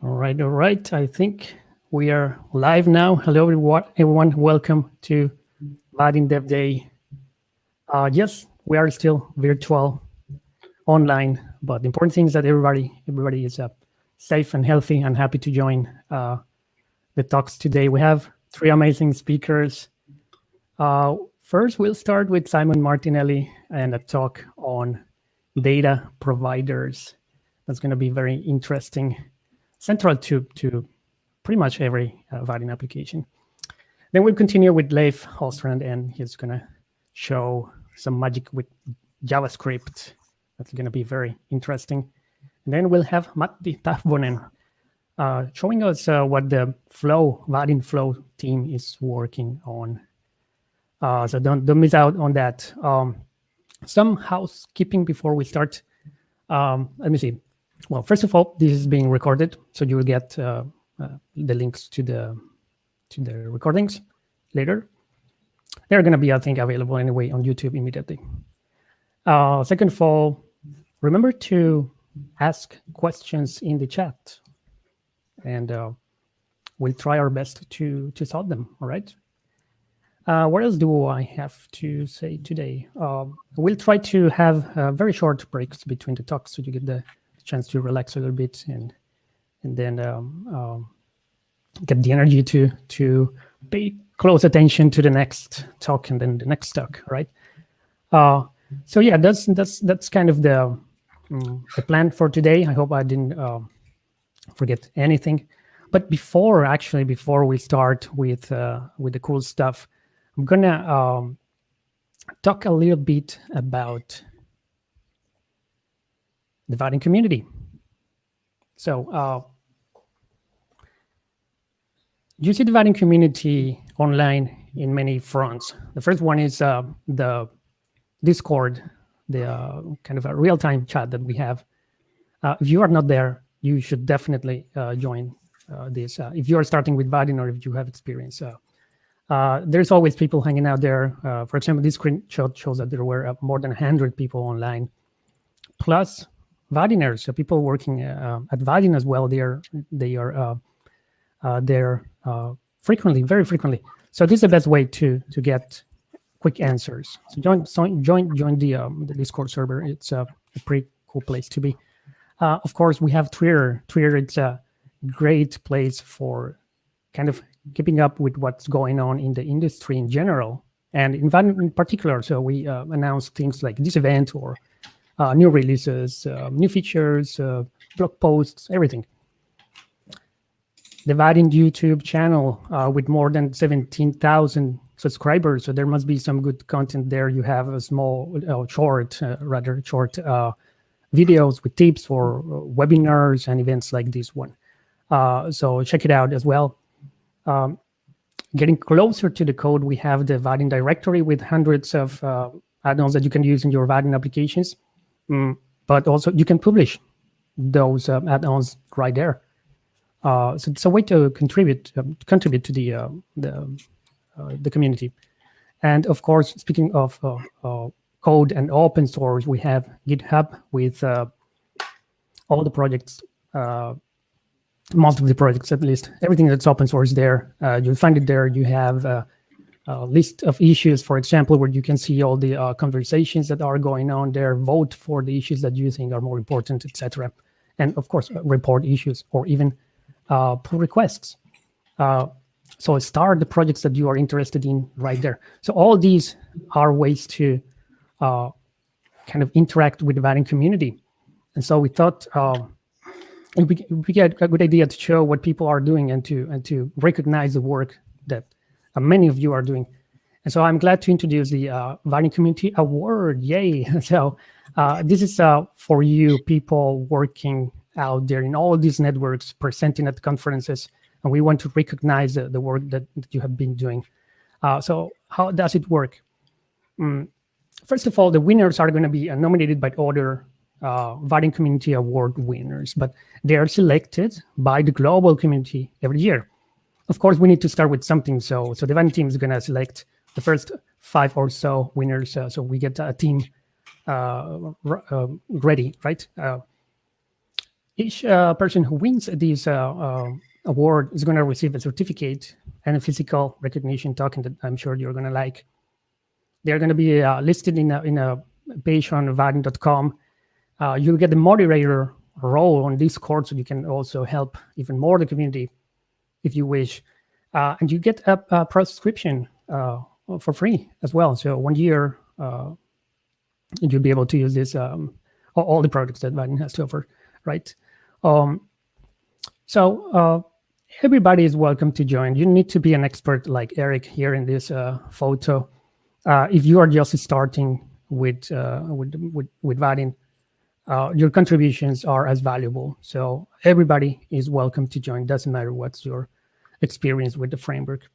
All right. I think we are live now. Hello, everyone. Welcome to Vaadin Dev Day. Yes, we are still virtual, online, but the important thing is that everybody is safe and healthy and happy to join the talks today. We have three amazing speakers. First, we'll start with Simon Martinelli and a talk on data providers. That's going to be very interesting, central to pretty much every Vaadin application. Then we'll continue with Leif Åstrand, and he's going to show some magic with JavaScript. That's going to be very interesting. And then we'll have Matti Tahvonen showing us what the Vaadin Flow team is working on. So don't miss out on that. Some housekeeping before we start. Let me see. Well, first of all, this is being recorded, so you will get the links to the recordings later. They're going to be, I think, available anyway on YouTube immediately. Second of all, remember to ask questions in the chat, and we'll try our best to solve them. All right. What else do I have to say today? We'll try to have very short breaks between the talks, so you get the chance to relax a little bit and then get the energy to pay close attention to the next talk and then the next talk, right? So yeah, that's kind of the plan for today. I hope I didn't forget anything. But before we start with the cool stuff, I'm gonna talk a little bit about the Vaadin community. So you see the Vaadin community online in many fronts. The first one is the Discord, the kind of a real-time chat that we have. If you are not there, you should definitely join this. If you are starting with Vaadin or if you have experience, there's always people hanging out there. For example, this screenshot shows that there were more than 100 people online, plus Vaadiners, so people working at Vaadin as well. They are there frequently, very frequently. So this is the best way to get quick answers. So join the Discord server. It's a pretty cool place to be. Of course, we have Twitter. Twitter, it's a great place for kind of keeping up with what's going on in the industry in general, and in Vaadin in particular. So we announce things like this event or new releases, new features, blog posts, everything. The Vaadin YouTube channel with more than 17,000 subscribers, so there must be some good content there. You have a small, short videos with tips for webinars and events like this one. So check it out as well. Getting closer to the code, we have the Vaadin directory with hundreds of add-ons that you can use in your Vaadin applications. But also you can publish those add-ons right there. So it's a way to contribute to the community. And of course, speaking of code and open source, we have GitHub with all the projects, most of the projects at least. Everything that's open source there, you'll find it there. You have a list of issues, for example, where you can see all the conversations that are going on there, vote for the issues that you think are more important, etc. And of course, report issues or even pull requests. So start the projects that you are interested in right there. So all these are ways to kind of interact with the Vaadin community. And so we thought we get a good idea to show what people are doing and to recognize the work that many of you are doing. And so I'm glad to introduce the Vaadin Community Award. Yay! So this is for you people working out there in all these networks, presenting at conferences, and we want to recognize the work that you have been doing. So how does it work? First of all, the winners are going to be nominated by other Vaadin Community Award winners, but they are selected by the global community every year. Of course, we need to start with something. So the Vaadin team is going to select the first 5 or so winners. So we get a team ready, right? Each person who wins this award is going to receive a certificate and a physical recognition token that I'm sure you're going to like. They're going to be listed in a page on vaadin.com. You'll get the moderator role on Discord, so you can also help even more the community if you wish. And you get a pro subscription for free as well. So 1 year, you'll be able to use this, all the products that Vaadin has to offer, right? So everybody is welcome to join. You need to be an expert like Eric here in this photo. If you are just starting with Vaadin, your contributions are as valuable. So everybody is welcome to join. Doesn't matter what's your experience with the framework.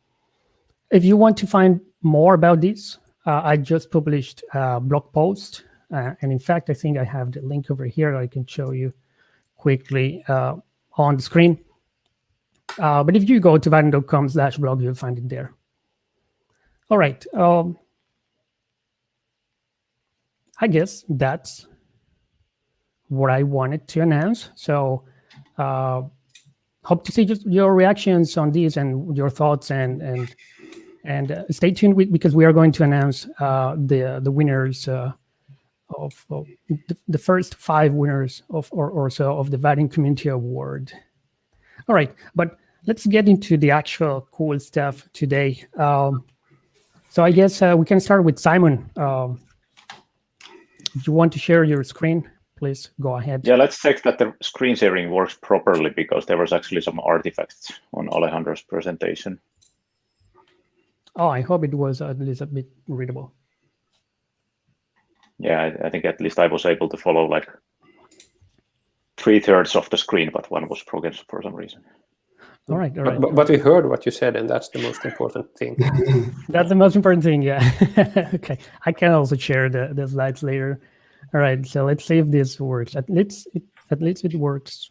If you want to find more about this, I just published a blog post. And in fact, I think I have the link over here. I can show you quickly on the screen. But if you go to vaadin.com/blog, you'll find it there. All right. I guess that's what I wanted to announce. So hope to see just your reactions on these and your thoughts, and stay tuned because we are going to announce the winners of the first 5 winners or so of the Vaadin Community Award. All right, but let's get into the actual cool stuff today. So I guess we can start with Simon. If you want to share your screen, please go ahead. Yeah, let's check that the screen sharing works properly, because there was actually some artifacts on Alejandro's presentation. Oh, I hope it was at least a bit readable. Yeah, I think at least I was able to follow like 3/3 of the screen, but one was broken for some reason. All right. But we heard what you said, and that's the most important thing. That's the most important thing, yeah. Okay, I can also share the slides later. All right, so let's see if this works. At least it works.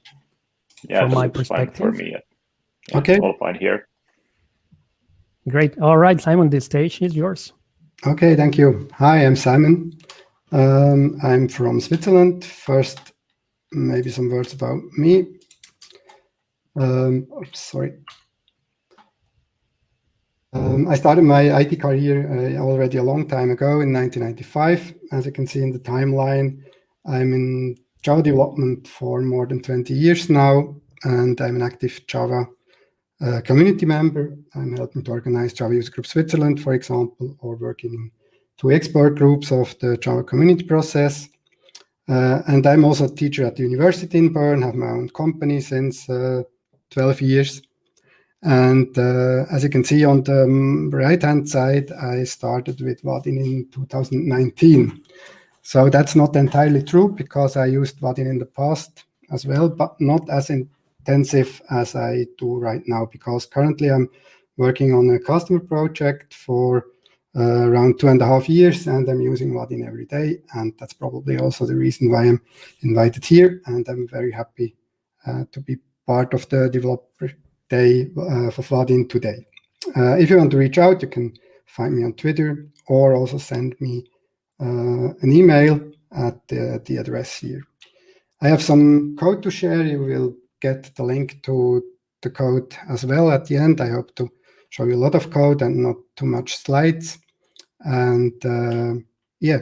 Yeah, from my looks perspective. fine for me. Yeah, Okay. all fine here. Great. All right, Simon, the stage is yours. Okay, thank you. Hi, I'm Simon. I'm from Switzerland. First, maybe some words about me. Sorry. I started my IT career already a long time ago in 1995. As you can see in the timeline, I'm in Java development for more than 20 years now, and I'm an active Java community member. I'm helping to organize Java User Group Switzerland, for example, or working in 2 expert groups of the Java community process. And I'm also a teacher at the university in Bern, have my own company since 12 years. And as you can see on the right-hand side, I started with Vaadin in 2019. So that's not entirely true, because I used Vaadin in the past as well, but not as intensive as I do right now, because currently I'm working on a customer project for around 2.5 years, and I'm using Vaadin every day. And that's probably also the reason why I'm invited here. And I'm very happy to be part of the developer day for Vaadin today. If you want to reach out, you can find me on Twitter, or also send me an email at the address here. I have some code to share. You will get the link to the code as well at the end. I hope to show you a lot of code and not too much slides. And yeah,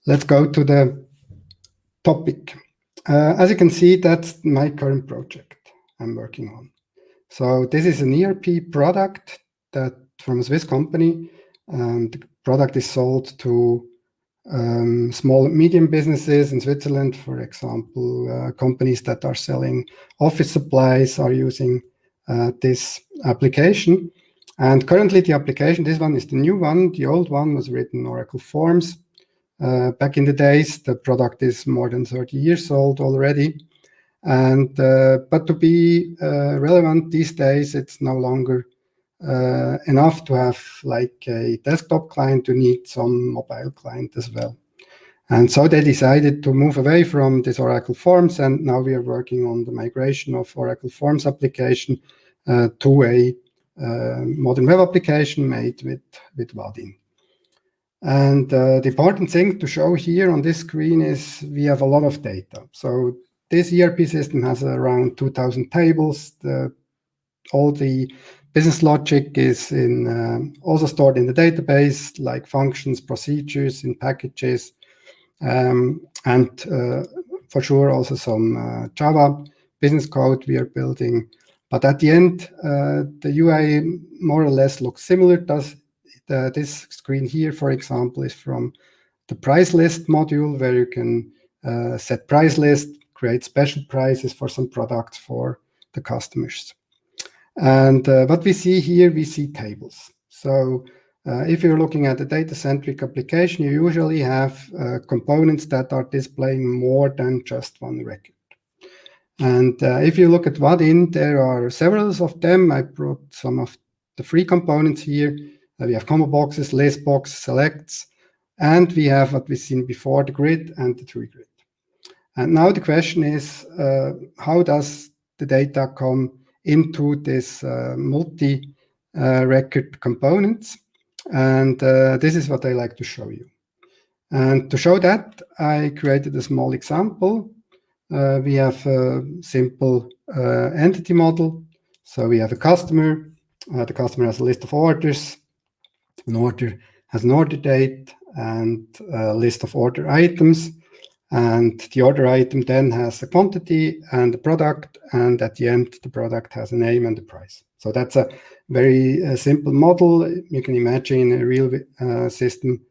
let's go to the topic. As you can see, that's my current project I'm working on. So this is an ERP product that from a Swiss company. The product is sold to small and medium businesses in Switzerland. For example, companies that are selling office supplies are using this application. And currently the application, this one is the new one. The old one was written in Oracle Forms. Back in the days, the product is more than 30 years old already. And but to be relevant these days, it's no longer enough to have like a desktop client. You need some mobile client as well. And so they decided to move away from this Oracle Forms, and now we are working on the migration of Oracle Forms application to a modern web application made with Vaadin. And the important thing to show here on this screen is we have a lot of data. So this ERP system has around 2,000 tables. All the business logic is also stored in the database, like functions, procedures, in packages, and for sure also some Java business code we are building. But at the end, the UI more or less looks similar. This screen here, for example, is from the price list module, where you can set price list, create special prices for some products for the customers. And what we see here, we see tables. So if you're looking at a data-centric application, you usually have components that are displaying more than just one record. And if you look at Vaadin, there are several of them. I brought some of the free components here. We have combo boxes, list boxes, selects, and we have what we've seen before, the grid and the tree grid. And now the question is, how does the data come into this multi-record components? And this is what I like to show you. And to show that, I created a small example. We have a simple entity model. So we have a customer. The customer has a list of orders. An order has an order date and a list of order items. And the order item then has a quantity and a product. And at the end, the product has a name and a price. So that's a very simple model. You can imagine a real system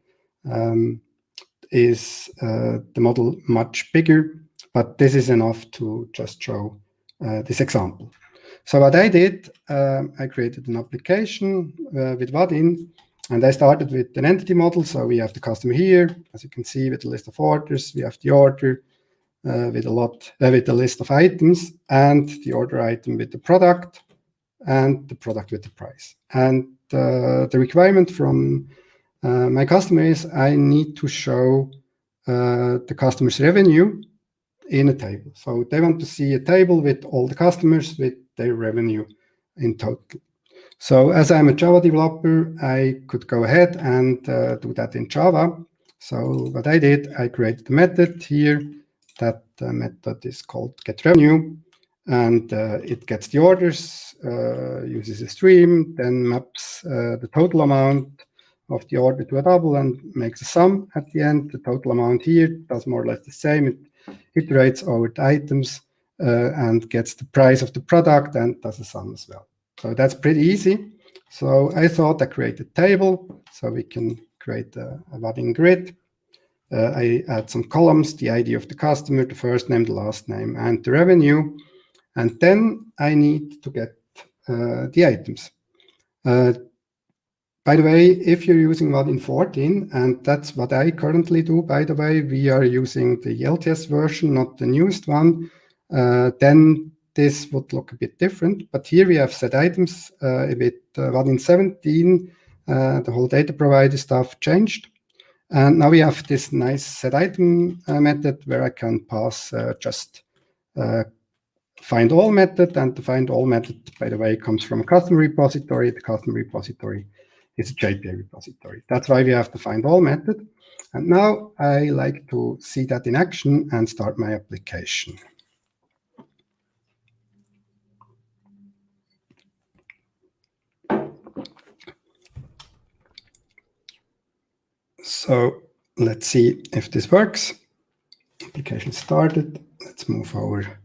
is the model much bigger. But this is enough to just show this example. So what I did, I created an application with Vaadin, and I started with an entity model. So we have the customer here, as you can see, with a list of orders. We have the order with a list of items, and the order item with the product, and the product with the price. And the requirement from my customer is I need to show the customer's revenue in a table. So they want to see a table with all the customers with their revenue in total. So as I'm a Java developer, I could go ahead and do that in Java. So what I did, I created a method here. That method is called getRevenue, and it gets the orders, uses a stream, then maps the total amount of the order to a double and makes a sum at the end. The total amount here does more or less the same. It iterates over the items and gets the price of the product and does a sum as well. So that's pretty easy. So I thought I create a table so we can create a Vaadin grid. I add some columns, the ID of the customer, the first name, the last name, and the revenue. And then I need to get the items. By the way, if you're using Vaadin 14, and that's what I currently do, by the way, we are using the LTS version, not the newest one, then this would look a bit different. But here we have set items with Vaadin 17, the whole DataProvider stuff changed. And now we have this nice set item method where I can pass just find all method. And the find all method, by the way, comes from a customer repository. The customer repository is a JPA repository. That's why we have the find all method. And now I like to see that in action and start my application. So let's see if this works. Application started. Let's move over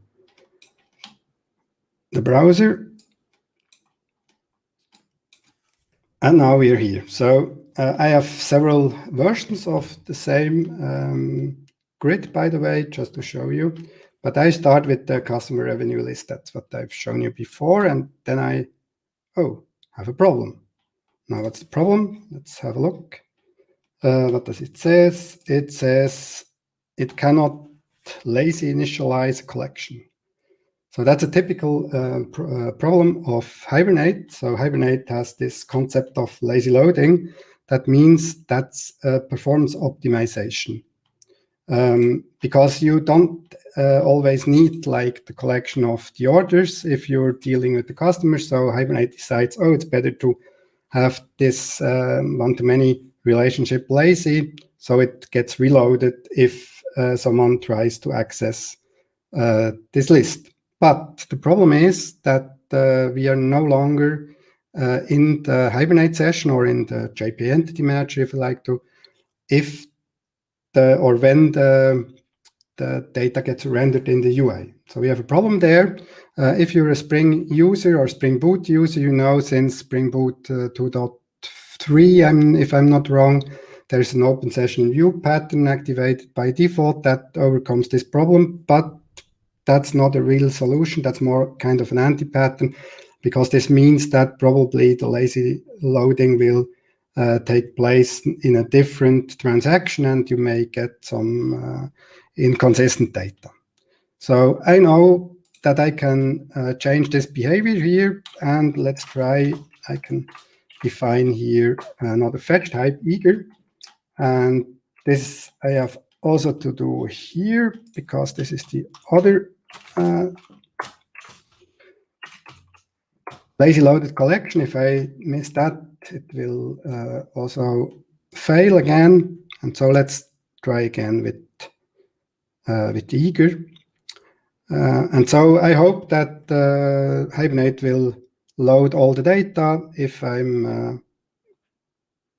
the browser. And now we are here. So I have several versions of the same grid, by the way, just to show you. But I start with the customer revenue list. That's what I've shown you before. And then I have a problem. Now what's the problem? Let's have a look. What does it say? It says it cannot lazy initialize a collection. So that's a typical problem of Hibernate. So Hibernate has this concept of lazy loading. That means that's performance optimization. Because you don't always need like the collection of the orders if you're dealing with the customer. So Hibernate decides, it's better to have this one-to-many relationship lazy, so it gets reloaded if someone tries to access this list. But the problem is that we are no longer in the Hibernate session or in the JPA entity manager, if you like to, when the data gets rendered in the UI. So we have a problem there. If you're a Spring user or Spring Boot user, you know since Spring Boot 2.3, if I'm not wrong, there's an open session view pattern activated by default that overcomes this problem, but that's not a real solution. That's more kind of an anti-pattern, because this means that probably the lazy loading will take place in a different transaction, and you may get some inconsistent data. So I know that I can change this behavior here, and let's try. I can define here another fetch type, eager, and this I have also to do here, because this is the other lazy loaded collection. If I miss that, it will also fail again. And so let's try again with eager. And so I hope that Hibernate will load all the data if I'm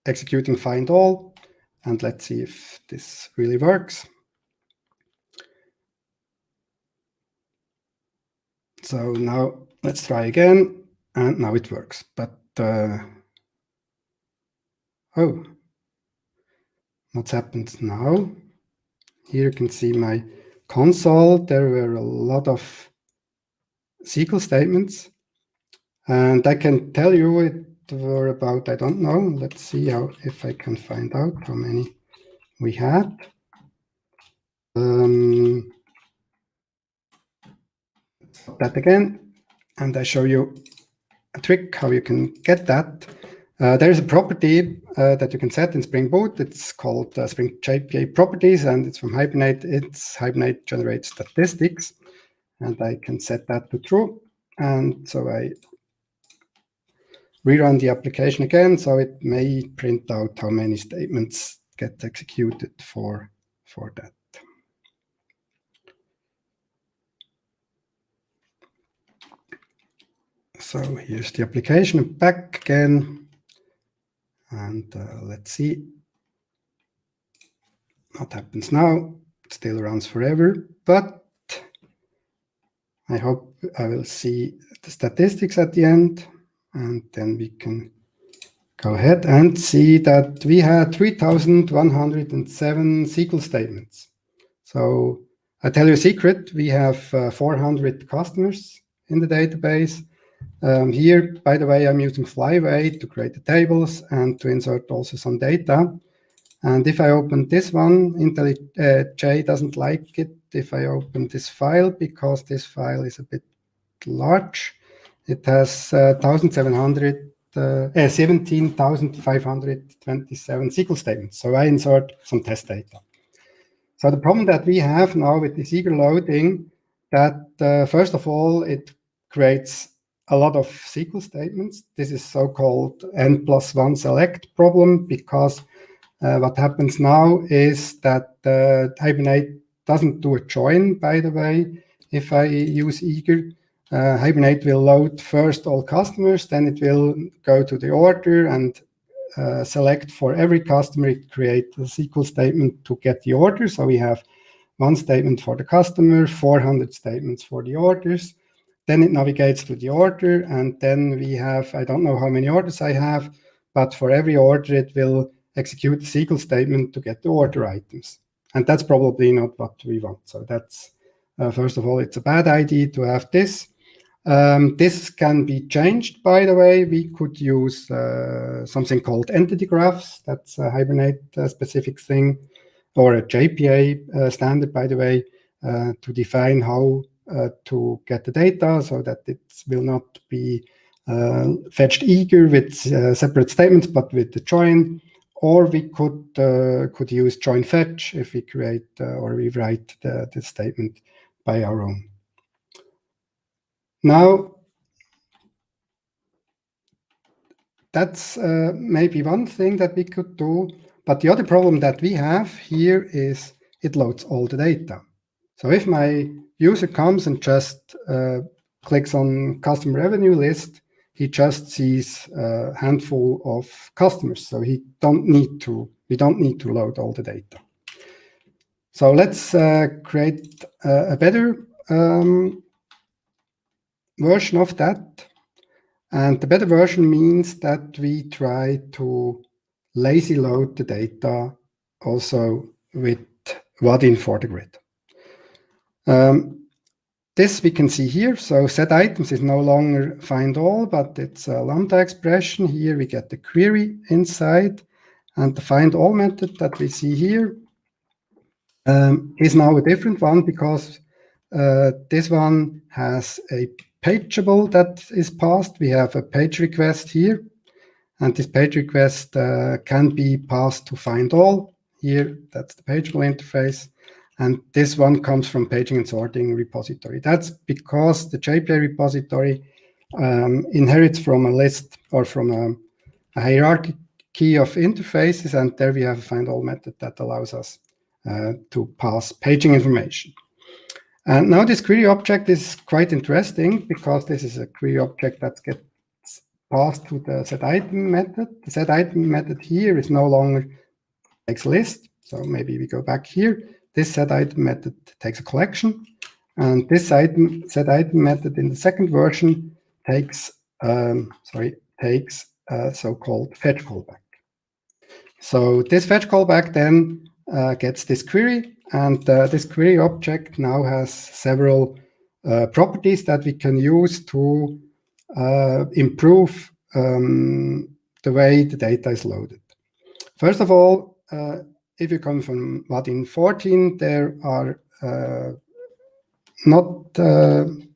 executing find all. And let's see if this really works. So now let's try again, and now it works. But oh, what's happened now? Here you can see my console. There were a lot of SQL statements, and I can tell you it were about, I don't know. Let's see if I can find out how many we had. That again, and I show you a trick how you can get that. There's a property that you can set in Spring Boot. It's called Spring JPA properties, and it's from Hibernate. Hibernate generates statistics, and I can set that to true. And so I rerun the application again, so it may print out how many statements get executed for that. So here's the application back again, and let's see what happens now. It still runs forever, but I hope I will see the statistics at the end, and then we can go ahead and see that we had 3,107 SQL statements. So I tell you a secret, we have 400 customers in the database. Here, by the way, I'm using Flyway to create the tables and to insert also some data. And if I open this one, IntelliJ doesn't like it if I open this file, because this file is a bit large. It has 17,527 SQL statements. So I insert some test data. So the problem that we have now with this eager loading, that first of all, it creates a lot of SQL statements. This is so-called n+1 select problem, because what happens now is that Hibernate doesn't do a join, by the way. If I use eager, Hibernate will load first all customers, then it will go to the order and select for every customer. It creates a SQL statement to get the order. So we have one statement for the customer, 400 statements for the orders. Then it navigates to the order, and then we have, I don't know how many orders I have, but for every order it will execute a SQL statement to get the order items. And that's probably not what we want. So that's, first of all, it's a bad idea to have this. This can be changed, by the way. We could use something called entity graphs. That's a Hibernate specific thing, or a JPA standard, by the way, to define how to get the data, so that it will not be fetched eager with separate statements, but with the join. Or we could use join fetch if we create or we write the statement by our own. Now, that's maybe one thing that we could do, but the other problem that we have here is it loads all the data. So if my user comes and just clicks on customer revenue list, he just sees a handful of customers. So we don't need to load all the data. So let's create a better version of that. And the better version means that we try to lazy load the data also with Vaadin for the grid. This we can see here. So set items is no longer find all, but it's a lambda expression. Here we get the query inside, and the find all method that we see here is now a different one, because this one has a pageable that is passed. We have a page request here, and this page request can be passed to find all. Here, that's the pageable interface. And this one comes from paging and sorting repository. That's because the JPA repository inherits from a list or from a hierarchy of interfaces, and there we have a find all method that allows us to pass paging information. And now this query object is quite interesting, because this is a query object that gets passed to the set item method. The set item method here is no longer takes a list. So maybe we go back here. This set item method takes a collection, and this set item method in the second version takes a so-called fetch callback. So this fetch callback then gets this query, and this query object now has several properties that we can use to improve the way the data is loaded. First of all, if you come from Vaadin 14, there are not the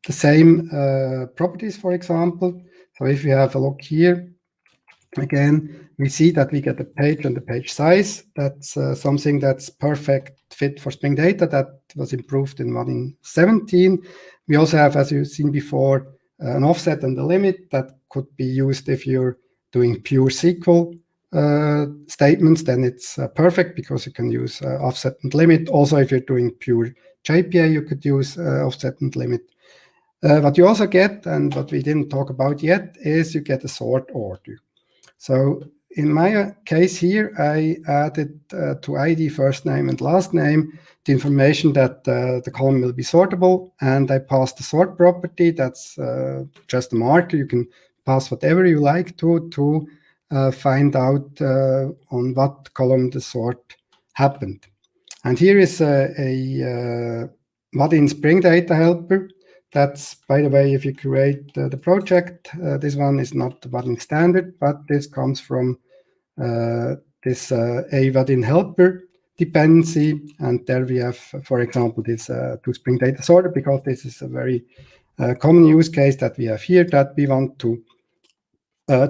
same properties, for example. So if we have a look here, again, we see that we get a page and the page size. That's something that's perfect fit for Spring Data. That was improved in Vaadin 17. We also have, as you've seen before, an offset and a limit that could be used if you're doing pure SQL statements. Then it's perfect, because you can use offset and limit. Also, if you're doing pure JPA, you could use offset and limit. What you also get, and what we didn't talk about yet, is you get a sort order. So in my case here, I added to ID first name and last name the information that the column will be sortable, and I passed the sort property. That's just a marker. You can pass whatever you like to find out on what column the sort happened. And here is a Vaadin Spring Data helper. That's, by the way, if you create the project, this one is not the Vaadin standard, but this comes from this a Vaadin helper dependency. And there we have, for example, this to Spring Data sorter, because this is a very common use case that we have here, that we want to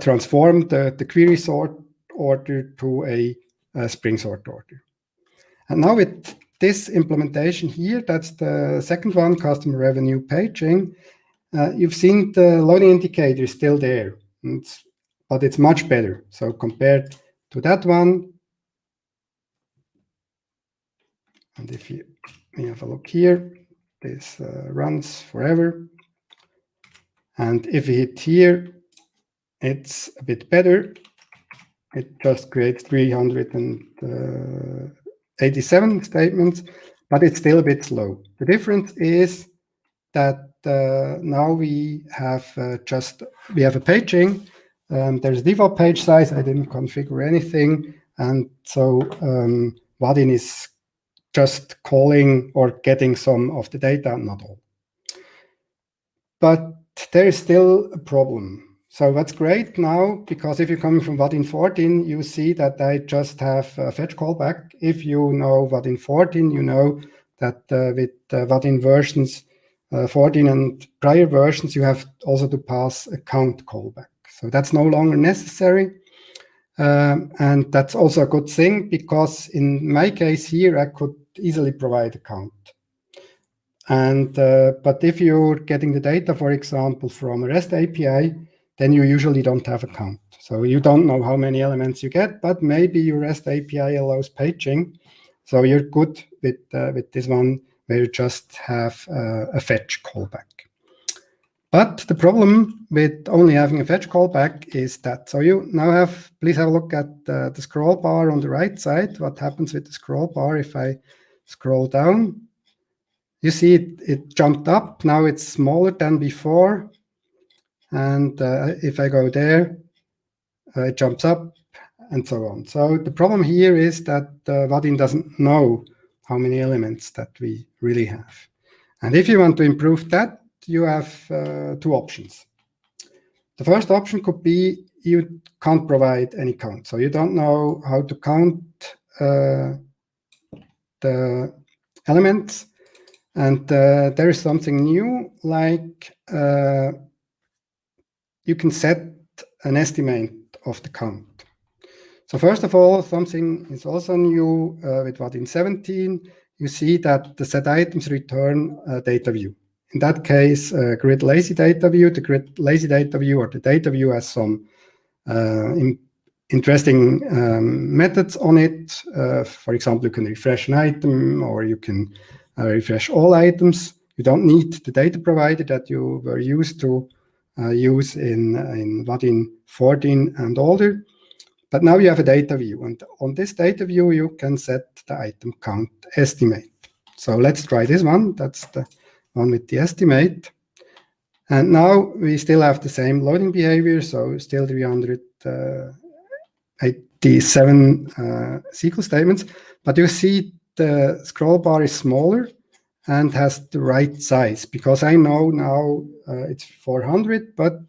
transform the query sort order to a Spring sort order. And now with this implementation here, that's the second one, customer revenue paging. You've seen the loading indicator is still there, but it's much better. So compared to that one, and if we have a look here, this runs forever. And if we hit here, it's a bit better. It just creates 387 statements, but it's still a bit slow. The difference is that now we have we have a paging. There's default page size. I didn't configure anything, and so Vaadin is just calling or getting some of the data, not all. But there is still a problem. So that's great now, because if you're coming from Vaadin 14, you see that I just have a fetch callback. If you know Vaadin 14, you know that with Vaadin versions 14 and prior versions, you have also to pass a count callback. So that's no longer necessary. And that's also a good thing, because in my case here, I could easily provide a count. And but if you're getting the data, for example, from a REST API, then you usually don't have a count. So you don't know how many elements you get, but maybe your REST API allows paging. So you're good with this one where you just have a fetch callback. But the problem with only having a fetch callback is that, so you now have, please have a look at the scroll bar on the right side. What happens with the scroll bar if I scroll down? You see it jumped up. Now it's smaller than before. And if I go there, it jumps up and so on. So the problem here is that Vaadin doesn't know how many elements that we really have. And if you want to improve that, you have two options. The first option could be you can't provide any count. So you don't know how to count the elements. And there is something new, like you can set an estimate of the count. So first of all, something is also new with Vaadin 17. You see that the set items return a data view. In that case, grid lazy data view. The grid lazy data view or the data view has some interesting methods on it. For example, you can refresh an item, or you can refresh all items. You don't need the data provider that you were used to use in Vaadin 14 and older. But now you have a data view, and on this data view, you can set the item count estimate. So let's try this one. That's the one with the estimate. And now we still have the same loading behavior, so still 387 SQL statements. But you see the scroll bar is smaller and has the right size, because I know now it's 400, but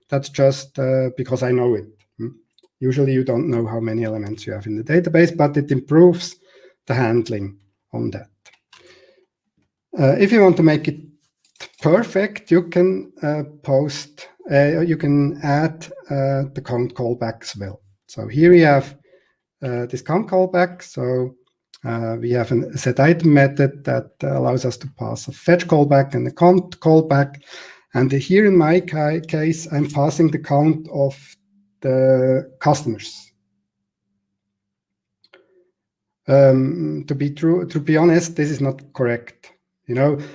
that's just because I know it. Usually you don't know how many elements you have in the database, but it improves the handling on that. If you want to make it perfect, you can you can add the count callback as well. So here we have this count callback. So we have a set item method that allows us to pass a fetch callback and a count callback. And here in my case, I'm passing the count of the customers. To be honest, this is not correct,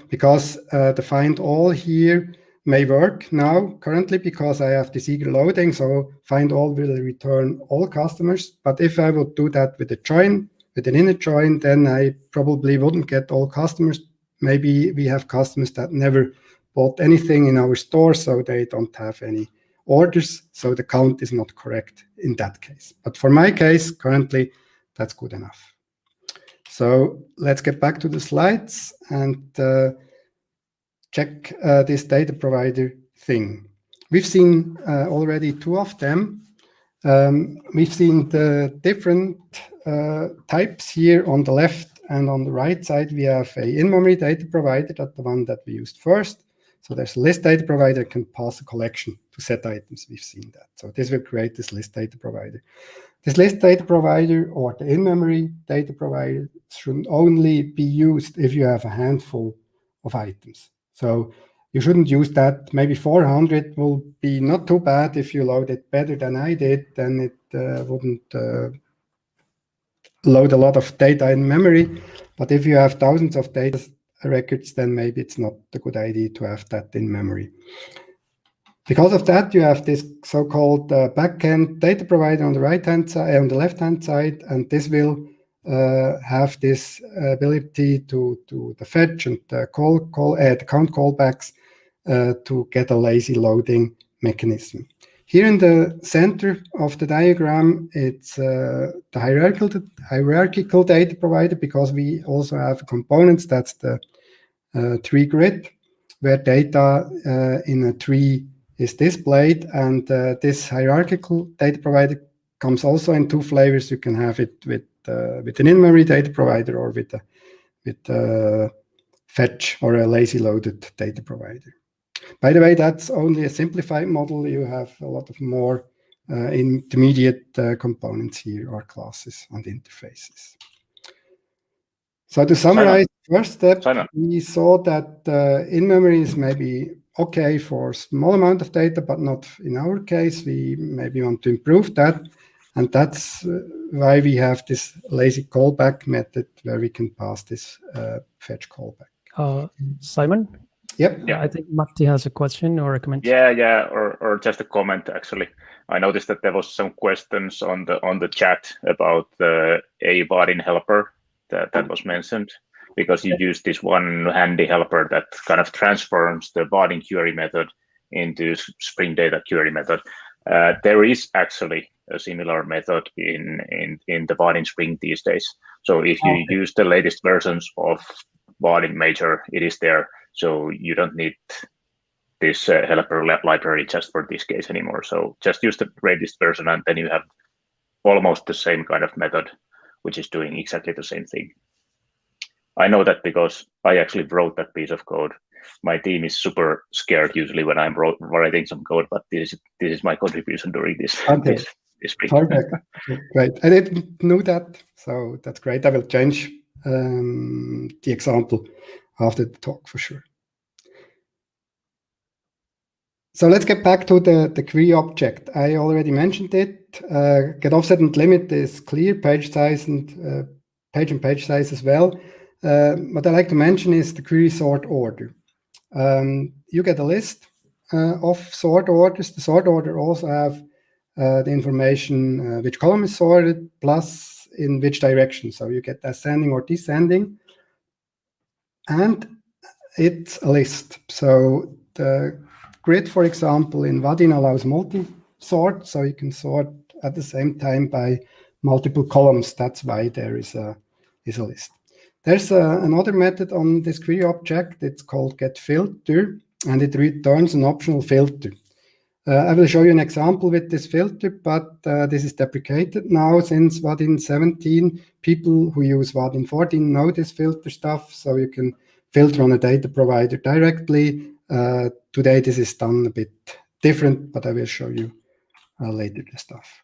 because the find all here may work now currently because I have this eager loading. So find all will return all customers. But if I would do that with a join, with an inner join, then I probably wouldn't get all customers. Maybe we have customers that never bought anything in our store, so they don't have any orders, so the count is not correct in that case. But for my case, currently, that's good enough. So let's get back to the slides and check this data provider thing. We've seen already two of them. We've seen the different types here on the left and on the right side. We have a in-memory data provider, that's the one that we used first. So there's a list data provider can pass a collection to set items. We've seen that. So this will create this list data provider. This list data provider or the in-memory data provider should only be used if you have a handful of items. So you shouldn't use that. Maybe 400 will be not too bad if you load it better than I did. Then it wouldn't load a lot of data in memory. But if you have thousands of data records, then maybe it's not a good idea to have that in memory. Because of that, you have this so-called backend data provider on the right-hand side, on the left-hand side, and this will have this ability to do the fetch and the count callbacks to get a lazy loading mechanism. Here in the center of the diagram, it's the hierarchical data provider, because we also have components. That's the tree grid, where data in a tree is displayed. And this hierarchical data provider comes also in two flavors. You can have it with an in-memory data provider or with a fetch or a lazy loaded data provider. By the way, that's only a simplified model. You have a lot of more intermediate components here, or classes and interfaces. So to summarize, first step, we saw that in-memory is maybe okay for a small amount of data, but not in our case. We maybe want to improve that. And that's why we have this lazy callback method where we can pass this fetch callback. Simon? Yep. Yeah. I think Matti has a question or a comment. Yeah, or just a comment actually. I noticed that there was some questions on the chat about a Vaadin helper that was mentioned, because you use this one handy helper that kind of transforms the Vaadin query method into Spring Data query method. There is actually a similar method in the Vaadin Spring these days. So if you use the latest versions of Vaadin Major, it is there. So you don't need this helper library just for this case anymore. So just use the latest version, and then you have almost the same kind of method, which is doing exactly the same thing. I know that because I actually wrote that piece of code. My team is super scared usually when I'm writing some code, but this is my contribution during this. Okay. This week. Perfect. Great. I didn't know that, so that's great. I will change the example after the talk for sure. So let's get back to the query object. I already mentioned it. Get offset and limit is clear, page size and page size as well. What I like to mention is the query sort order. You get a list of sort orders. The sort order also have the information which column is sorted plus in which direction. So you get ascending or descending. And it's a list. So the grid, for example, in Vaadin allows multi-sort. So you can sort at the same time by multiple columns. That's why there is a list. There's another method on this query object. It's called getFilter, and it returns an optional filter. I will show you an example with this filter, but this is deprecated now since Vaadin 17. People who use Vaadin 14 know this filter stuff, so you can filter on a data provider directly. Today this is done a bit different, but I will show you later the stuff.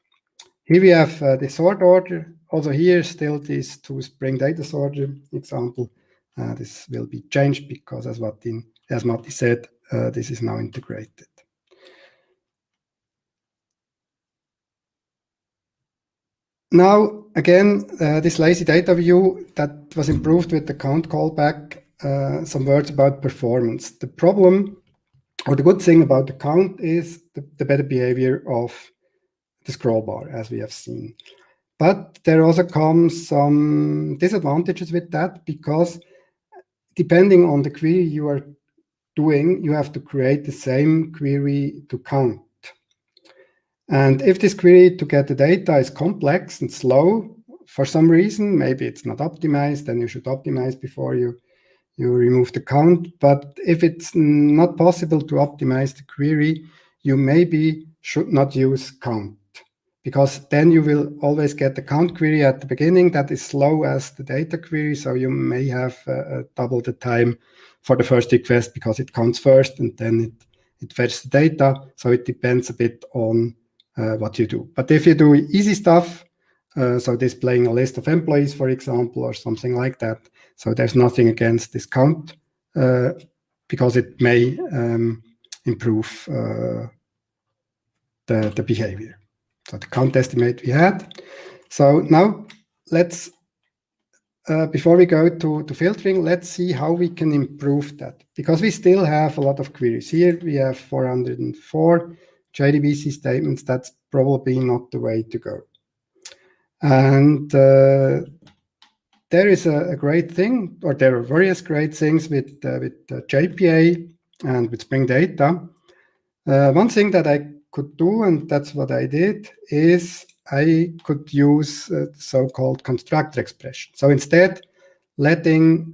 Here we have the sort order. Also here still this two Spring Data Sorter example. This will be changed because as Matti said, this is now integrated. Now, again, this lazy data view that was improved with the count callback. Some words about performance. The problem, or the good thing about the count is the better behavior of the scroll bar, as we have seen. But there also comes some disadvantages with that, because depending on the query you are doing, you have to create the same query to count. And if this query to get the data is complex and slow for some reason, maybe it's not optimized, then you should optimize before you remove the count. But if it's not possible to optimize the query, you maybe should not use count, because then you will always get the count query at the beginning that is slow as the data query. So you may have double the time for the first request because it counts first and then it fetches the data. So it depends a bit on what you do. But if you do easy stuff, so displaying a list of employees, for example, or something like that, so there's nothing against this count because it may improve the behavior. So the count estimate we had. So now let's, before we go to filtering, let's see how we can improve that, because we still have a lot of queries. Here we have 404 JDBC statements. That's probably not the way to go. And there is a great thing, or there are various great things with JPA and with Spring Data. One thing that I could do, and that's what I did, is I could use so-called constructor expression. So instead, letting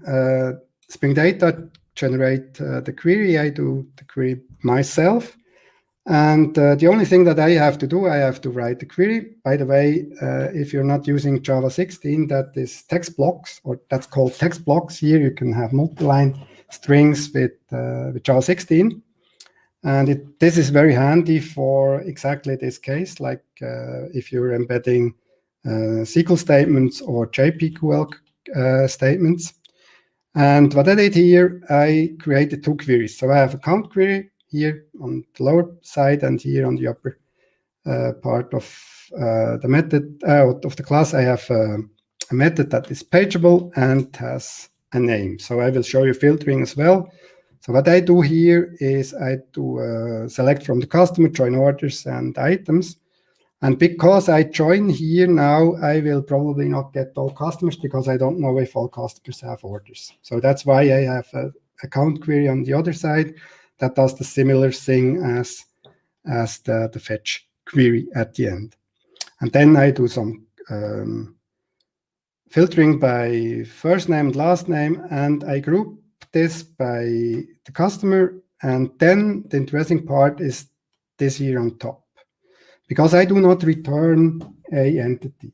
Spring Data generate the query, I do the query myself. And the only thing that I have to do, I have to write the query. By the way, if you're not using Java 16, that is text blocks, or that's called text blocks. Here you can have multi-line strings with Java 16. And this is very handy for exactly this case, like if you're embedding SQL statements or JPQL statements. And what I did here, I created two queries. So I have a count query here on the lower side and here on the upper part of the method of the class, I have a method that is pageable and has a name. So I will show you filtering as well. So what I do here is I do select from the customer, join orders and items. And because I join here now, I will probably not get all customers because I don't know if all customers have orders. So that's why I have an account query on the other side that does the similar thing as the fetch query at the end. And then I do some filtering by first name and last name, and I group this by the customer. And then the interesting part is this here on top, because I do not return a entity.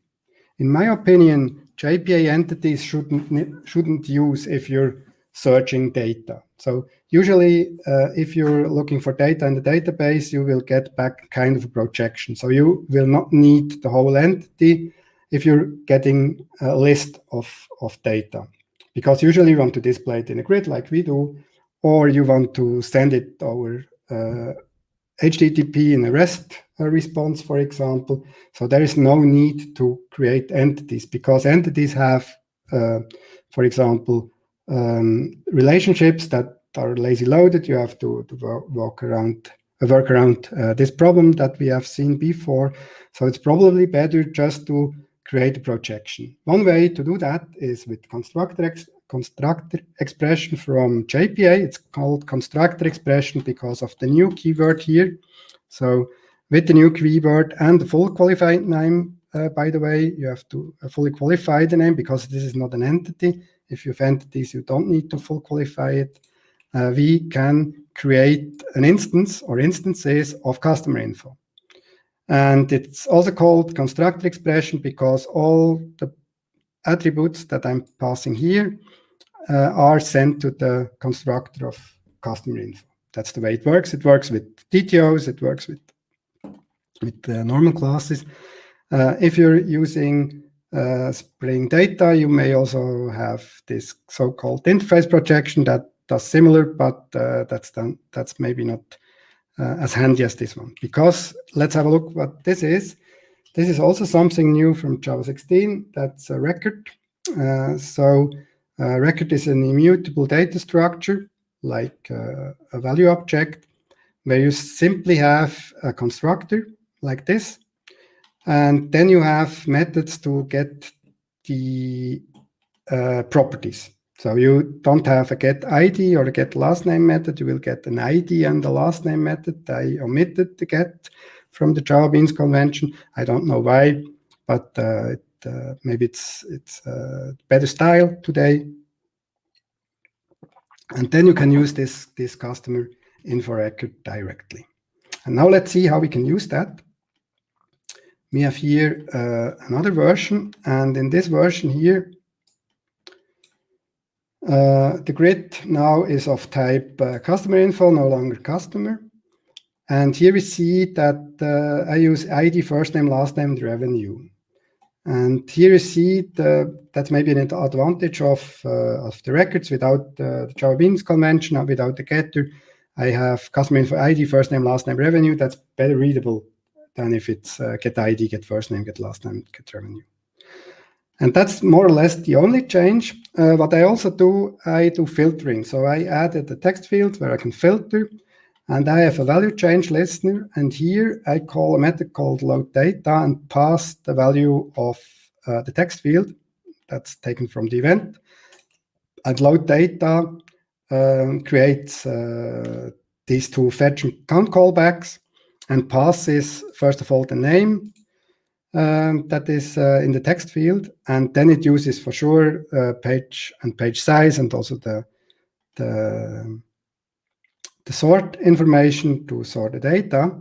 In my opinion, JPA entities shouldn't use if you're searching data. So usually, if you're looking for data in the database, you will get back kind of a projection. So you will not need the whole entity if you're getting a list of data, because usually you want to display it in a grid like we do, or you want to send it over HTTP in a REST response, for example. So there is no need to create entities, because entities have, for example, relationships that are lazy loaded. You have to work around this problem that we have seen before. So it's probably better just to create a projection. One way to do that is with constructor expression from JPA. It's called constructor expression because of the new keyword here. So with the new keyword and the full qualified name, by the way, you have to fully qualify the name because this is not an entity. If you have entities, you don't need to full qualify it. We can create an instance or instances of customer info. And it's also called constructor expression because all the attributes that I'm passing here are sent to the constructor of customer info. That's the way it works. It works with DTOs. It works with normal classes. If you're using Spring Data, you may also have this so-called interface projection that does similar, but that's maybe not as handy as this one. Because let's have a look what this is. This is also something new from Java 16. That's a record. Record is an immutable data structure, like a value object, where you simply have a constructor like this. And then you have methods to get the properties. So you don't have a get ID or a get last name method. You will get an ID and a last name method. I omitted the get from the Java Beans convention. I don't know why, but maybe it's better style today. And then you can use this customer info record directly. And now let's see how we can use that. We have here another version, and in this version here, the grid now is of type customer info, no longer customer. And here we see that I use ID, first name, last name, and revenue. And here you see that's maybe an advantage of the records without the Java Beans convention, or without the getter. I have customer info ID, first name, last name, revenue. That's better readable than if it's get ID, get first name, get last name, get revenue. And that's more or less the only change. What I also do, I do filtering. So I added a text field where I can filter, and I have a value change listener. And here I call a method called load data and pass the value of the text field that's taken from the event. And load data creates these two fetch and count callbacks and passes, first of all, the name that is in the text field, and then it uses for sure page and page size and also the sort information to sort the data.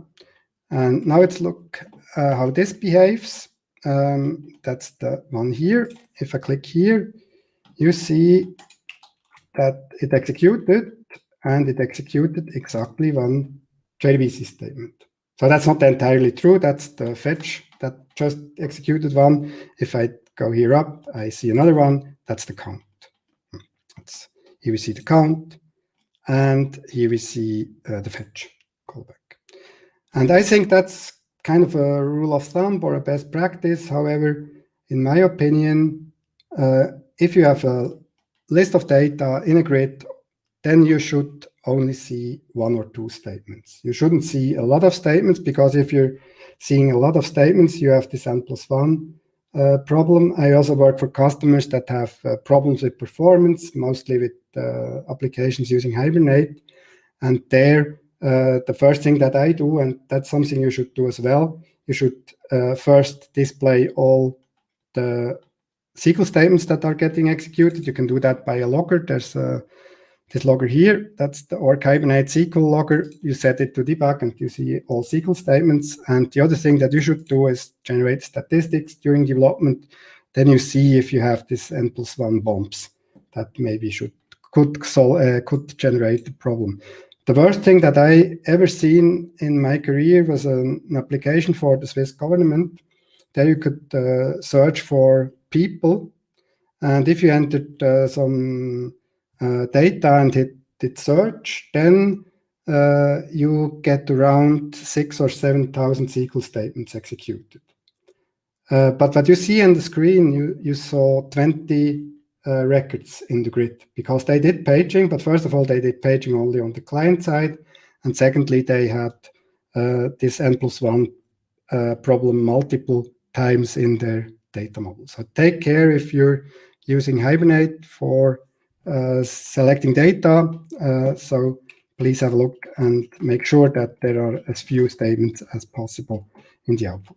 And now let's look how this behaves. That's the one here. If I click here, you see that it executed, and it executed exactly one JDBC statement. So that's not entirely true. That's the fetch that just executed one. If I go here up, I see another one. That's the count. Here we see the count, and here we see the fetch callback. And I think that's kind of a rule of thumb or a best practice. However, in my opinion, if you have a list of data in a grid, then you should only see 1 or 2 statements. You shouldn't see a lot of statements, because if you're seeing a lot of statements, you have this N+1 problem. I also work for customers that have problems with performance, mostly with applications using Hibernate. And there, the first thing that I do, and that's something you should do as well, you should first display all the SQL statements that are getting executed. You can do that by a logger. There's this logger here. That's the org Hibernate SQL logger. You set it to debug and you see all SQL statements. And the other thing that you should do is generate statistics during development. Then you see if you have this N+1 bumps that maybe could generate the problem. The worst thing that I ever seen in my career was an application for the Swiss government. There you could search for people, and if you entered some data and hit search, then you get around 6,000 or 7,000 SQL statements executed. But what you see on the screen, you saw 20 records in the grid, because they did paging, but first of all, they did paging only on the client side, and secondly, they had this N+1 problem multiple times in their data model. So take care if you're using Hibernate for selecting data. So please have a look and make sure that there are as few statements as possible in the output.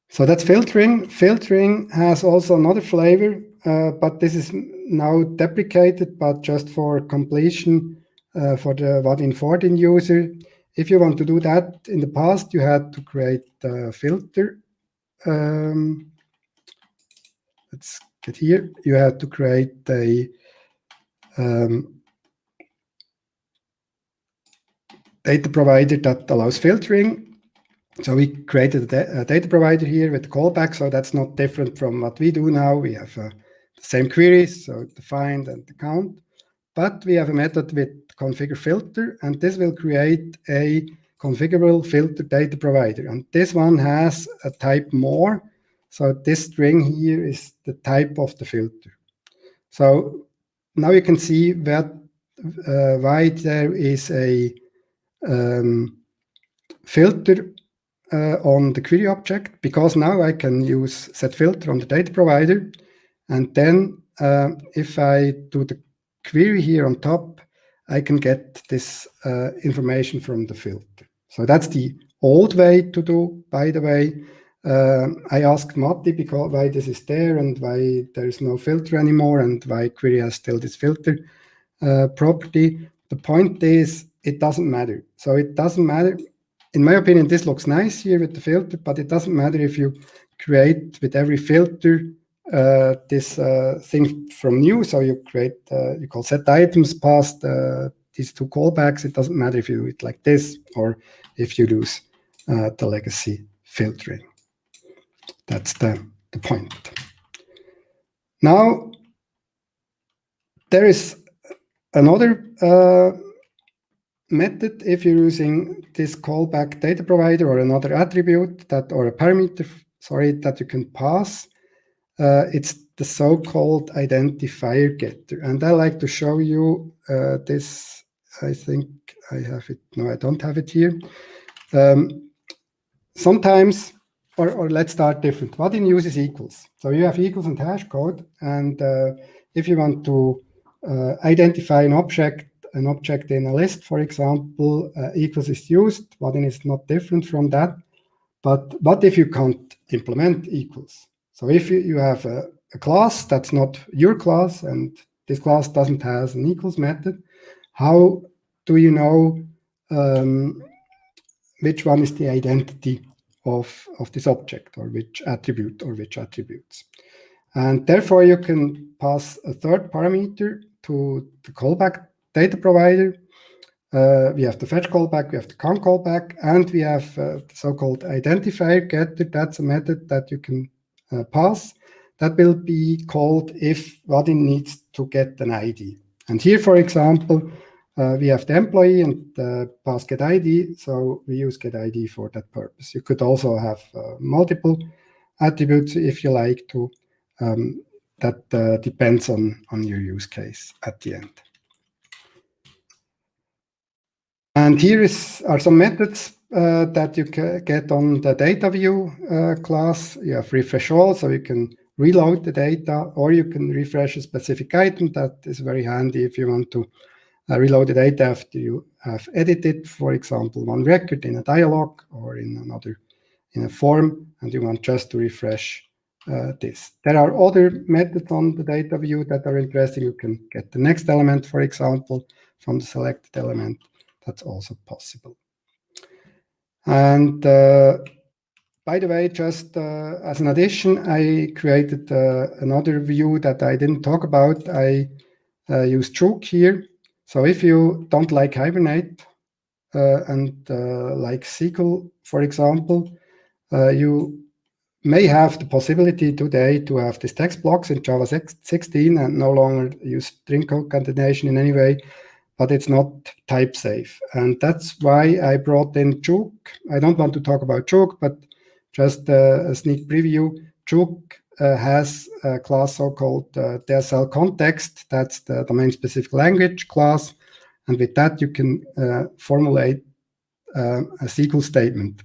So that's filtering. Filtering has also another flavor, but this is now deprecated, but just for completion for the Vaadin 14 user. If you want to do that, in the past, you had to create a filter. Let's get here. You had to create a data provider that allows filtering. So we created a data provider here with the callback. So that's not different from what we do now. We have the same queries, so the find and the count. But we have a method with configure filter, and this will create a configurable filter data provider. And this one has a type more. So this string here is the type of the filter. So now you can see that why there is a filter on the query object, because now I can use set filter on the data provider. And then if I do the query here on top, I can get this information from the filter. So that's the old way to do, by the way. I asked Matti because why this is there and why there is no filter anymore and why query has still this filter property. The point is, it doesn't matter. So it doesn't matter. In my opinion, this looks nice here with the filter, but it doesn't matter if you create with every filter this thing from new. So you create, you call set items past these two callbacks. It doesn't matter if you do it like this or if you use the legacy filtering. That's the point. Now, there is another method if you're using this callback data provider or another attribute that, or a parameter, sorry, that you can pass. It's the so-called identifier getter. And I like to show you this. I think I have it. No, I don't have it here. Sometimes, or let's start different. Vaadin uses equals. So you have equals and hash code. And if you want to identify an object in a list, for example, equals is used. Vaadin is not different from that. But what if you can't implement equals? So if you have a class that's not your class and this class doesn't have an equals method, how do you know which one is the identity of this object, or which attribute or which attributes? And therefore, you can pass a third parameter to the callback data provider. We have the fetch callback, we have the count callback, and we have the so-called identifier getter. That's a method that you can pass. That will be called if Vaadin needs to get an ID. And here, for example, we have the employee and the pass getID, so we use getID for that purpose. You could also have multiple attributes if you like to. That depends on your use case at the end. And here are some methods that you can get on the data view class. You have refresh all, so you can reload the data, or you can refresh a specific item. That is very handy if you want to reload the data after you have edited, for example, one record in a dialog or in a form, and you want just to refresh this. There are other methods on the data view that are interesting. You can get the next element, for example, from the selected element. That's also possible. And by the way, just as an addition, I created another view that I didn't talk about. I use Juke here. So if you don't like Hibernate and like SQL, for example, you may have the possibility today to have these text blocks in Java 16 and no longer use string concatenation in any way, but it's not type safe. And that's why I brought in Juke. I don't want to talk about Juke, but just a sneak preview. Juke has a class so-called DSL context. That's the domain-specific language class. And with that, you can formulate a SQL statement.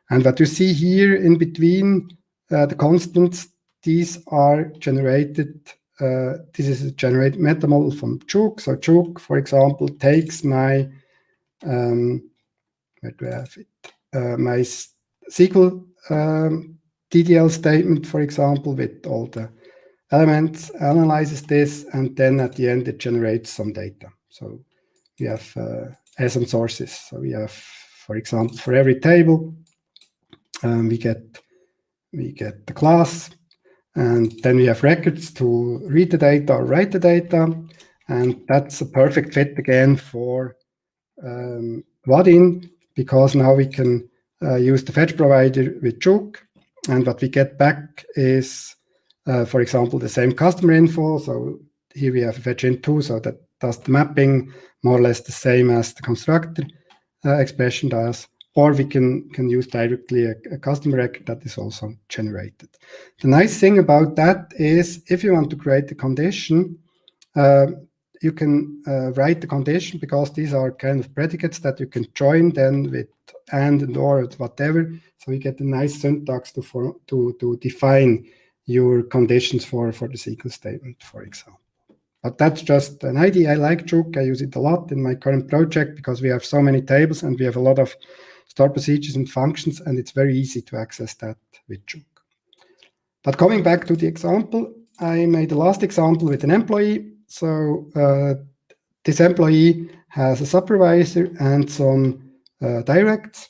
And what you see here in between the constants, these are generated. This is a generate meta model from Juke. So Juke, for example, takes my where do I have it? My SQL DDL statement, for example, with all the elements, analyzes this, and then at the end it generates some data. So we have some sources. So we have, for example, for every table, we get the class, and then we have records to read the data or write the data, and that's a perfect fit again for Vaadin, because now we can use the fetch provider with Juke, and what we get back is, for example, the same customer info. So here we have a fetch int2, so that does the mapping more or less the same as the constructor expression does, or we can use directly a customer record that is also generated. The nice thing about that is if you want to create a condition, you can write the condition, because these are kind of predicates that you can join then with and or whatever. So you get a nice syntax to define your conditions for the SQL statement, for example. But that's just an idea. I like Juke. I use it a lot in my current project because we have so many tables and we have a lot of store procedures and functions, and it's very easy to access that with Juke. But coming back to the example, I made the last example with an employee. So this employee has a supervisor and some directs,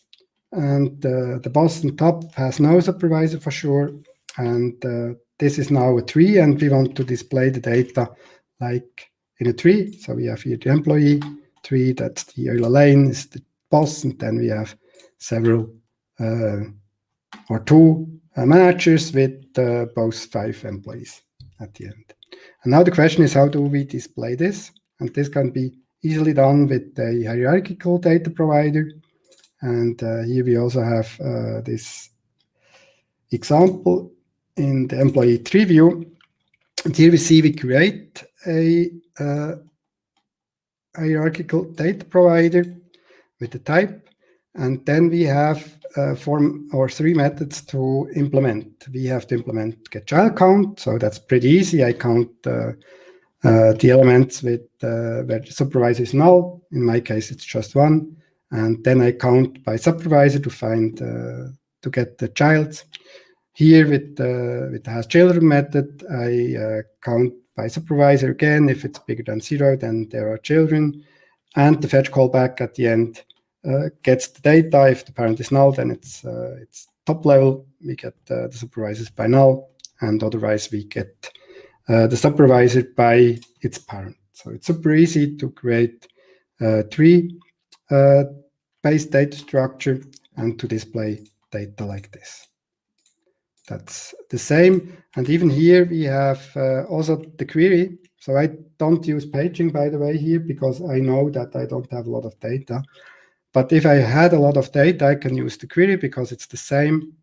and the boss on top has no supervisor for sure. And this is now a tree, and we want to display the data like in a tree. So we have here the employee tree, that's the yellow lane is the boss, and then we have several or two managers with both 5 employees at the end. And now the question is, how do we display this? And this can be easily done with a hierarchical data provider. And here we also have this example in the employee tree view. And here we see we create a hierarchical data provider with the type. And then we have 3 methods to implement. We have to implement getChildCount, so that's pretty easy. I count the elements with where the supervisor is null. In my case, it's just 1. And then I count by supervisor to find to get the childs. Here with the hasChildren method, I count by supervisor again. If it's bigger than 0, then there are children. And the fetch callback at the end gets the data. If the parent is null, then it's top level. We get the supervisors by null, and otherwise we get the supervisor by its parent. So it's super easy to create a tree-based data structure and to display data like this. That's the same. And even here we have also the query. So I don't use paging, by the way, here, because I know that I don't have a lot of data. But if I had a lot of data, I can use the query because it's the same.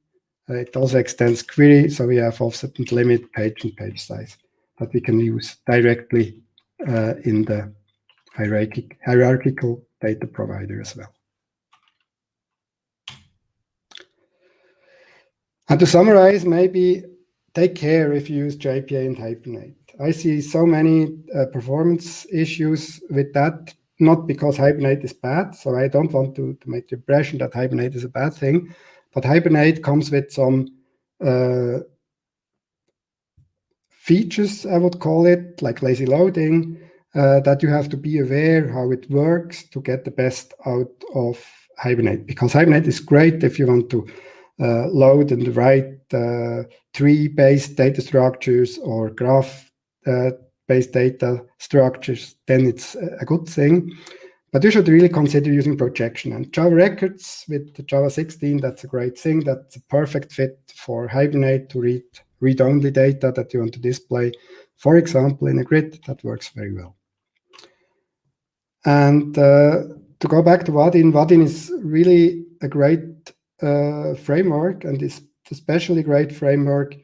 It also extends query. So we have offset and limit, page and page size that we can use directly in the hierarchical data provider as well. And to summarize, maybe take care if you use JPA and Hibernate. I see so many performance issues with that, not because Hibernate is bad. So I don't want to make the impression that Hibernate is a bad thing, but Hibernate comes with some features, I would call it, like lazy loading, that you have to be aware how it works to get the best out of Hibernate. Because Hibernate is great if you want to load and write tree-based data structures or graph-based data structures, then it's a good thing. But you should really consider using projection. And Java records with the Java 16, that's a great thing. That's a perfect fit for Hibernate to read-only data that you want to display. For example, in a grid, that works very well. And to go back to Vaadin, Vaadin is really a great framework, and is especially great framework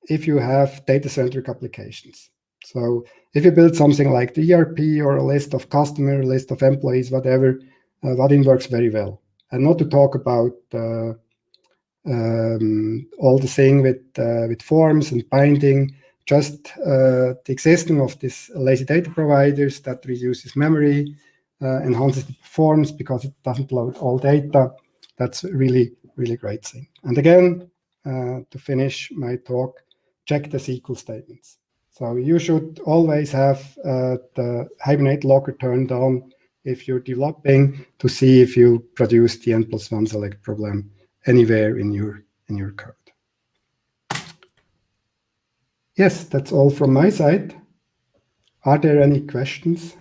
if you have data-centric applications. So if you build something like the ERP or a list of customers, a list of employees, whatever, Vaadin works very well. And not to talk about all the thing with forms and binding, just the existing of this lazy data providers that reduces memory, enhances the performance because it doesn't load all data. That's really, really great thing. And again, to finish my talk, check the SQL statements. So you should always have the Hibernate logger turned on if you're developing to see if you produce the n+1 select problem anywhere in your code. Yes, that's all from my side. Are there any questions?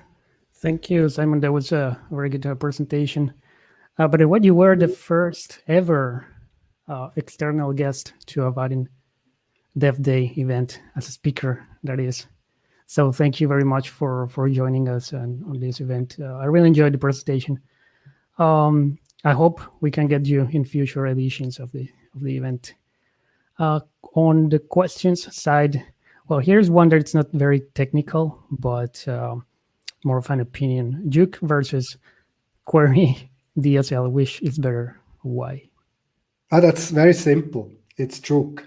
Thank you, Simon. That was a very good presentation. But what you were the first ever external guest to a Vaadin Dev Day event as a speaker, that is. So thank you very much for joining us on this event. I really enjoyed the presentation. I hope we can get you in future editions of the event. On the questions side, well, here's one that's not very technical, but more of an opinion. Juke versus query DSL, which is better? Why? That's very simple. It's Juke.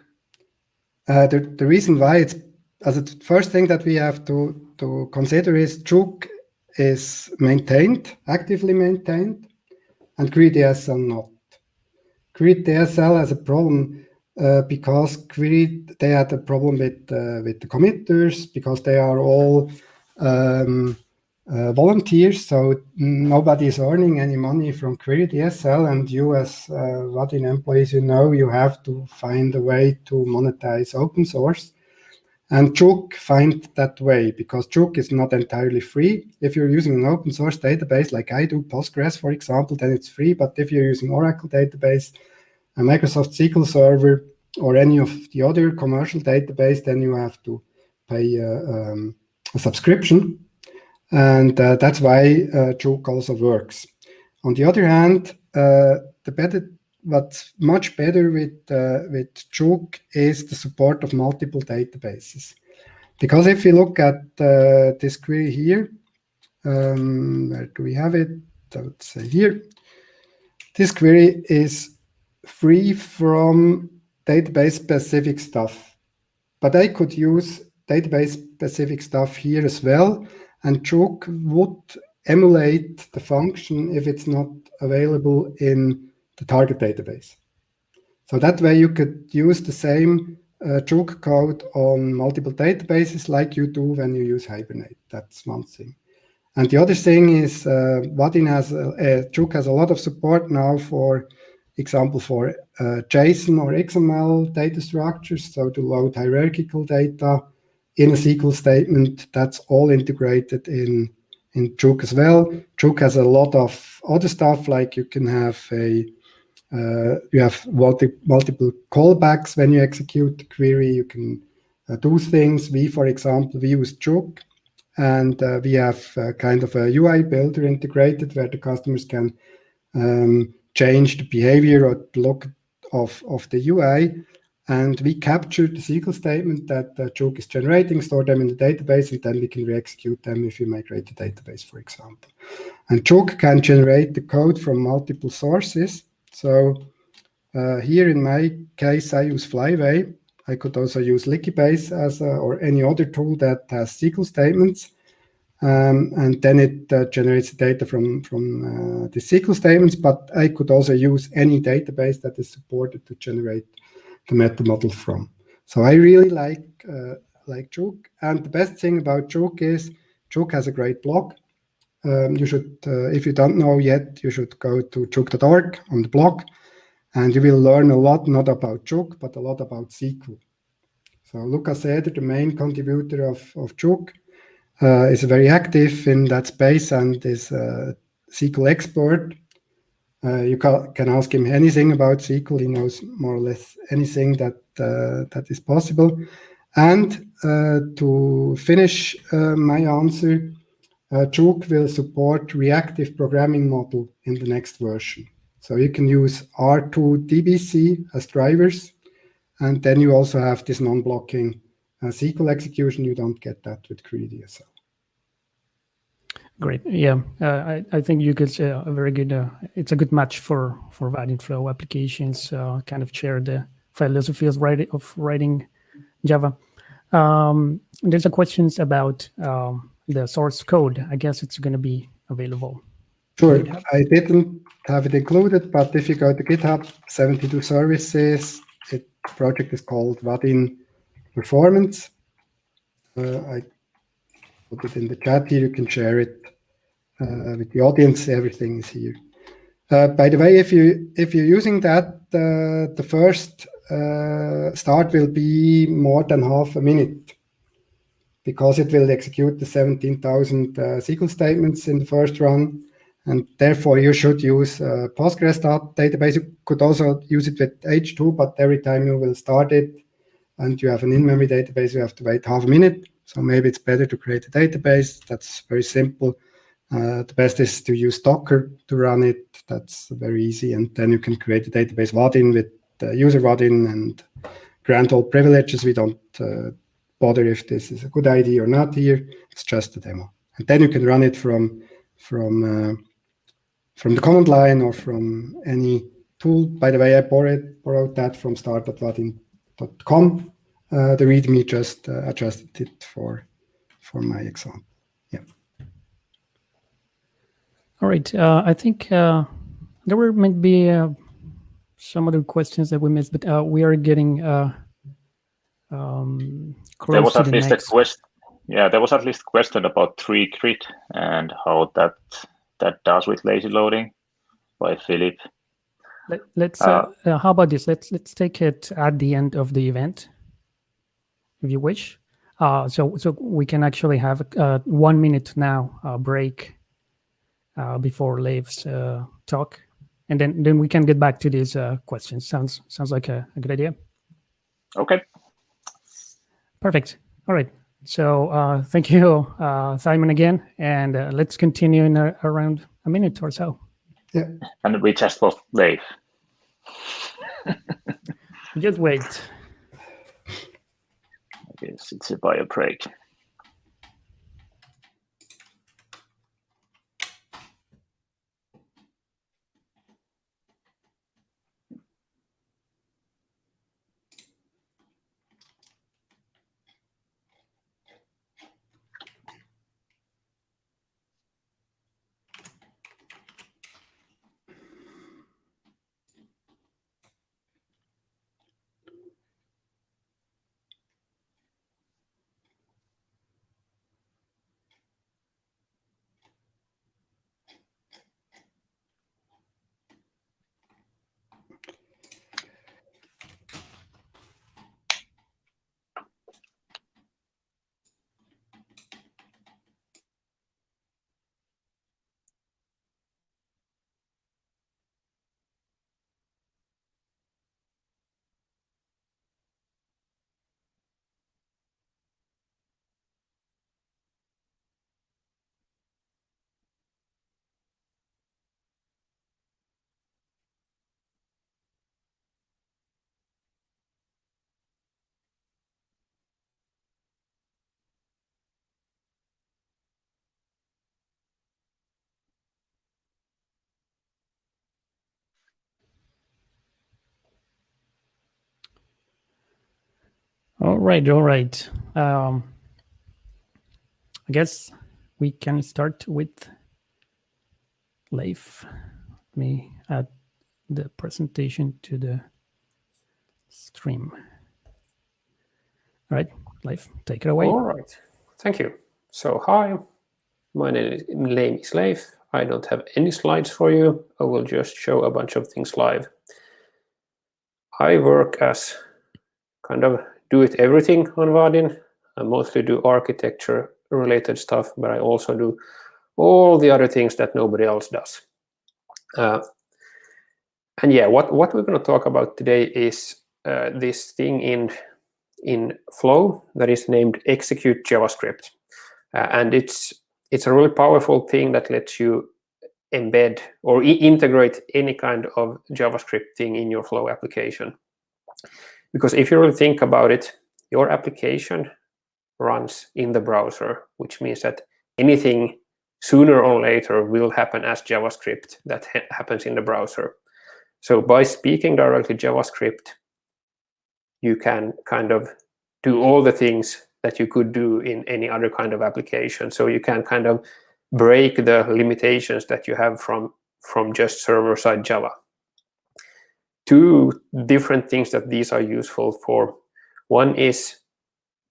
The reason why it's the first thing that we have to consider is Juke is maintained, actively maintained, and query DSL not. Query DSL has a problem because query they had a problem with the committers because they are all volunteers, so nobody is earning any money from query DSL, and you as Vaadin employees, you have to find a way to monetize open source. And Juke find that way because Juke is not entirely free. If you're using an open source database like I do, Postgres, for example, then it's free. But if you're using Oracle database, a Microsoft SQL Server, or any of the other commercial database, then you have to pay a subscription. And that's why Juke also works. On the other hand, what's much better with Juke is the support of multiple databases. Because if you look at this query here, where do we have it? I would say here. This query is free from database-specific stuff. But I could use database-specific stuff here as well, and Juke would emulate the function if it's not available in the target database. So that way you could use the same Juke code on multiple databases like you do when you use Hibernate. That's one thing. And the other thing is Vaadin Juke has a lot of support now for example for JSON or XML data structures, so to load hierarchical data in a SQL statement. That's all integrated in Juke as well. Juke has a lot of other stuff, like you can have a You have multiple callbacks when you execute the query. You can do things. For example, we use Jook, and we have kind of a UI builder integrated where the customers can change the behavior or the look of the UI. And we capture the SQL statement that Jook is generating, store them in the database, and then we can re-execute them if you migrate the database, for example. And Jook can generate the code from multiple sources. So here in my case, I use Flyway. I could also use Lickybase or any other tool that has SQL statements. And then it generates data from the SQL statements, but I could also use any database that is supported to generate the meta model from. So I really like Jook. And the best thing about Jook is Jook has a great blog. You should, if you don't know yet, you should go to jook.org on the blog, and you will learn a lot, not about Jook, but a lot about SQL. So Lukas Eder, the main contributor of Jook, is very active in that space and is a SQL expert. You can ask him anything about SQL. He knows more or less anything that is possible. And to finish my answer, Jook will support reactive programming model in the next version. So you can use R2DBC as drivers, and then you also have this non-blocking SQL execution. You don't get that with QueryDSL. Great. Yeah, I think you could say a very good. It's a good match for Vaadin Flow applications. Kind of share the philosophy of writing Java. There's a questions about the source code. I guess it's going to be available. Sure. I didn't have it included, but if you go to GitHub, 72 services, the project is called Vaadin Performance. I put it in the chat here. You can share it with the audience. Everything is here. By the way, if you're using that, the first start will be more than half a minute, because it will execute the 17,000 SQL statements in the first run, and therefore you should use Postgres database. You could also use it with H2, but every time you will start it and you have an in-memory database, you have to wait half a minute. So maybe it's better to create a database. That's very simple. The best is to use Docker to run it. That's very easy. And then you can create a database Vaadin with user Vaadin and grant all privileges. We don't bother if this is a good idea or not here. It's just a demo. And then you can run it from the command line or from any tool. By the way, I borrowed that from start.vaadin.com. The README just adjusted it for my example. Yeah. All right. I think there were maybe some other questions that we missed, but we are getting close there was to at the least next. a question. Yeah, there was at least a question about 3-grid and how that does with lazy loading by Philip. Let's how about this? Let's take it at the end of the event, if you wish. So we can actually have a 1 minute now break before Leif's talk, and then we can get back to these questions. Sounds like a good idea. Okay. Perfect. All right. So thank you, Simon, again, and let's continue in around a minute or so. Yeah. And we just lost Leif. Just wait. I guess it's a bio break. right, all right. I guess we can start with Leif. Let me add the presentation to the stream. All right, Leif, take it away. All right, thank you. So hi, my name is Leif. I don't have any slides for you. I will just show a bunch of things live. I work as kind of do-it-everything on Vaadin. I mostly do architecture-related stuff, but I also do all the other things that nobody else does. And yeah, what we're going to talk about today is this thing in Flow that is named executeJs. And it's a really powerful thing that lets you embed or integrate any kind of JavaScript thing in your Flow application. Because if you really think about it, your application runs in the browser, which means that anything sooner or later will happen as JavaScript that happens in the browser. So by speaking directly JavaScript, you can kind of do all the things that you could do in any other kind of application. So you can kind of break the limitations that you have from just server-side Java. Two different things that these are useful for. One is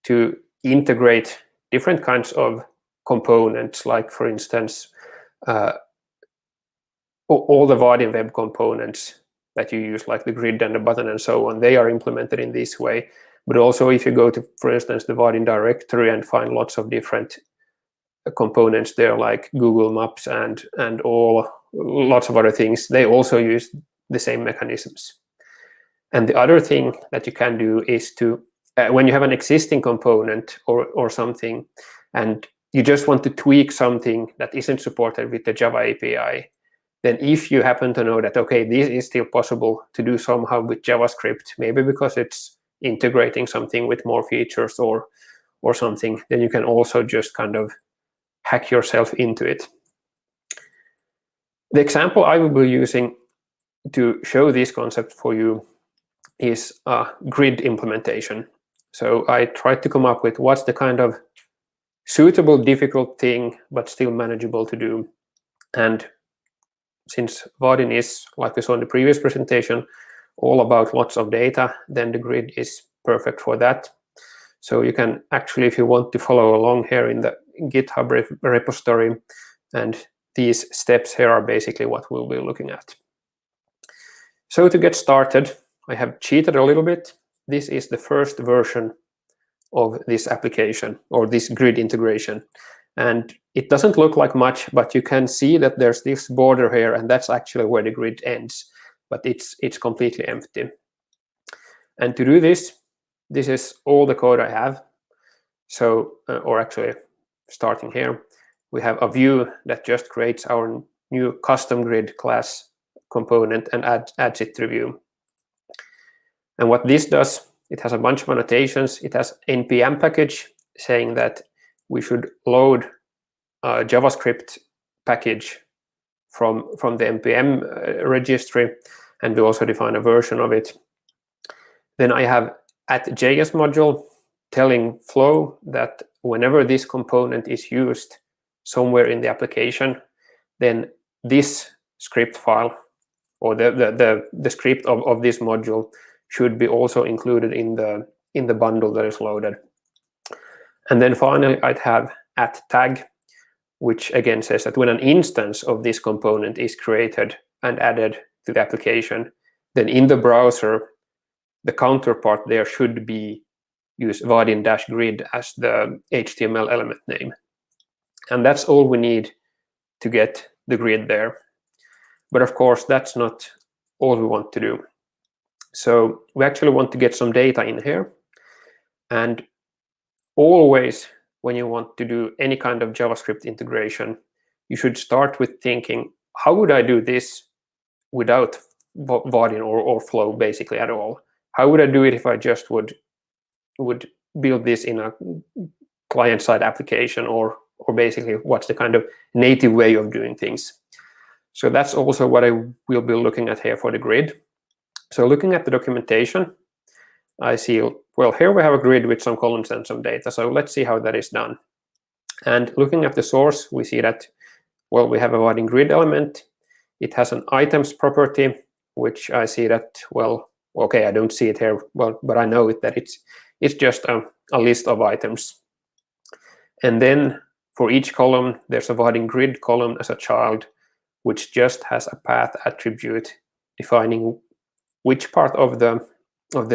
to integrate different kinds of components, like for instance, all the Vaadin web components that you use, like the grid and the button and so on, they are implemented in this way. But also if you go to, for instance, the Vaadin directory and find lots of different components there, like Google Maps and lots of other things, they also use the same mechanisms. And the other thing that you can do is to, when you have an existing component or something, and you just want to tweak something that isn't supported with the Java API, then if you happen to know that, okay, this is still possible to do somehow with JavaScript, maybe because it's integrating something with more features or something, then you can also just kind of hack yourself into it. The example I will be using to show this concept for you is a grid implementation. So I tried to come up with what's the kind of suitable, difficult thing, but still manageable to do. And since Vaadin is, like we saw in the previous presentation, all about lots of data, then the grid is perfect for that. So you can actually, if you want to follow along here in the GitHub repository, and these steps here are basically what we'll be looking at. So to get started, I have cheated a little bit. This is the first version of this application or this grid integration. And it doesn't look like much, but you can see that there's this border here, and that's actually where the grid ends, but it's completely empty. And to do this, this is all the code I have. So, or actually starting here, we have a view that just creates our new custom grid class component and adds it to the view. And what this does, it has a bunch of annotations. It has npm package saying that we should load a JavaScript package from the npm registry, and we also define a version of it. Then I have @JS module telling Flow that whenever this component is used somewhere in the application, then this script file or the script of this module should be also included in the bundle that is loaded. And then finally, I'd have @tag, which again says that when an instance of this component is created and added to the application, then in the browser, the counterpart there should be use Vaadin-grid as the HTML element name. And that's all we need to get the grid there. But of course, that's not all we want to do. So we actually want to get some data in here. And always, when you want to do any kind of JavaScript integration, you should start with thinking, how would I do this without Vaadin or Flow basically at all? How would I do it if I just would build this in a client-side application, or basically what's the kind of native way of doing things? So that's also what I will be looking at here for the grid. So looking at the documentation, I see, well, here we have a grid with some columns and some data. So let's see how that is done. And looking at the source, we see that, well, we have a Vaadin grid element. It has an items property, which I see that, well, okay, I don't see it here, well, but I know it that it's just a list of items. And then for each column, there's a Vaadin grid column as a child, which just has a path attribute defining which part of the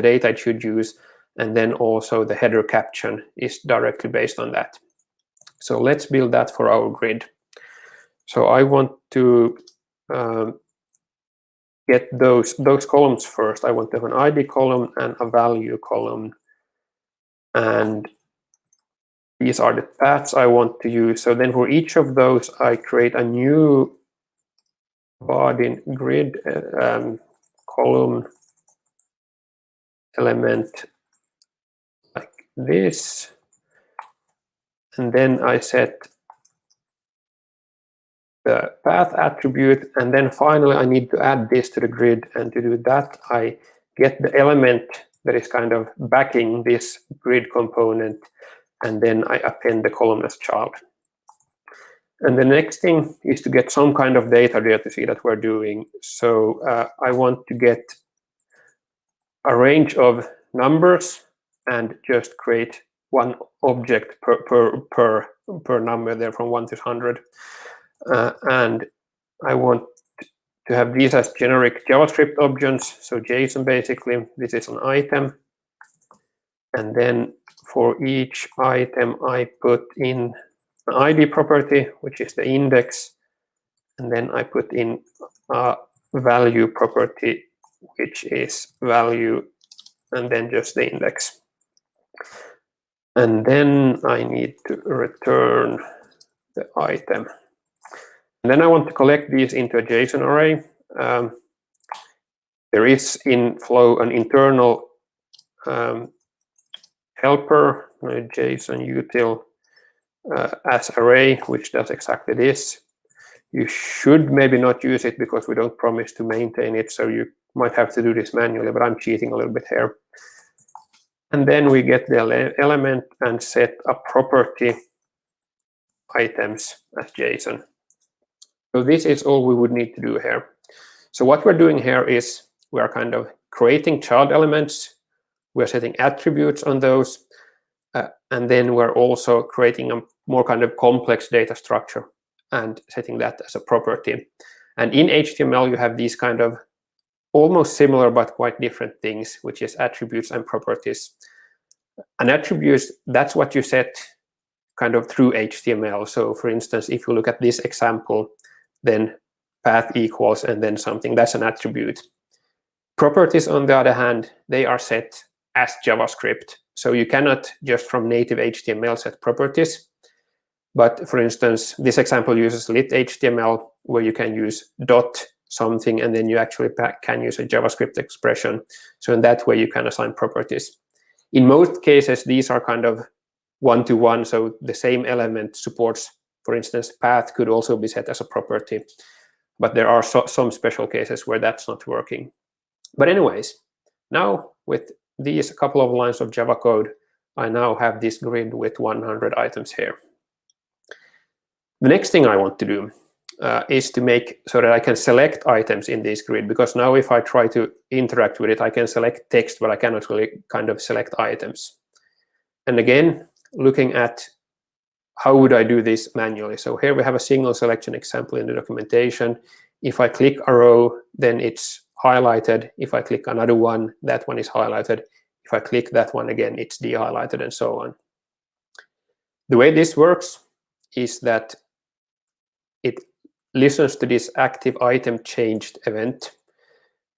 data it should use, and then also the header caption is directly based on that. So let's build that for our grid. So I want to get those columns first. I want to have an ID column and a value column, and these are the paths I want to use. So then for each of those, I create a new Vaadin grid column element like this, and then I set the path attribute, and then finally I need to add this to the grid, and to do that I get the element that is kind of backing this grid component, and then I append the column as child. And the next thing is to get some kind of data there to see that we're doing. So I want to get a range of numbers and just create one object per number there from 1 to 100. And I want to have these as generic JavaScript objects, so JSON basically. This is an item. And then for each item, I put in an ID property, which is the index. And then I put in a value property, which is value, and then just the index. And then I need to return the item. And then I want to collect these into a JSON array. There is in Flow an internal helper, JSON util as array, which does exactly this. You should maybe not use it because we don't promise to maintain it, so you might have to do this manually, but I'm cheating a little bit here. And then we get the element and set a property items as JSON. So this is all we would need to do here. So what we're doing here is we are kind of creating child elements. We're setting attributes on those. And then we're also creating a more kind of complex data structure and setting that as a property. And in HTML, you have these kind of almost similar but quite different things, which is attributes and properties. And attributes, that's what you set kind of through HTML. So for instance, if you look at this example, then path equals and then something, that's an attribute. Properties, on the other hand, they are set as JavaScript. So you cannot just from native HTML set properties. But for instance, this example uses lit HTML, where you can use dot something, and then you actually can use a JavaScript expression. So in that way, you can assign properties. In most cases, these are kind of one-to-one, so the same element supports, for instance, path could also be set as a property. But there are some special cases where that's not working. But anyways, now with these couple of lines of Java code, I now have this grid with 100 items here. The next thing I want to do is to make so that I can select items in this grid, because now if I try to interact with it, I can select text, but I cannot really kind of select items. And again, looking at how would I do this manually. So here we have a single selection example in the documentation. If I click a row, then it's highlighted. If I click another one, that one is highlighted. If I click that one again, it's de-highlighted, and so on. The way this works is that it listens to this active item changed event,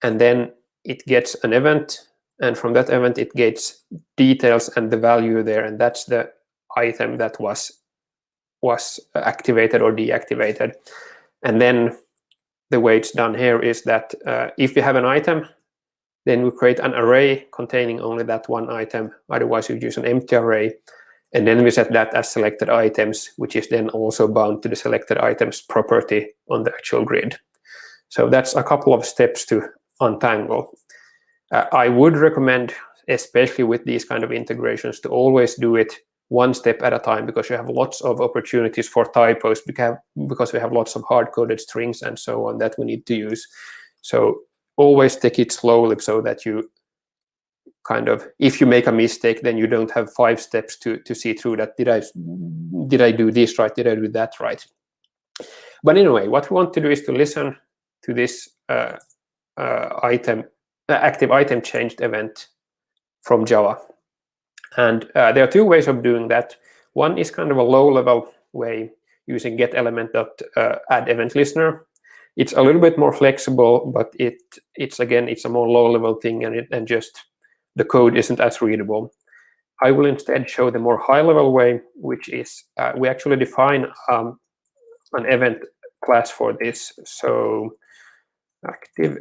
and then it gets an event, and from that event it gets details and the value there, and that's the item that was activated or deactivated. And then the way it's done here is that if we have an item, then we create an array containing only that one item. Otherwise, you use an empty array. And then we set that as selected items, which is then also bound to the selected items property on the actual grid. So that's a couple of steps to untangle. I would recommend especially with these kind of integrations, to always do it one step at a time, because you have lots of opportunities for typos, because we have lots of hard-coded strings and so on that we need to use. So always take it slowly, so that you kind of, if you make a mistake, then you don't have 5 steps to see through that. Did I do this right? Did I do that right? But anyway, what we want to do is to listen to this active item changed event from Java. And there are 2 ways of doing that. One is kind of a low-level way, using getElement.add event listener. It's a little bit more flexible, but it's a more low-level thing, and just the code isn't as readable. I will instead show the more high-level way, which is we actually define an event class for this. So active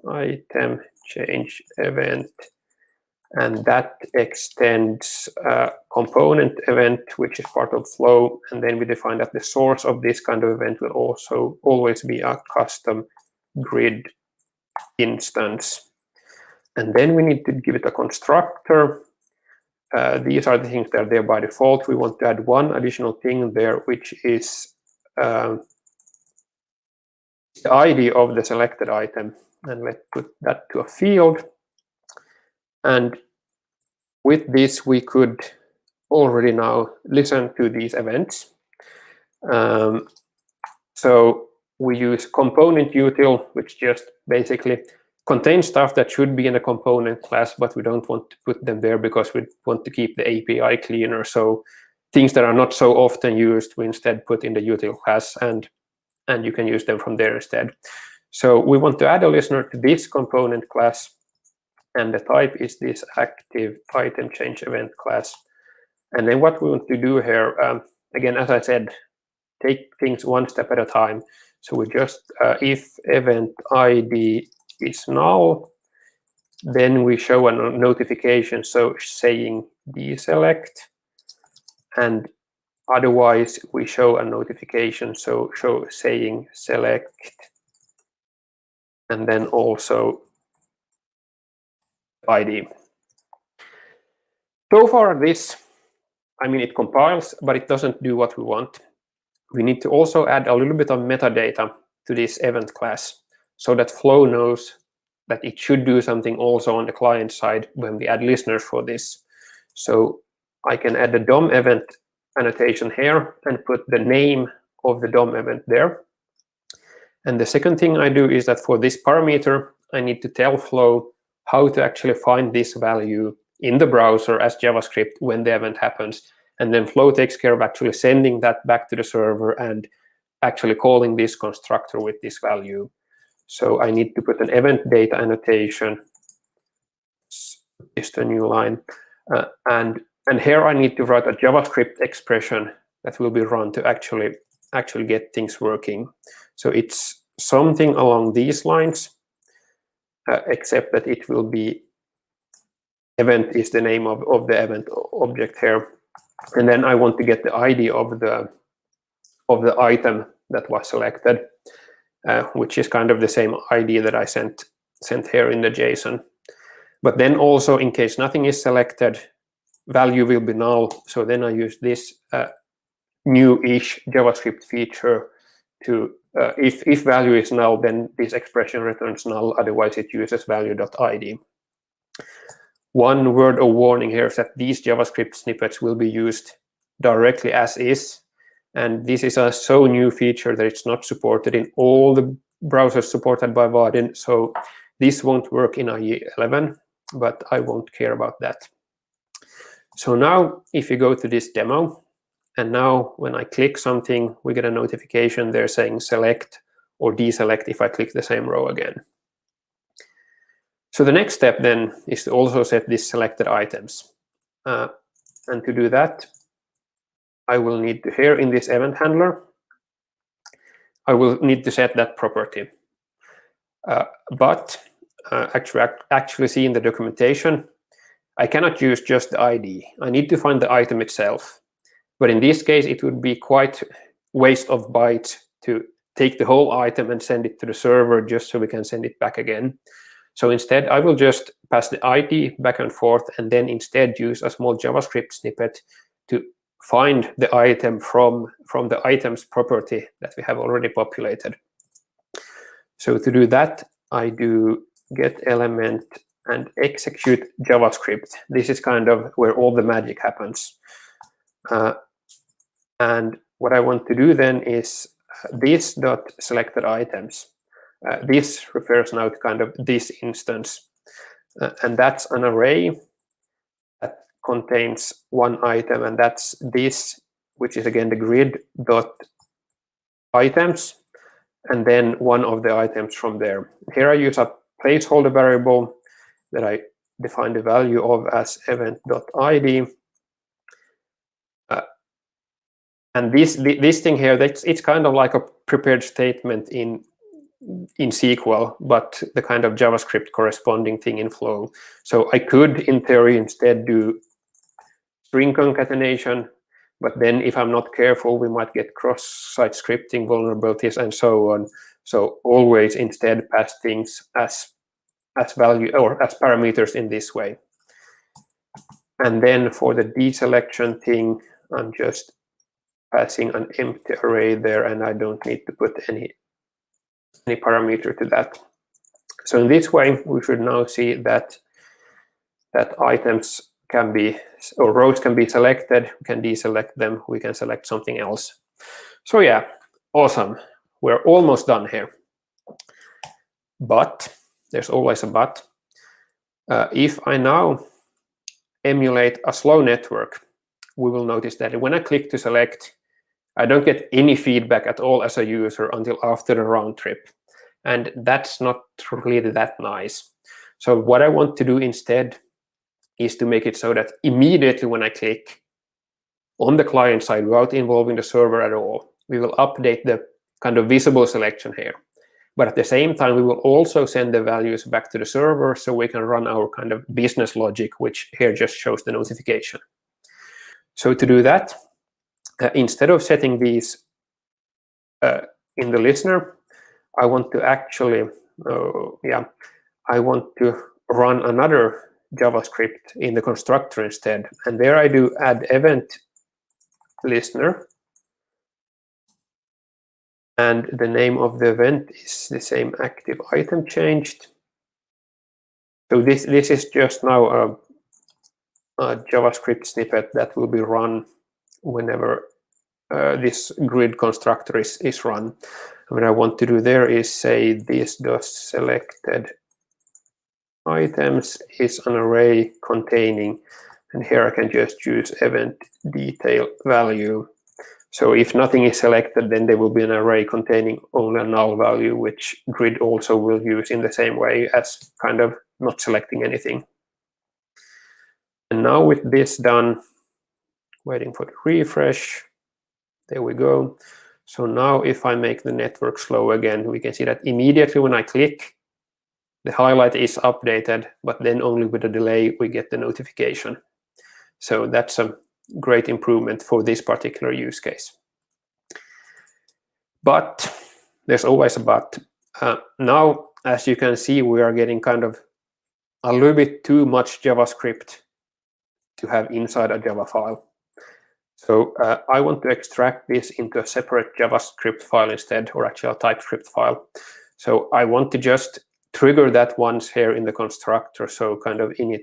item change event, and that extends component event, which is part of Flow. And then we define that the source of this kind of event will also always be a custom grid instance. And then we need to give it a constructor. These are the things that are there by default. We want to add one additional thing there, which is the ID of the selected item. And let's put that to a field. And with this, we could already now listen to these events. So we use component util, which just basically contains stuff that should be in a component class, but we don't want to put them there because we want to keep the API cleaner. So things that are not so often used, we instead put in the util class, and you can use them from there instead. So we want to add a listener to this component class, and the type is this active item change event class. And then what we want to do here, again, as I said, take things one step at a time. So we just, if event ID is null, then we show a notification, so saying deselect, and otherwise we show a notification, so saying select, and then also ID. So far this, it compiles, but it doesn't do what we want. We need to also add a little bit of metadata to this event class, so that Flow knows that it should do something also on the client side when we add listeners for this. So I can add the DOM event annotation here and put the name of the DOM event there. And the second thing I do is that for this parameter, I need to tell Flow how to actually find this value in the browser as JavaScript when the event happens. And then Flow takes care of actually sending that back to the server and actually calling this constructor with this value. So I need to put an event data annotation, is the new line, and here I need to write a JavaScript expression that will be run to actually get things working. So it's something along these lines, except that it will be event is the name of the event object here, and then I want to get the ID of the item that was selected. Which is kind of the same ID that I sent here in the JSON. But then also, in case nothing is selected, value will be null. So then I use this new-ish JavaScript feature to, if value is null, then this expression returns null. Otherwise, it uses value.id. One word of warning here is that these JavaScript snippets will be used directly as is. And this is a so new feature that it's not supported in all the browsers supported by Vaadin. So this won't work in IE 11, but I won't care about that. So now if you go to this demo, and now when I click something, we get a notification there saying select or deselect if I click the same row again. So the next step then is to also set these selected items. And to do that, I will need to, here in this event handler, I will need to set that property. But actually see in the documentation, I cannot use just the ID. I need to find the item itself. But in this case, it would be quite waste of bytes to take the whole item and send it to the server just so we can send it back again. So instead, I will just pass the ID back and forth, and then instead use a small JavaScript snippet to find the item from the items property that we have already populated. So to do that, I do get element and execute JavaScript. This is kind of where all the magic happens. And what I want to do then is this dot selected items. This refers now to kind of this instance. And that's an array that contains one item, and that's this, which is again the grid dot items, and then one of the items from there. Here I use a placeholder variable that I define the value of as event.id. And this thing here, it's kind of like a prepared statement in SQL, but the kind of JavaScript corresponding thing in Flow. So I could, in theory, instead do string concatenation, but then if I'm not careful, we might get cross-site scripting vulnerabilities and so on. So always instead pass things as value or as parameters in this way. And then for the deselection thing, I'm just passing an empty array there, and I don't need to put any parameter to that. So in this way, we should now see that items can be, or rows can be selected. We can deselect them. We can select something else. So yeah, awesome. We're almost done here. But there's always a but. If I now emulate a slow network, we will notice that when I click to select, I don't get any feedback at all as a user until after the round trip. And that's not really that nice. So what I want to do instead is to make it so that immediately when I click on the client side without involving the server at all, we will update the kind of visible selection here. But at the same time, we will also send the values back to the server so we can run our kind of business logic, which here just shows the notification. So to do that, instead of setting these in the listener, I want to actually, I want to run another JavaScript in the constructor instead. And there I do add event listener. And the name of the event is the same active item changed. So this is just now a JavaScript snippet that will be run whenever this grid constructor is run. What I want to do there is say this does selected items is an array containing, and here I can just use event detail value. So if nothing is selected, then there will be an array containing only a null value, which grid also will use in the same way as kind of not selecting anything. And now with this done, waiting for the refresh, there we go. So now if I make the network slow again, we can see that immediately when I click, the highlight is updated, but then only with a delay we get the notification. So that's a great improvement for this particular use case. But there's always a but. Now, as you can see, we are getting kind of a little bit too much JavaScript to have inside a Java file. So I want to extract this into a separate JavaScript file instead, or actually a TypeScript file. So I want to just trigger that once here in the constructor. So kind of init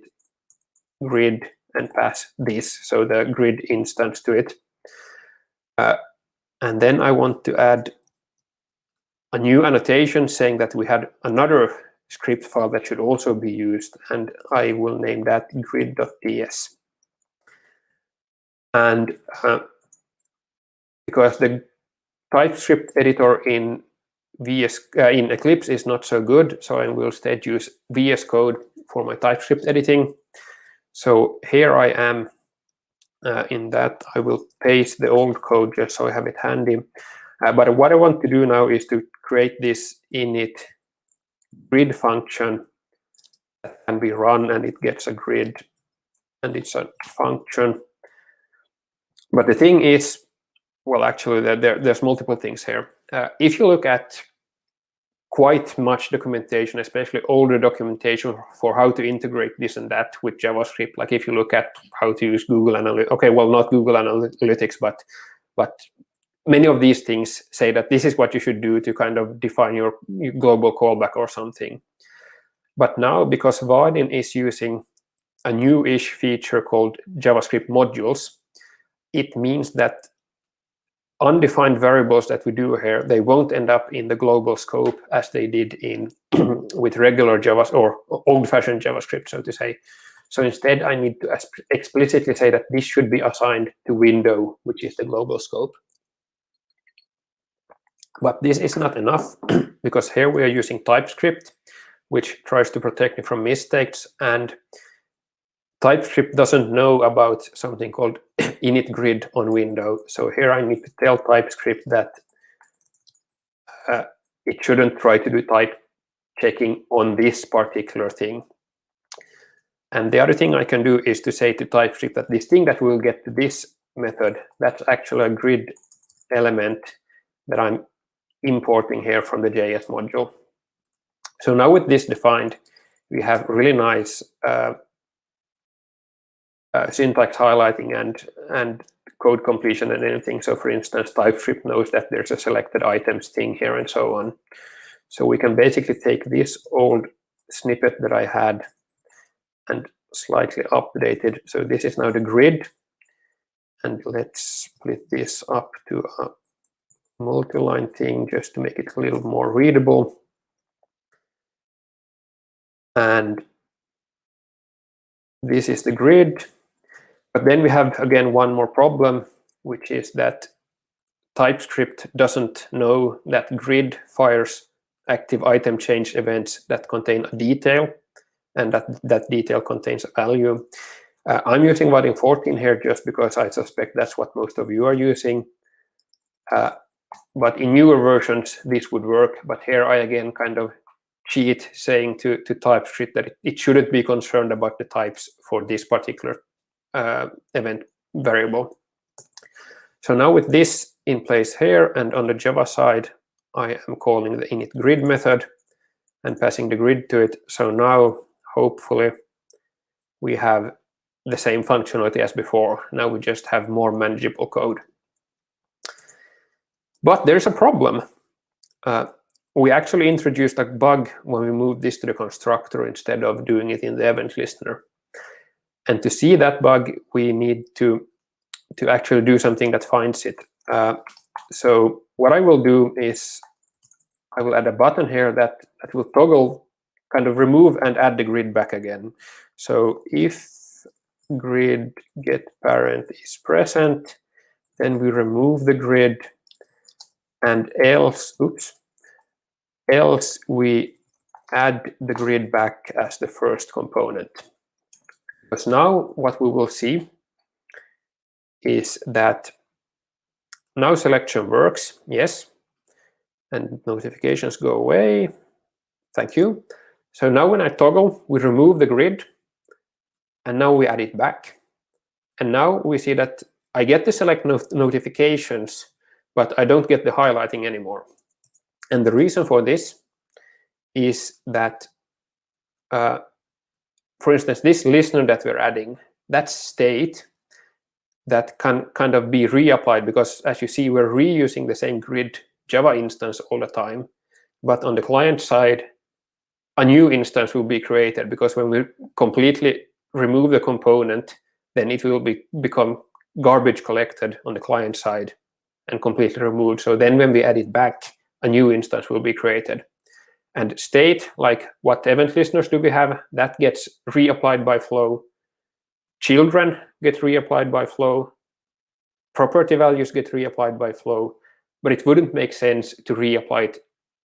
grid and pass this, so the grid instance to it. And then I want to add a new annotation saying that we had another script file that should also be used, and I will name that grid.ts. And because the TypeScript editor in Eclipse is not so good, so I will instead use VS Code for my TypeScript editing. So here I am in that. I will paste the old code just so I have it handy. But what I want to do now is to create this init grid function that can be run, and it gets a grid, and it's a function. But the thing is, well, actually, there's multiple things here. If you look at quite much documentation, especially older documentation for how to integrate this and that with JavaScript. Like if you look at how to use Google Analytics, okay, well, not Google Analytics, but many of these things say that this is what you should do to kind of define your global callback or something. But now, because Vaadin is using a new-ish feature called JavaScript modules, it means that undefined variables that we do here, they won't end up in the global scope as they did in with regular JavaScript or old-fashioned JavaScript, so to say. So instead, I need to explicitly say that this should be assigned to window, which is the global scope. But this is not enough, because here we are using TypeScript, which tries to protect me from mistakes, and TypeScript doesn't know about something called init grid on window. So here I need to tell TypeScript that it shouldn't try to do type checking on this particular thing. And the other thing I can do is to say to TypeScript that this thing that will get to this method, that's actually a grid element that I'm importing here from the JS module. So now with this defined, we have really nice syntax highlighting and code completion and anything. So for instance, TypeScript knows that there's a selected items thing here and so on. So we can basically take this old snippet that I had and slightly update it. So this is now the grid. And let's split this up to a multi-line thing just to make it a little more readable. And this is the grid. But then we have, again, one more problem, which is that TypeScript doesn't know that grid fires active item change events that contain a detail, and that detail contains a value. I'm using Vaadin 14 here just because I suspect that's what most of you are using. But in newer versions, this would work. But here I again kind of cheat, saying to TypeScript that it shouldn't be concerned about the types for this particular event variable. So now with this in place here, and on the Java side, I am calling the init grid method and passing the grid to it. So now, hopefully, we have the same functionality as before. Now we just have more manageable code. But there's a problem. We actually introduced a bug when we moved this to the constructor instead of doing it in the event listener. And to see that bug, we need to actually do something that finds it. So what I will do is I will add a button here that will toggle, kind of remove and add the grid back again. So if grid get parent is present, then we remove the grid, and else we add the grid back as the first component. Because now what we will see is that now selection works, yes, and notifications go away. Thank you. So now when I toggle, we remove the grid, and now we add it back. And now we see that I get the select notifications, but I don't get the highlighting anymore. And the reason for this is that, for instance, this listener that we're adding, that state that can kind of be reapplied, because as you see, we're reusing the same grid Java instance all the time. But on the client side, a new instance will be created, because when we completely remove the component, then it will become garbage collected on the client side and completely removed. So then when we add it back, a new instance will be created. And state, like what event listeners do we have, that gets reapplied by Flow. Children get reapplied by Flow. Property values get reapplied by Flow. But it wouldn't make sense to reapply it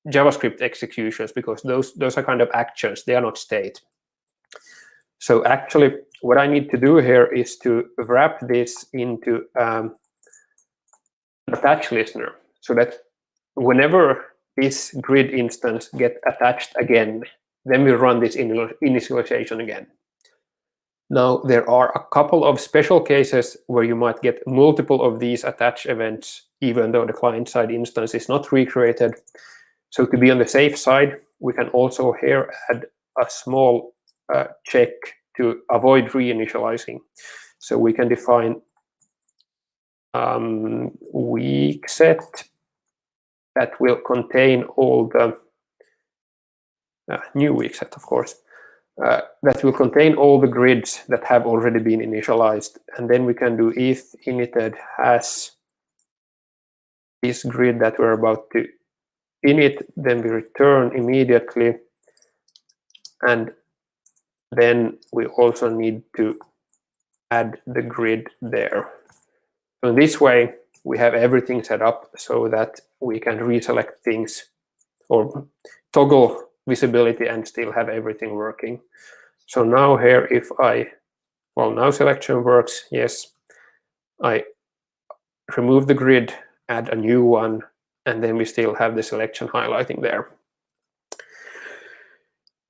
JavaScript executions, because those are kind of actions. They are not state. So actually, what I need to do here is to wrap this into attach listener, so that whenever this grid instance gets attached again, then we run this initialization again. Now, there are a couple of special cases where you might get multiple of these attach events, even though the client-side instance is not recreated. So to be on the safe side, we can also here add a small check to avoid reinitializing. So we can define weak set that will contain all the new weak set, of course, that will contain all the grids that have already been initialized. And then we can do if initted has this grid that we're about to init, then we return immediately. And then we also need to add the grid there. So in this way, we have everything set up so that we can reselect things or toggle visibility and still have everything working. So now here, if now selection works, yes, I remove the grid, add a new one, and then we still have the selection highlighting there.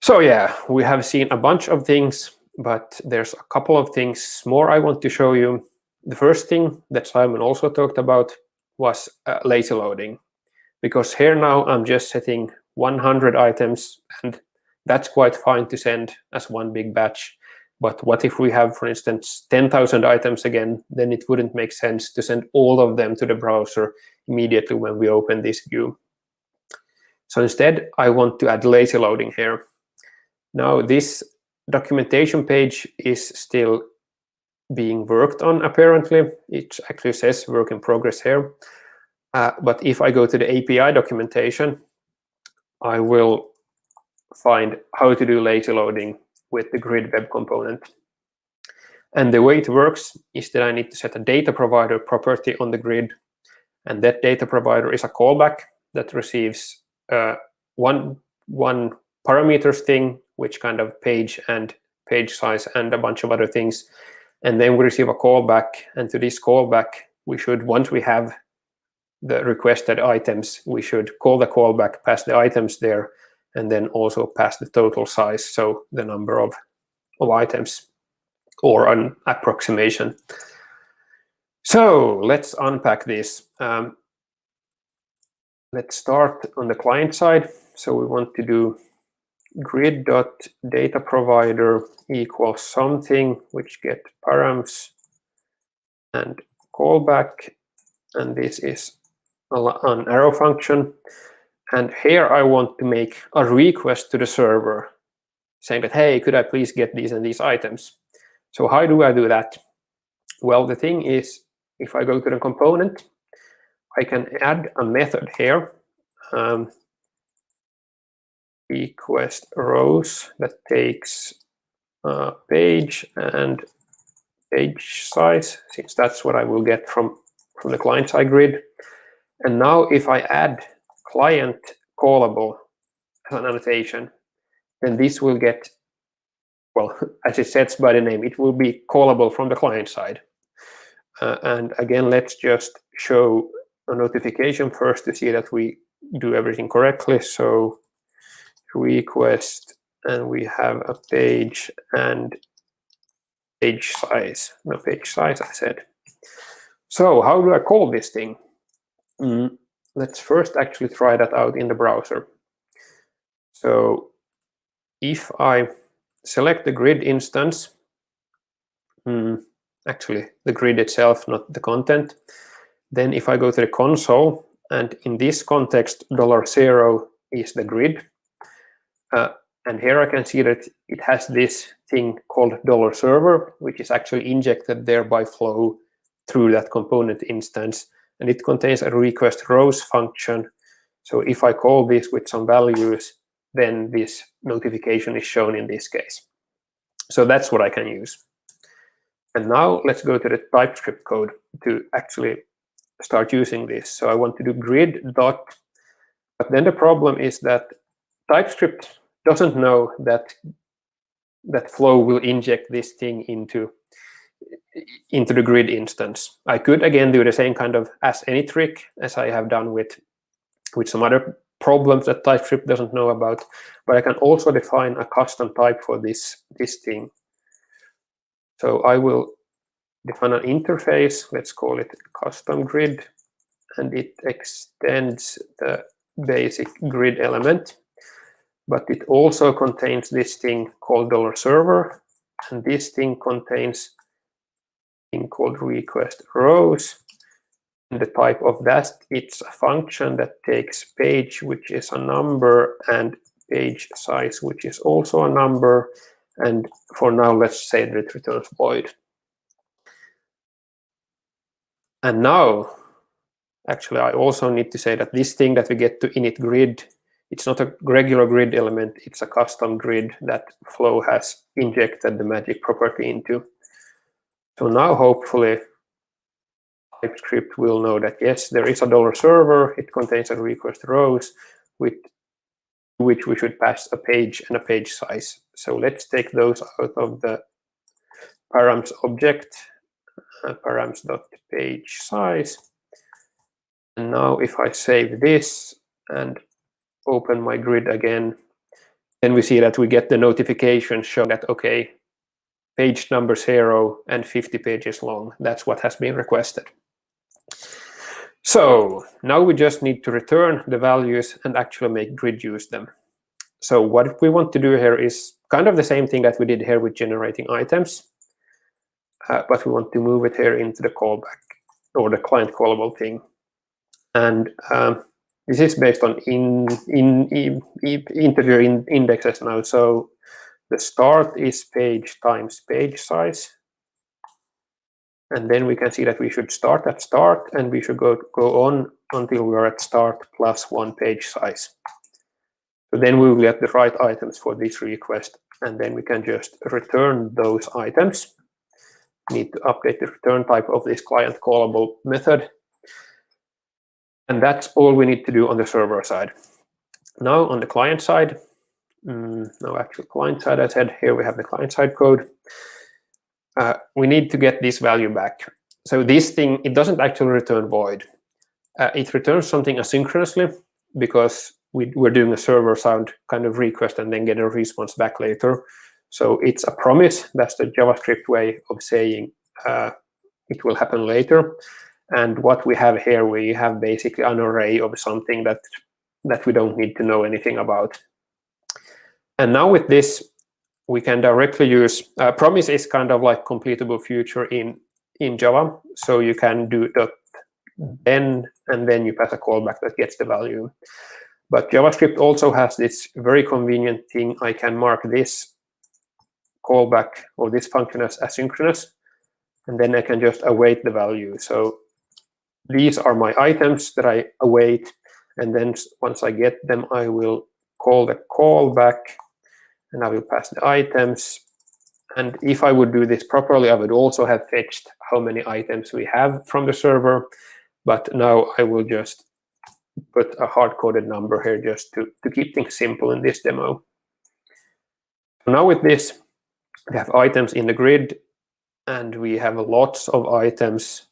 So yeah, we have seen a bunch of things, but there's a couple of things more I want to show you. The first thing that Simon also talked about was lazy loading, because here now I'm just setting 100 items, and that's quite fine to send as one big batch. But what if we have, for instance, 10,000 items again? Then it wouldn't make sense to send all of them to the browser immediately when we open this view. So instead, I want to add lazy loading here. Now, this documentation page is still being worked on, apparently. It actually says work in progress here. But if I go to the API documentation, I will find how to do lazy loading with the grid web component. And the way it works is that I need to set a data provider property on the grid. And that data provider is a callback that receives one parameters thing, which kind of page and page size and a bunch of other things. And then we receive a callback. And to this callback, we should, once we have the requested items, we should call the callback, pass the items there, and then also pass the total size, so the number of items, or an approximation. So let's unpack this. Let's start on the client side. So we want to do grid.dataProvider equals something, which get params and callback, and this is an arrow function. And here I want to make a request to the server saying that, hey, could I please get these and these items? So how do I do that? Well, the thing is, if I go to the component, I can add a method here, request rows, that takes page and page size, since that's what I will get from the client side grid. And now if I add client callable as an annotation, then this will get, well, as it says by the name, it will be callable from the client side. And again, let's just show a notification first to see that we do everything correctly. So request, and we have a page and page size. No, page size, I said. So how do I call this thing? Let's first actually try that out in the browser. So if I select the grid instance, actually the grid itself, not the content, then if I go to the console, and in this context, $0 is the grid, and here I can see that it has this thing called $server, which is actually injected there by Flow through that component instance, and it contains a request rows function. So if I call this with some values, then this notification is shown in this case. So that's what I can use. And now let's go to the TypeScript code to actually start using this. So I want to do grid dot, but then the problem is that TypeScript doesn't know that Flow will inject this thing into the grid instance. I could again do the same kind of as any trick as I have done with some other problems that TypeScript doesn't know about, but I can also define a custom type for this thing. So I will define an interface, let's call it custom grid, and it extends the basic grid element, but it also contains this thing called $server, and this thing contains a thing called request rows. And the type of that, it's a function that takes page, which is a number, and page size, which is also a number. And for now, let's say that it returns void. And now, actually, I also need to say that this thing that we get to init grid, it's not a regular grid element, it's a custom grid that Flow has injected the magic property into. So now, hopefully, TypeScript will know that, yes, there is a $server, it contains a request rows, with which we should pass a page and a page size. So let's take those out of the params object, params.page size. And now if I save this and open my grid again, then we see that we get the notification showing that, okay, page number 0 and 50 pages long. That's what has been requested. So now we just need to return the values and actually make grid use them. So what we want to do here is kind of the same thing that we did here with generating items, but we want to move it here into the callback or the client callable thing. And this is based on integer indexes now. So the start is page times page size. And then we can see that we should start at start, and we should go on until we are at start plus 1 page size. So then we will get the right items for this request, and then we can just return those items. Need to update the return type of this client callable method. And that's all we need to do on the server side. Now on the client side, no, actually client side, I said here we have the client side code. We need to get this value back. So this thing, it doesn't actually return void. It returns something asynchronously because we're doing a server-side kind of request and then get a response back later. So it's a promise. That's the JavaScript way of saying it will happen later. And what we have here, we have basically an array of something that we don't need to know anything about. And now with this, we can directly use promise is kind of like completable future in Java. So you can do .then, and then you pass a callback that gets the value. But JavaScript also has this very convenient thing. I can mark this callback or this function as asynchronous, and then I can just await the value. So these are my items that I await, and then once I get them, I will call the callback, and I will pass the items. And if I would do this properly, I would also have fetched how many items we have from the server. But now I will just put a hard-coded number here just to keep things simple in this demo. Now with this, we have items in the grid, and we have lots of items,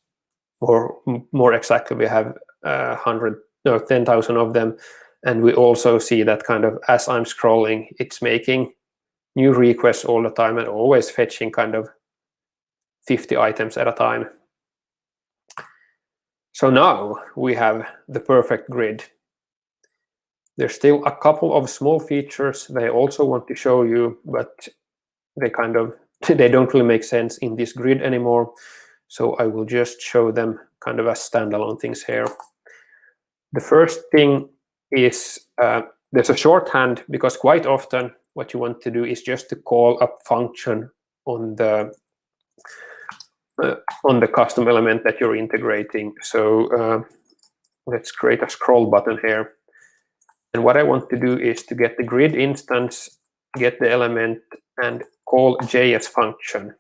or more exactly, we have 10,000 of them. And we also see that kind of as I'm scrolling, it's making new requests all the time and always fetching kind of 50 items at a time. So now we have the perfect grid. There's still a couple of small features they also want to show you, but they don't really make sense in this grid anymore. So I will just show them kind of as standalone things here. The first thing is there's a shorthand, because quite often what you want to do is just to call a function on the custom element that you're integrating. So let's create a scroll button here. And what I want to do is to get the grid instance, get the element, and call JS function.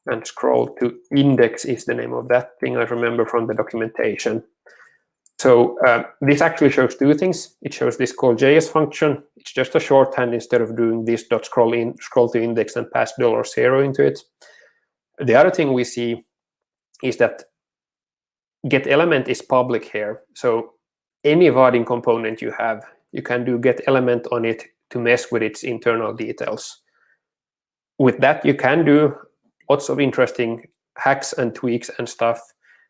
And scroll to index is the name of that thing I remember from the documentation. So this actually shows two things. It shows this call JS function. It's just a shorthand instead of doing this .scroll to index and pass $0 into it. The other thing we see is that get element is public here. So any Vaadin component you have, you can do get element on it to mess with its internal details. With that, you can do lots of interesting hacks and tweaks and stuff.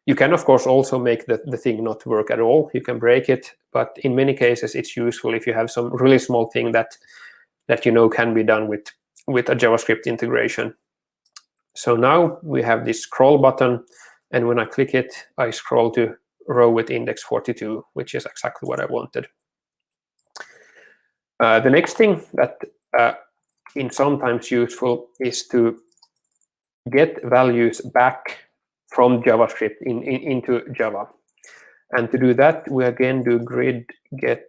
You can, of course, also make the thing not work at all. You can break it, but in many cases, it's useful if you have some really small thing that you know can be done with a JavaScript integration. So now we have this scroll button, and when I click it, I scroll to row with index 42, which is exactly what I wanted. The next thing that is sometimes useful is to get values back from JavaScript into Java. And to do that, we again do grid get,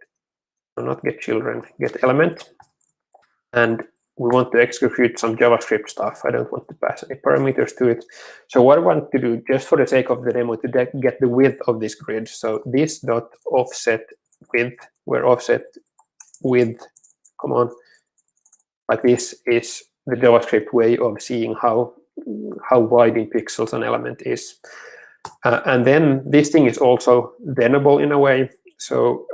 not get children, get element. And we want to execute some JavaScript stuff. I don't want to pass any parameters to it. So what I want to do, just for the sake of the demo, to get the width of this grid. So this dot offset width, where offset width, come on, like this is the JavaScript way of seeing how wide in pixels an element is. And then this thing is also thenable in a way. So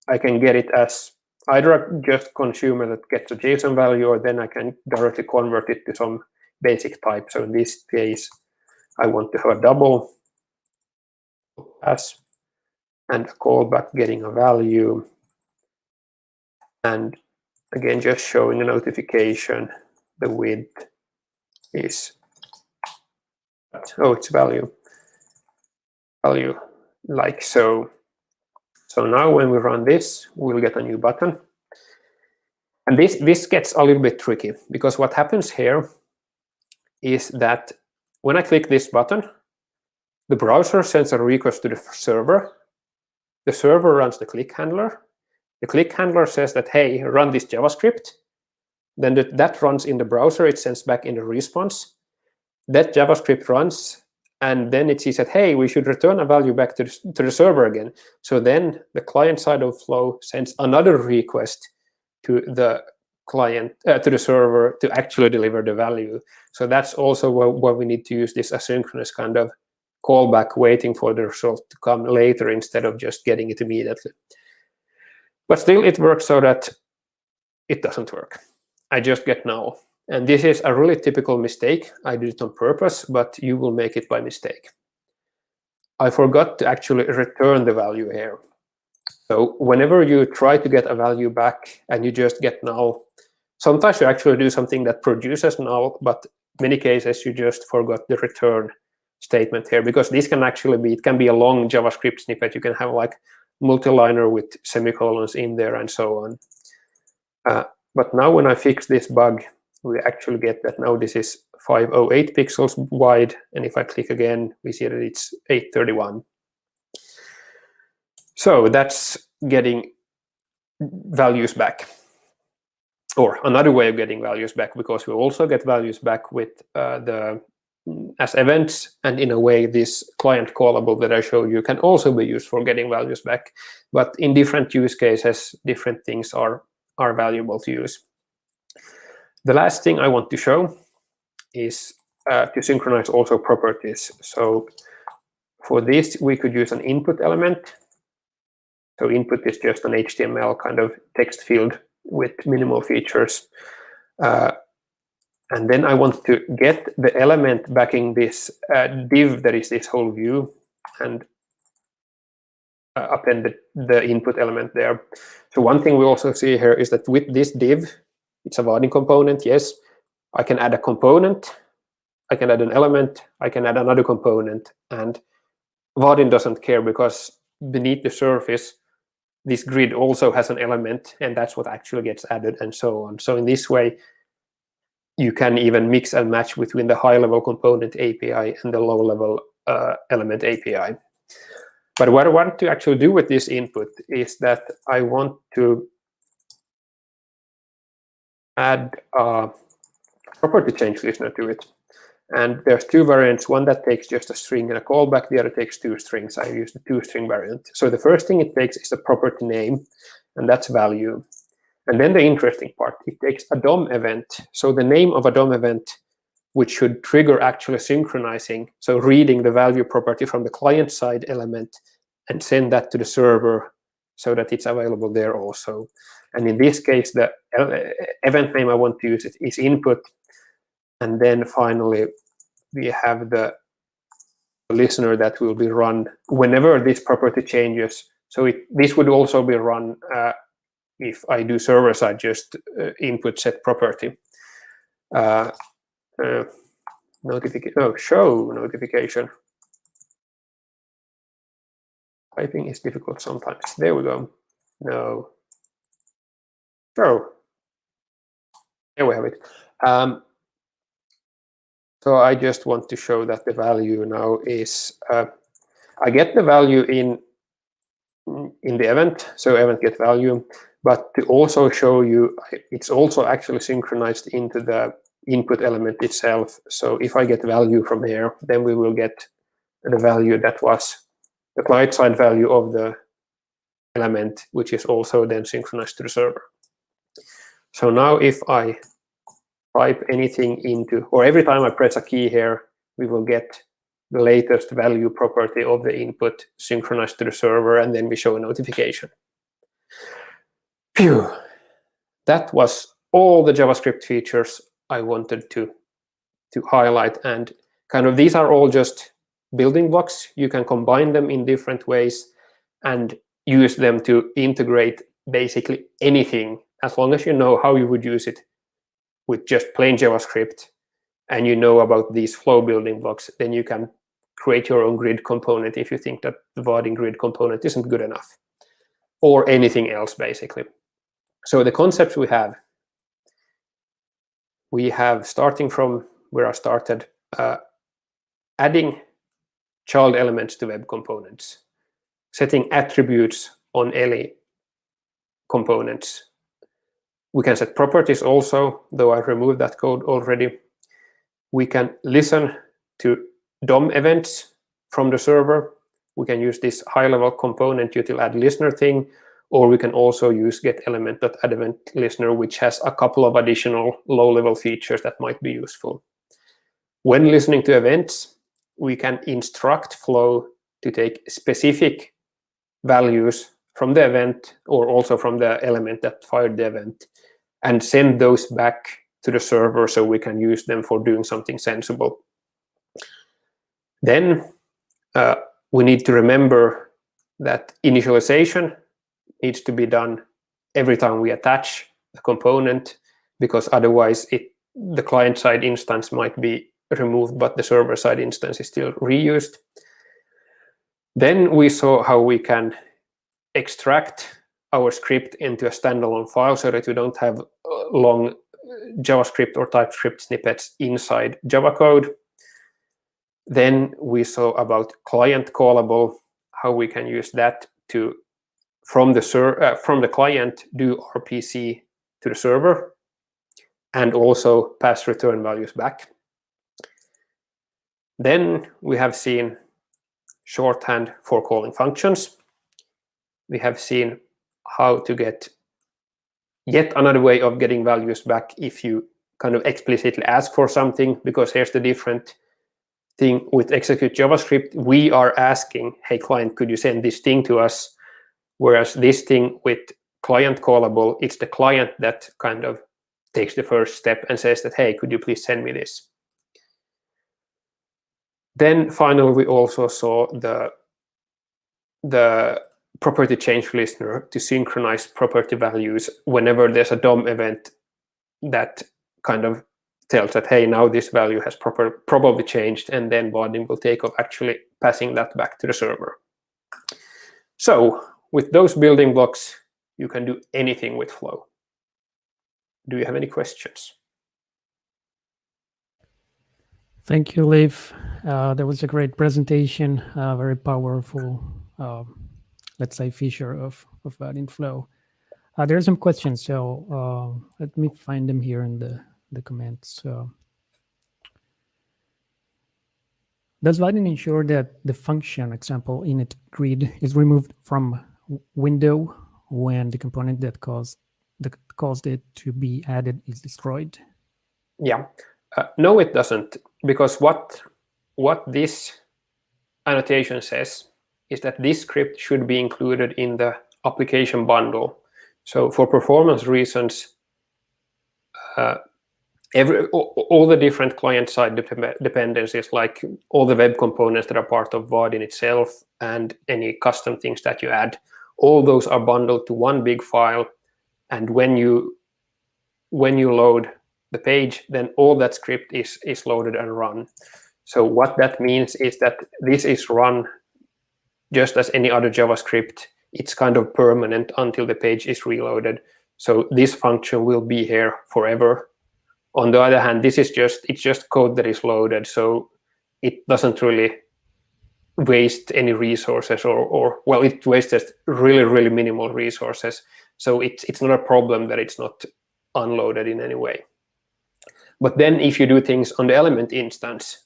I can get it as either just consumer that gets a JSON value, or then I can directly convert it to some basic type. So in this case, I want to have a double pass and a callback getting a value. And again, just showing a notification, the width is, oh, it's value like so. So now when we run this, we'll get a new button. And this gets a little bit tricky, because what happens here is that when I click this button, the browser sends a request to the server. The server runs the click handler. The click handler says that, hey, run this JavaScript. Then that runs in the browser. It sends back in the response. That JavaScript runs, and then it sees that, hey, we should return a value back to the server again. So then the client side of Flow sends another request to the client, to the server, to actually deliver the value. So that's also where we need to use this asynchronous kind of callback, waiting for the result to come later instead of just getting it immediately. But still, it works so that it doesn't work. I just get null. And this is a really typical mistake. I did it on purpose, but you will make it by mistake. I forgot to actually return the value here. So whenever you try to get a value back and you just get null, sometimes you actually do something that produces null, but in many cases you just forgot the return statement here, because this can actually be, it can be a long JavaScript snippet. You can have like multi-liner with semicolons in there and so on. But now when I fix this bug, we actually get that now this is 508 pixels wide, and if I click again, we see that it's 831. So that's getting values back. Or another way of getting values back, because we also get values back with as events, and in a way this client callable that I showed you can also be used for getting values back. But in different use cases, different things are valuable to use. The last thing I want to show is to synchronize also properties. So for this, we could use an input element. So input is just an HTML kind of text field with minimal features. And then I want to get the element backing this div that is this whole view, and append the input element there. So one thing we also see here is that with this div, it's a Vaadin component, yes. I can add a component, I can add an element, I can add another component, and Vaadin doesn't care, because beneath the surface, this grid also has an element, and that's what actually gets added, and so on. So in this way, you can even mix and match between the high-level component API and the low-level element API. But what I want to actually do with this input is that I want to add a property change listener to it. And there's two variants, one that takes just a string and a callback, the other takes two strings. I use the two-string variant. So the first thing it takes is the property name, and that's value. And then the interesting part, it takes a DOM event. So the name of a DOM event, which should trigger actually synchronizing, so reading the value property from the client-side element and send that to the server so that it's available there also. And in this case, the event name I want to use is input. And then finally, we have the listener that will be run whenever this property changes. So this would also be run if I do server-side just input set property. Show notification. Typing is difficult sometimes. There we go. No. So there we have it. So I just want to show that the value now is, I get the value in the event, so event get value, but to also show you, it's also actually synchronized into the input element itself. So if I get value from here, then we will get the value that was the client-side value of the element, which is also then synchronized to the server. So now if I type anything into, or every time I press a key here, we will get the latest value property of the input synchronized to the server, and then we show a notification. Phew. That was all the JavaScript features I wanted to highlight, and kind of these are all just building blocks. You can combine them in different ways and use them to integrate basically anything, as long as you know how you would use it with just plain JavaScript and you know about these flow building blocks. Then you can create your own grid component if you think that the Vaadin grid component isn't good enough, or anything else basically. So the concepts we have starting from where I started, adding child elements to web components, setting attributes on any components. We can set properties also, though I removed that code already. We can listen to DOM events from the server. We can use this high-level component util add listener thing, or we can also use getElement.addEventListener, which has a couple of additional low-level features that might be useful. When listening to events, we can instruct Flow to take specific values from the event, or also from the element that fired the event, and send those back to the server so we can use them for doing something sensible. Then we need to remember that initialization needs to be done every time we attach a component, because otherwise the client-side instance might be removed, but the server-side instance is still reused. Then we saw how we can extract our script into a standalone file so that we don't have long JavaScript or TypeScript snippets inside Java code. Then we saw about client callable, how we can use that to, from the client, do RPC to the server, and also pass return values back. Then we have seen shorthand for calling functions. We have seen how to get yet another way of getting values back if you kind of explicitly ask for something, because here's the different thing with execute JavaScript. We are asking, hey client, could you send this thing to us? Whereas this thing with client callable, it's the client that kind of takes the first step and says that, hey, could you please send me this? Then finally, we also saw the property change listener to synchronize property values whenever there's a DOM event that kind of tells that, hey, now this value has probably changed, and then Vaadin will take off actually passing that back to the server. So with those building blocks, you can do anything with Flow. Do you have any questions? Thank you, Leif. That was a great presentation, very powerful, let's say, feature of Vaadin Flow. There are some questions, so let me find them here in the comments. Does Vaadin ensure that the function example init grid is removed from window when the component that caused it to be added is destroyed? Yeah, no, it doesn't, because what this annotation says is that this script should be included in the application bundle. So for performance reasons, all the different client-side dependencies, like all the web components that are part of Vaadin itself and any custom things that you add, all those are bundled to one big file. And when you load the page, then all that script is loaded and run. So what that means is that this is run just as any other JavaScript. It's kind of permanent until the page is reloaded. So this function will be here forever. On the other hand, it's just code that is loaded, so it doesn't really waste any resources, or well, it wastes really, really minimal resources. So it's not a problem that it's not unloaded in any way. But then if you do things on the element instance,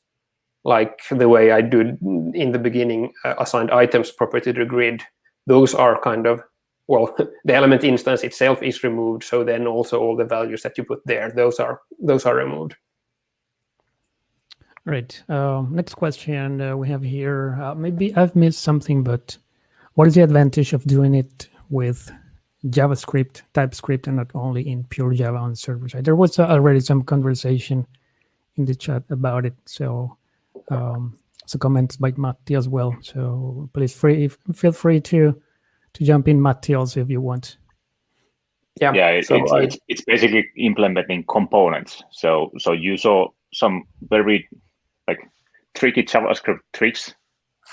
like the way I did in the beginning, assigned items property to the grid, those are kind of, well, the element instance itself is removed, so then also all the values that you put there, those are removed. Right. Next question we have here. Maybe I've missed something, but what is the advantage of doing it with JavaScript, TypeScript, and not only in pure Java on server side? There was already some conversation in the chat about it, so comments by Matti as well. So please feel free to jump in, Matti, also if you want. Yeah, it's basically implementing components. So you saw some very tricky JavaScript tricks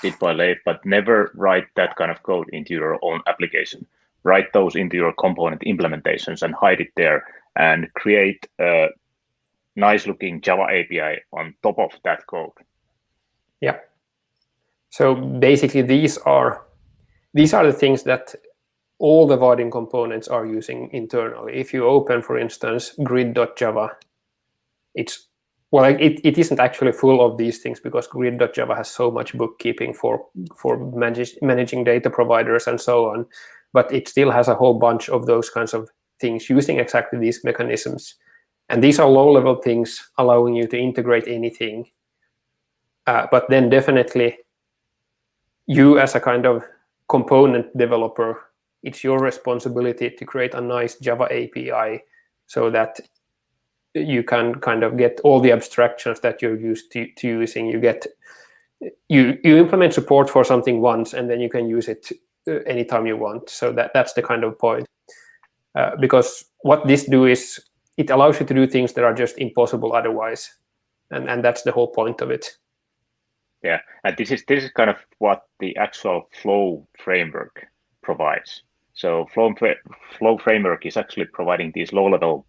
did by Leif, but never write that kind of code into your own application. Write those into your component implementations and hide it there, and create a nice-looking Java API on top of that code. Yeah. So basically, these are the things that all the Vaadin components are using internally. If you open, for instance, grid.java, it isn't actually full of these things, because grid.java has so much bookkeeping for managing data providers and so on, but it still has a whole bunch of those kinds of things using exactly these mechanisms. And these are low-level things allowing you to integrate anything. But then definitely, you as a kind of component developer, it's your responsibility to create a nice Java API so that you can kind of get all the abstractions that you're used to using. You implement support for something once, and then you can use it anytime you want. So that's the kind of point. Because what this do is it allows you to do things that are just impossible otherwise, and that's the whole point of it. Yeah, and this is kind of what the actual Flow framework provides. So Flow framework is actually providing these low-level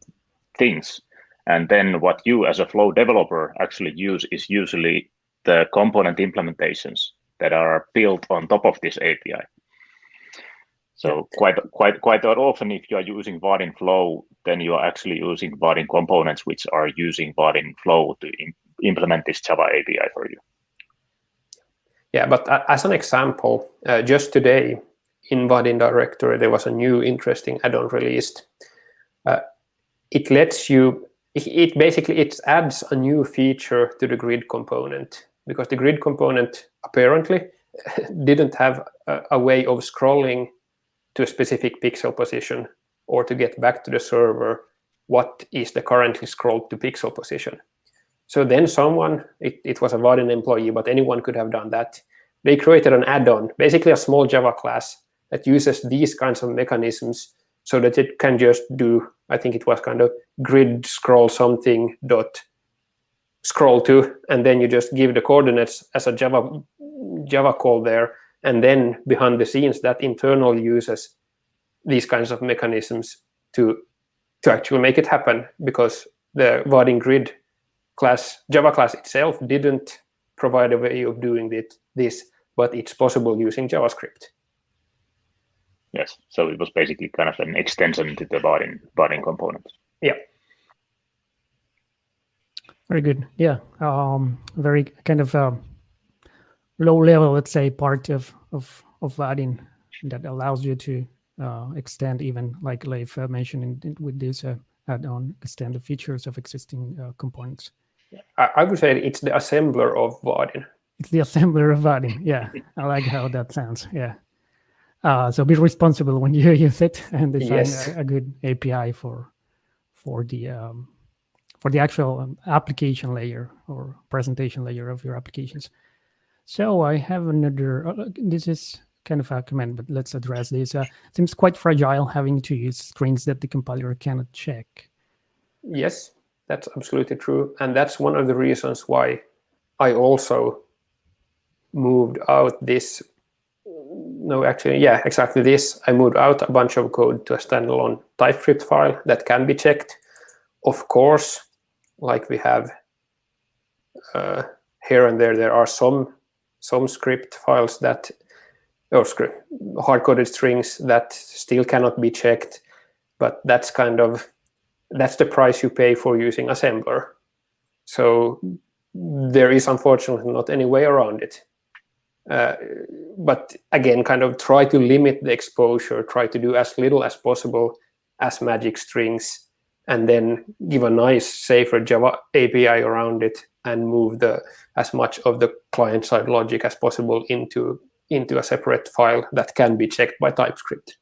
things, and then what you as a Flow developer actually use is usually the component implementations that are built on top of this API. So quite often, if you are using Vaadin Flow, then you are actually using Vaadin components, which are using Vaadin Flow to implement this Java API for you. Yeah, but as an example, just today in Vaadin directory, there was a new interesting add-on released. It lets you, it adds a new feature to the grid component, because the grid component apparently didn't have a way of scrolling to a specific pixel position, or to get back to the server what is the currently scrolled to pixel position. So then someone, it was a Vaadin employee, but anyone could have done that. They created an add-on, basically a small Java class that uses these kinds of mechanisms so that it can just do, I think it was kind of grid scroll something dot scroll to, and then you just give the coordinates as a Java call there, and then behind the scenes that internal uses these kinds of mechanisms to actually make it happen, because the Vaadin grid class, Java class itself, didn't provide a way of doing this, but it's possible using JavaScript. Yes, so it was basically kind of an extension to the Vaadin components. Yeah. Very good. Yeah, very kind of low level, let's say, part of Vaadin that allows you to extend, even like Leif mentioned with this add-on, extend the features of existing components. I would say it's the assembler of Vaadin. It's the assembler of Vaadin. Yeah, I like how that sounds. Yeah. So be responsible when you use it and design a good API for for the actual application layer or presentation layer of your applications. So I have another, this is kind of a comment, but let's address this. Seems quite fragile having to use strings that the compiler cannot check. Yes, that's absolutely true. And that's one of the reasons why I also moved out this. No, actually, yeah, exactly this. I moved out a bunch of code to a standalone TypeScript file that can be checked. Of course, like we have here and there are some script files that, or script hard-coded strings that still cannot be checked, but that's the price you pay for using assembler. So there is unfortunately not any way around it. But again, kind of try to limit the exposure, try to do as little as possible as magic strings, and then give a nice, safer Java API around it, and move as much of the client-side logic as possible into a separate file that can be checked by TypeScript.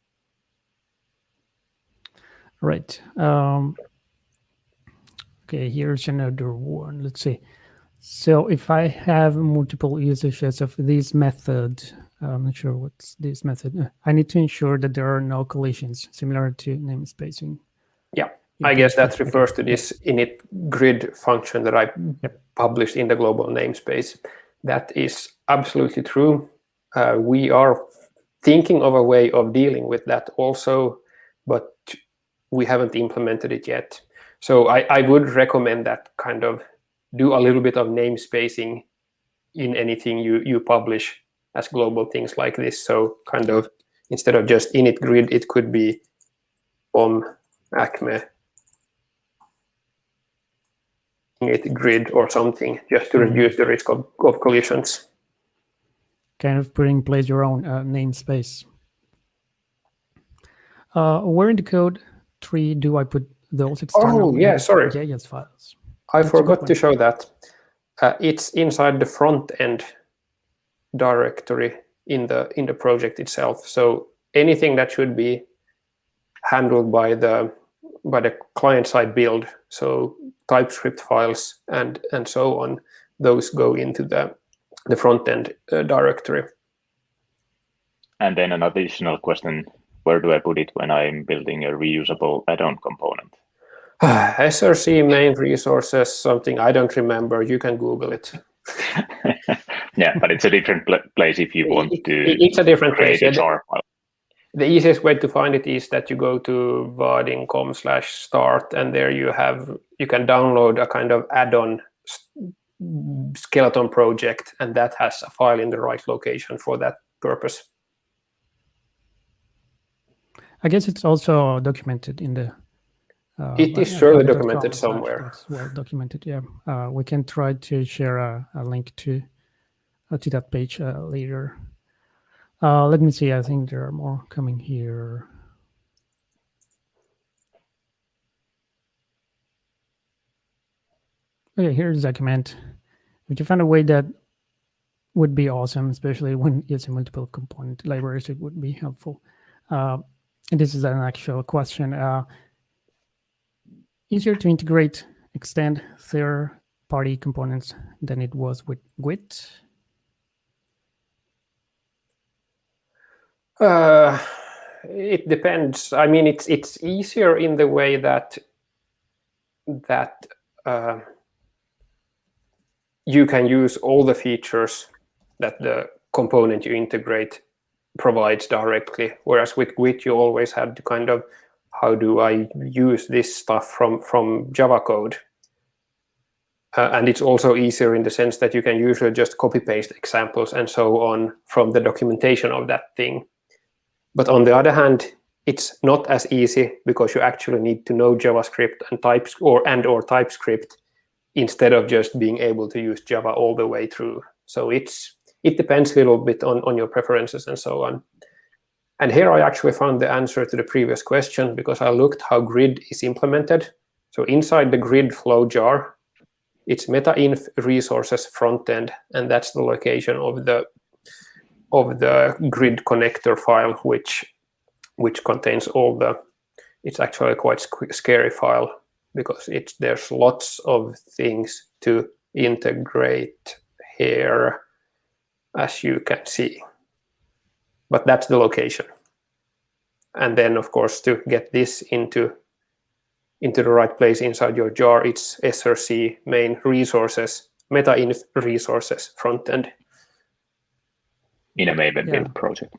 Right. Okay, here's another one. Let's see. So if I have multiple usages of this method, I'm not sure what's this method. I need to ensure that there are no collisions, similar to namespacing. Yeah, I guess that refers to this init grid function that I published in the global namespace. That is absolutely true. We are thinking of a way of dealing with that also, but we haven't implemented it yet. So I would recommend that kind of do a little bit of namespacing in anything you publish as global things like this. So kind of instead of just init grid, it could be acme init grid or something, just to reduce the risk of collisions. Kind of putting in place your own namespace. Where in the code tree do I put those external JS files? I forgot to show that. It's inside the front end directory in the project itself. So anything that should be handled by the client side build, so TypeScript files and so on, those go into the front end directory. And then an additional question: where do I put it when I'm building a reusable add-on component? SRC main resources, something I don't remember. You can Google it. Yeah, but it's a different place if you want to. It's a different place. Yeah. File. The easiest way to find it is that you go to vaadin.com/start, and there you can download a kind of add-on skeleton project, and that has a file in the right location for that purpose. I guess it's also documented in the. It is surely documented somewhere. It's well documented. Yeah, we can try to share a link to that page later. Let me see. I think there are more coming here. Okay, here's a comment. If you find a way that would be awesome, especially when using multiple component libraries, it would be helpful. And this is an actual question. Easier to integrate, extend third-party components than it was with Git? It depends. I mean, it's easier in the way that you can use all the features that the component you integrate provides directly, whereas with Git you always had to kind of, how do I use this stuff from Java code? And it's also easier in the sense that you can usually just copy-paste examples and so on from the documentation of that thing. But on the other hand, it's not as easy because you actually need to know JavaScript and or TypeScript instead of just being able to use Java all the way through. So it depends a little bit on your preferences and so on. And here I actually found the answer to the previous question because I looked how grid is implemented. So inside the grid flow jar, it's meta-inf resources frontend, and that's the location of the grid connector file, which contains all the. It's actually a quite scary file. because there's lots of things to integrate here, as you can see. But that's the location. And then, of course, to get this into the right place inside your jar, it's src main resources, meta-inf resources front end. In a main build project.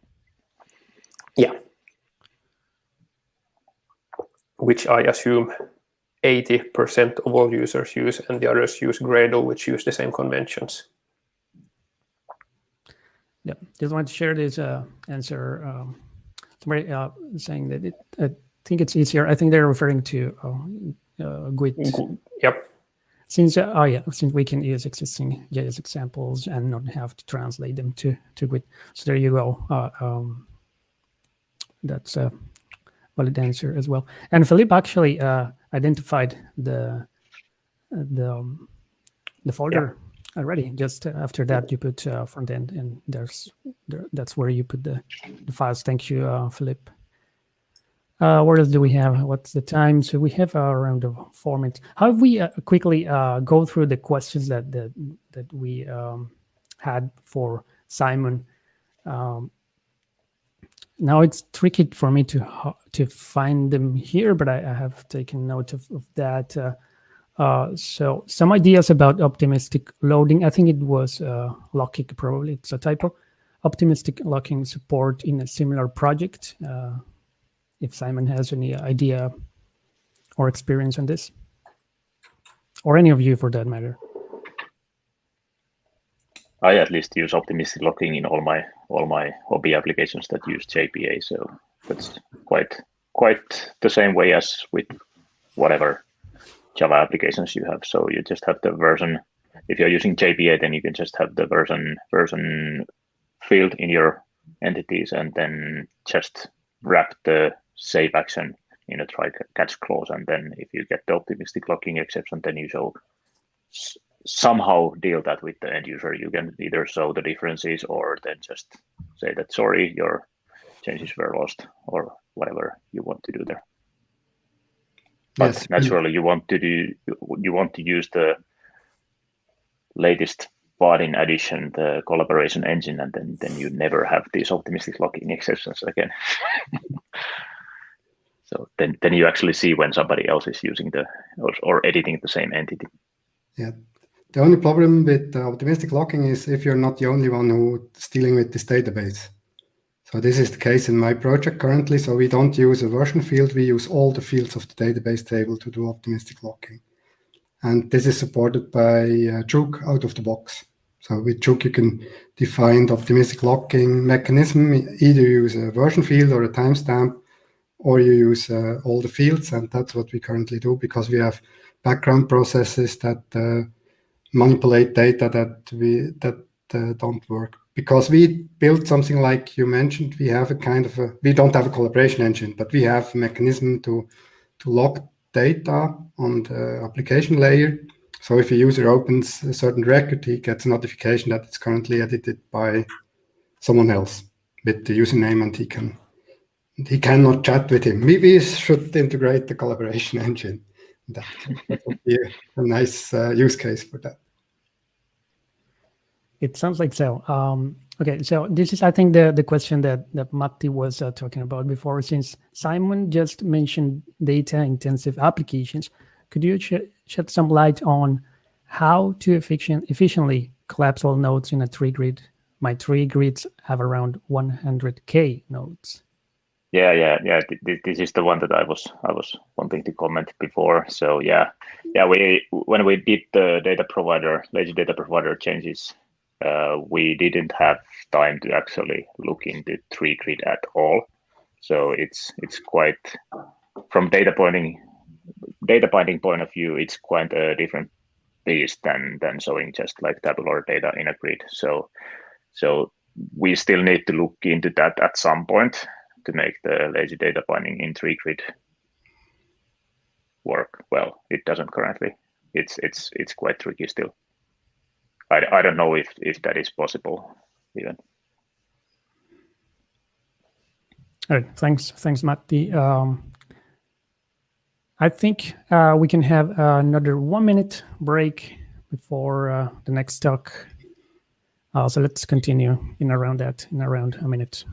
Yeah. Which I assume 80% of all users use, and the others use Gradle, which use the same conventions. Yeah, just want to share this answer. Somebody saying that I think it's easier. I think they're referring to Git. Yep. Since since we can use existing JS examples and not have to translate them to Git. So there you go. That's a valid answer as well. And Philippe actually identified the folder already. Just after that, you put front end, and that's where you put the files. Thank you, Philippe. What else do we have? What's the time? So we have around 4 minutes. How have we quickly go through the questions that we had for Simon? Now it's tricky for me to find them here, but I have taken note of that. So some ideas about optimistic loading. I think it was locking, probably it's a typo. Optimistic locking support in a similar project. If Simon has any idea or experience on this, or any of you for that matter. I at least use optimistic locking in all my hobby applications that use JPA, so that's quite the same way as with whatever Java applications you have. So you just have the version. If you're using JPA, then you can just have the version field in your entities, and then just wrap the save action in a try catch clause, and then if you get the optimistic locking exception, then you shall somehow deal that with the end user. You can either show the differences or then just say that sorry, your changes were lost, or whatever you want to do there. But Yes. naturally, you want to use the latest Vaadin addition, the collaboration engine, and then you never have these optimistic locking exceptions again. So then you actually see when somebody else is using or editing the same entity. Yeah. The only problem with optimistic locking is if you're not the only one who's dealing with this database. So this is the case in my project currently. So we don't use a version field. We use all the fields of the database table to do optimistic locking. And this is supported by Juke out of the box. So with Juke, you can define the optimistic locking mechanism. Either you use a version field or a timestamp, or you use all the fields. And that's what we currently do, because we have background processes that manipulate data that don't work. Because we built something like you mentioned, we have we don't have a collaboration engine, but we have a mechanism to lock data on the application layer. So if a user opens a certain record, he gets a notification that it's currently edited by someone else with the username, and he cannot chat with him. We should integrate the collaboration engine. That would be a nice use case for that. It sounds like so. Okay, so this is, I think, the question that Matti was talking about before. Since Simon just mentioned data-intensive applications, could you shed some light on how to efficiently collapse all nodes in a tree grid? My tree grids have around 100K nodes. Yeah. This is the one that I was wanting to comment before. So when we did the lazy data provider changes, we didn't have time to actually look into tree grid at all. So it's quite, from data binding point of view, it's quite a different beast than showing just like tabular data in a grid. So we still need to look into that at some point to make the lazy data binding in tree grid work well. It doesn't currently. It's quite tricky still. I don't know if that is possible even. All right, thanks, Matti. I think we can have another 1 minute break before the next talk. So let's continue in around a minute.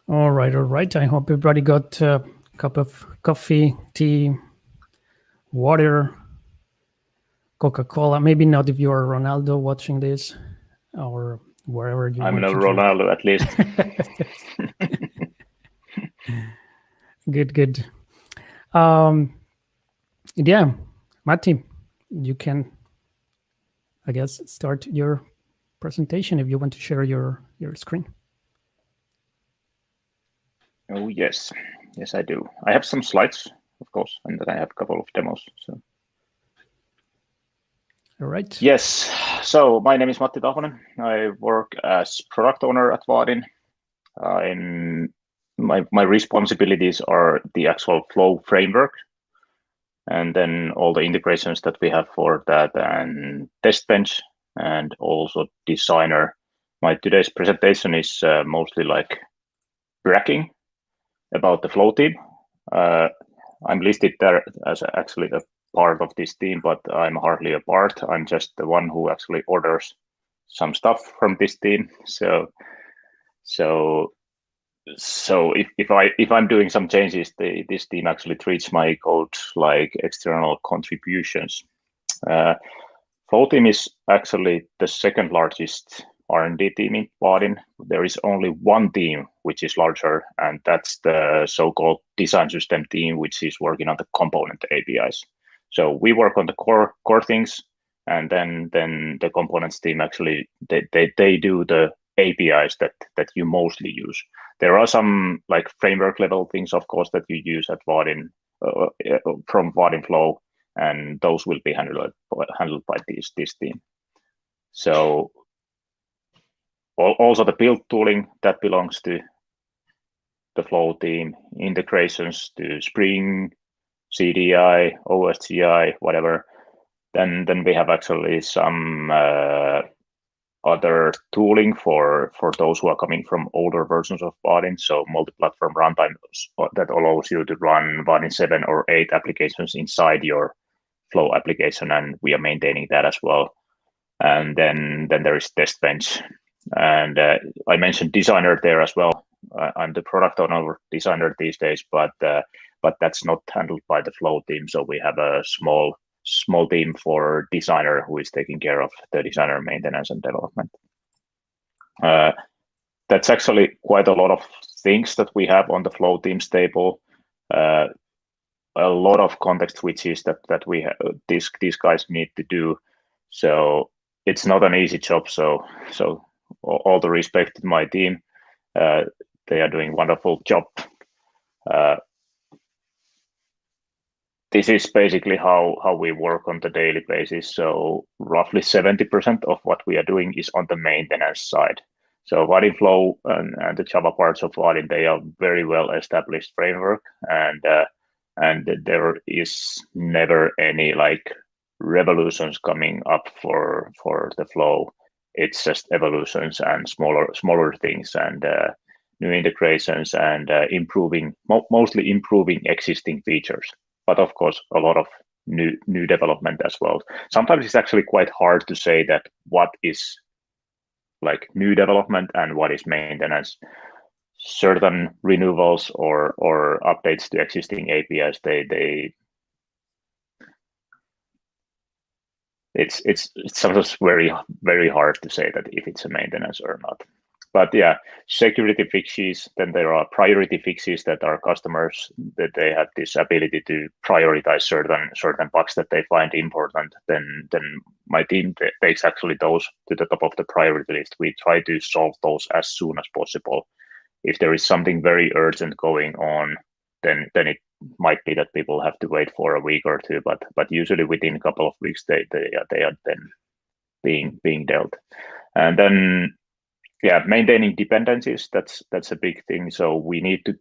All right. I hope everybody got a cup of coffee, tea, water, Coca-Cola. Maybe not if you are Ronaldo watching this or wherever you I'm want no to drink. Ronaldo, at least. Good. Yeah, Matti, you can, I guess, start your presentation if you want to share your screen. Oh, yes. Yes, I do. I have some slides, of course, and then I have a couple of demos. So. All right. Yes. So my name is Matti Tahvonen. I work as product owner at Vaadin. My responsibilities are the actual Flow framework, and then all the integrations that we have for that, and test bench, and also designer. My today's presentation is mostly like bragging about the Flow team. I'm listed there as actually a part of this team, but I'm hardly a part. I'm just the one who actually orders some stuff from this team. So if I'm doing some changes, this team actually treats my code like external contributions. Flow team is actually the second largest R&D team in Vaadin. There is only one team which is larger, and that's the so-called design system team, which is working on the component APIs. So we work on the core things, and then the components team actually they do the APIs that you mostly use. There are some like framework level things, of course, that you use at Vaadin from Vaadin Flow, and those will be handled by this team. So also the build tooling that belongs to the Flow team, integrations to Spring, CDI, OSGI, whatever. Then we have actually some other tooling for those who are coming from older versions of Vaadin. So multi-platform runtime that allows you to run Vaadin 7 or 8 applications inside your Flow application, and we are maintaining that as well. And then there is test bench, and I mentioned designer there as well. I'm the product owner designer these days, but that's not handled by the Flow team. So we have a small team for designer who is taking care of the designer maintenance and development. That's actually quite a lot of things that we have on the Flow teams table. A lot of context switches that we have, these guys need to do. So it's not an easy job. So all the respect to my team. They are doing a wonderful job. This is basically how we work on the daily basis. So roughly 70% of what we are doing is on the maintenance side. So Vaadin Flow and the Java parts of Vaadin, they are very well established framework, and there is never any like revolutions coming up for the flow. It's just evolutions and smaller things and new integrations and mostly improving existing features. But of course, a lot of new development as well. Sometimes it's actually quite hard to say that what is like new development and what is maintenance. Certain renewals or updates to existing APIs, it's sometimes very hard to say that if it's a maintenance or not. But yeah, security fixes, then there are priority fixes that are customers that they have this ability to prioritize certain bugs that they find important. Then my team takes actually those to the top of the priority list. We try to solve those as soon as possible. If there is something very urgent going on, then it might be that people have to wait for a week or two, but usually within a couple of weeks they are then being dealt. And then yeah, maintaining dependencies, that's a big thing. So we need to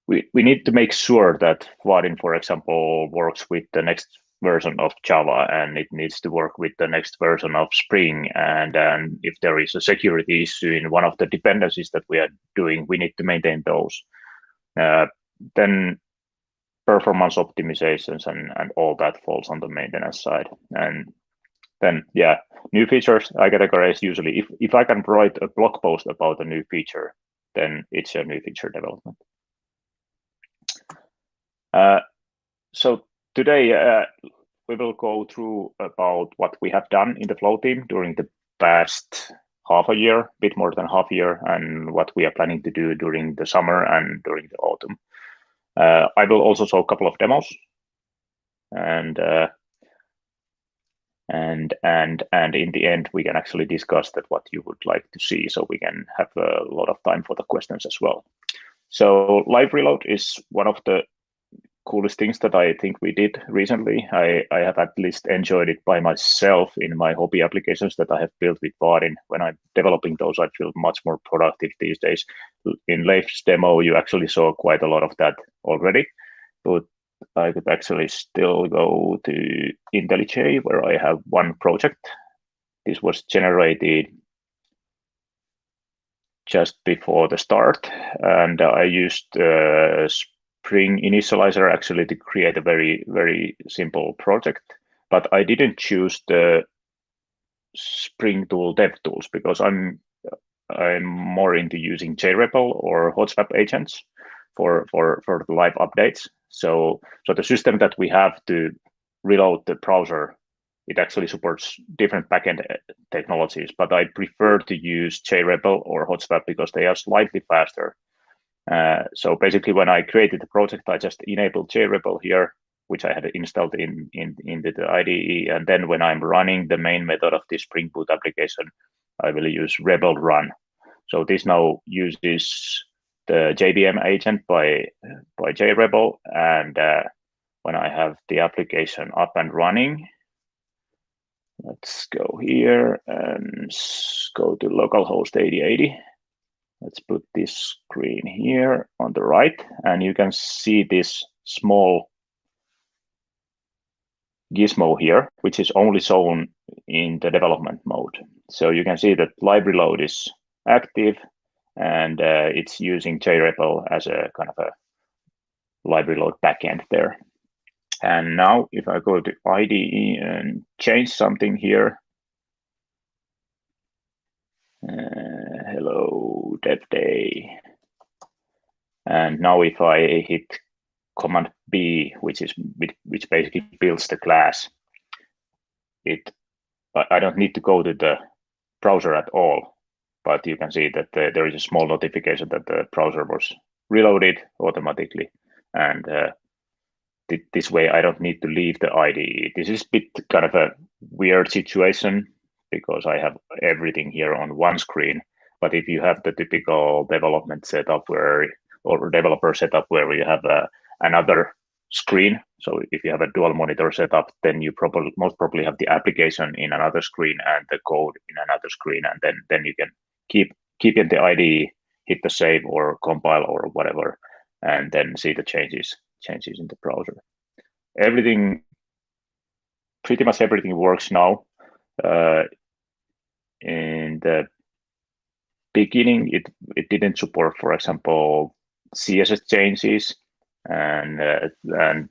we need to make sure that Vaadin, for example, works with the next version of Java, and it needs to work with the next version of Spring. And if there is a security issue in one of the dependencies that we are doing, we need to maintain those. Then performance optimizations and all that falls on the maintenance side. And then yeah, new features I categorize usually if I can write a blog post about a new feature, then it's a new feature development. So today we will go through about what we have done in the Flow team during the past half a year, bit more than half a year, and what we are planning to do during the summer and during the autumn. I will also show a couple of demos, and in the end we can actually discuss that what you would like to see, so we can have a lot of time for the questions as well. So live reload is one of the coolest things that I think we did recently. I have at least enjoyed it by myself in my hobby applications that I have built with Vaadin. When I'm developing those, I feel much more productive these days. In Leif's demo, you actually saw quite a lot of that already, but I could actually still go to IntelliJ, where I have one project. This was generated just before the start, and I used Spring initializer actually to create a very simple project. But I didn't choose the Spring tool dev tools because I'm more into using JREPL or hot-swap agents for the live updates. So the system that we have to reload the browser, it actually supports different backend technologies, but I prefer to use JREPL or hot-swap because they are slightly faster. So basically, when I created the project, I just enabled JREPL here, which I had installed in the IDE, and then when I'm running the main method of this Spring Boot application, I will use rebel run. So this now uses the JVM agent by JREPL, and when I have the application up and running, let's go here and go to localhost 8080. Let's put this screen here on the right, and you can see this small gizmo here, which is only shown in the development mode. So you can see that live reload is active, and it's using JREPL as a kind of a live reload backend there. And now if I go to IDE and change something here, hello dev day, and now if I hit Command B, which basically builds the class, I don't need to go to the browser at all, but you can see that there is a small notification that the browser was reloaded automatically, and this way I don't need to leave the IDE. This is a bit kind of a weird situation because I have everything here on one screen, but if you have the typical development setup or developer setup where you have another screen, so if you have a dual monitor setup, then you most probably have the application in another screen and the code in another screen, and then you can keep in the IDE, hit the save or compile or whatever, and then see the changes in the browser. Everything pretty much everything works now. In the beginning, it didn't support, for example, CSS changes and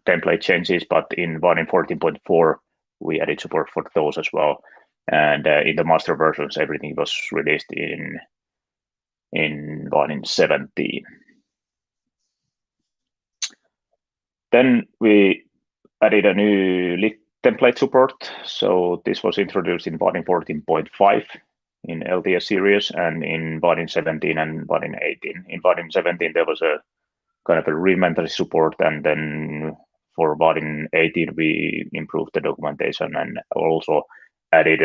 template changes, but in Vaadin 14.4, we added support for those as well. And in the master versions, everything was released in Vaadin 17. Then we added a new lit template support. So this was introduced in Vaadin 14.5 in LTS series, and in Vaadin 17 and Vaadin 18. In Vaadin 17, there was a kind of a rudimentary support, and then for Vaadin 18, we improved the documentation and also added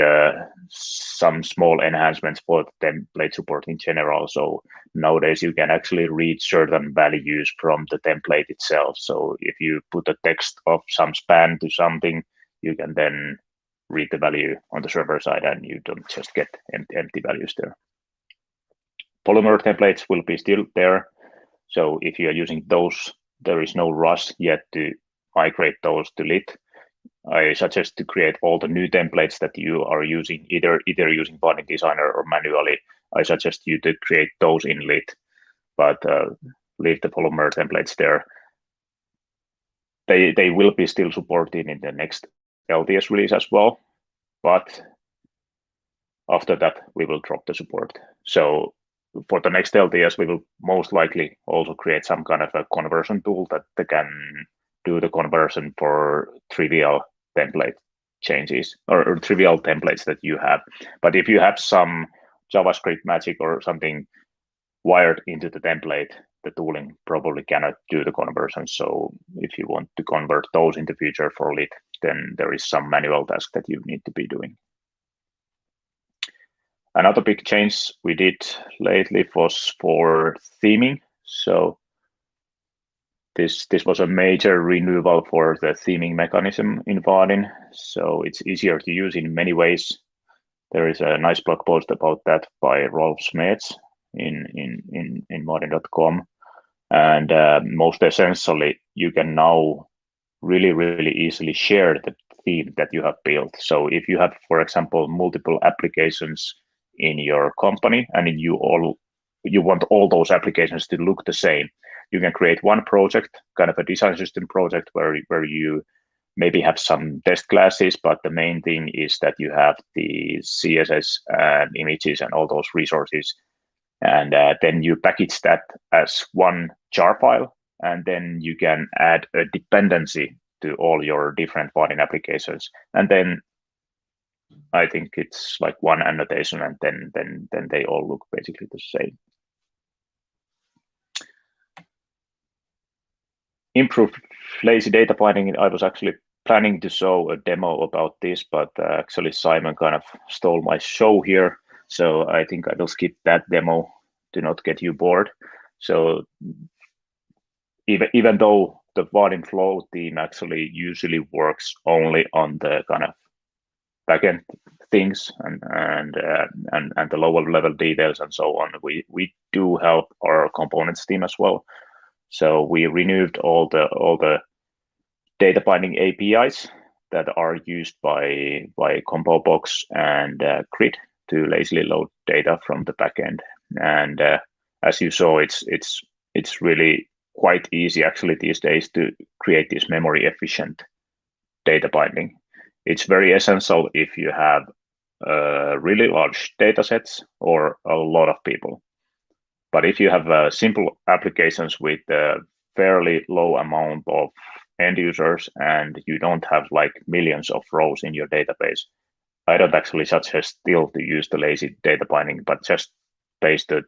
some small enhancements for the template support in general. So nowadays you can actually read certain values from the template itself. So if you put a text of some span to something, you can then read the value on the server side, and you don't just get empty values there. Polymer templates will be still there. So if you are using those, there is no rush yet to migrate those to lit. I suggest to create all the new templates that you are using, either using Vaadin Designer or manually. I suggest you to create those in lit, but leave the Polymer templates there. They will be still supported in the next LTS release as well, but after that we will drop the support. So for the next LTS, we will most likely also create some kind of a conversion tool that they can do the conversion for trivial template changes or trivial templates that you have. But if you have some JavaScript magic or something wired into the template, the tooling probably cannot do the conversion. So if you want to convert those in the future for lit, then there is some manual task that you need to be doing. Another big change we did lately was for theming. So this was a major renewal for the theming mechanism in Vaadin. So it's easier to use in many ways. There is a nice blog post about that by Rolf Smets in Vaadin.com. And most essentially, you can now really easily share the theme that you have built. So if you have, for example, multiple applications in your company and you want all those applications to look the same, you can create one project, kind of a design system project, where you maybe have some test classes, but the main thing is that you have the CSS and images and all those resources. And then you package that as one jar file, and then you can add a dependency to all your different Vaadin applications. And then I think it's like one annotation, and then they all look basically the same. Improved lazy data binding. I was actually planning to show a demo about this, but actually Simon kind of stole my show here. So I think I will skip that demo to not get you bored. So even though the Vaadin Flow theme actually usually works only on the kind of backend things and the lower level details and so on, we do help our components team as well. So we removed all the data binding APIs that are used by CompoBox and Grid to lazily load data from the backend. And as you saw, it's really quite easy actually these days to create this memory efficient data binding. It's very essential if you have really large data sets or a lot of people. But if you have simple applications with a fairly low amount of end users and you don't have like millions of rows in your database, I don't actually suggest still to use the lazy data binding, but just paste the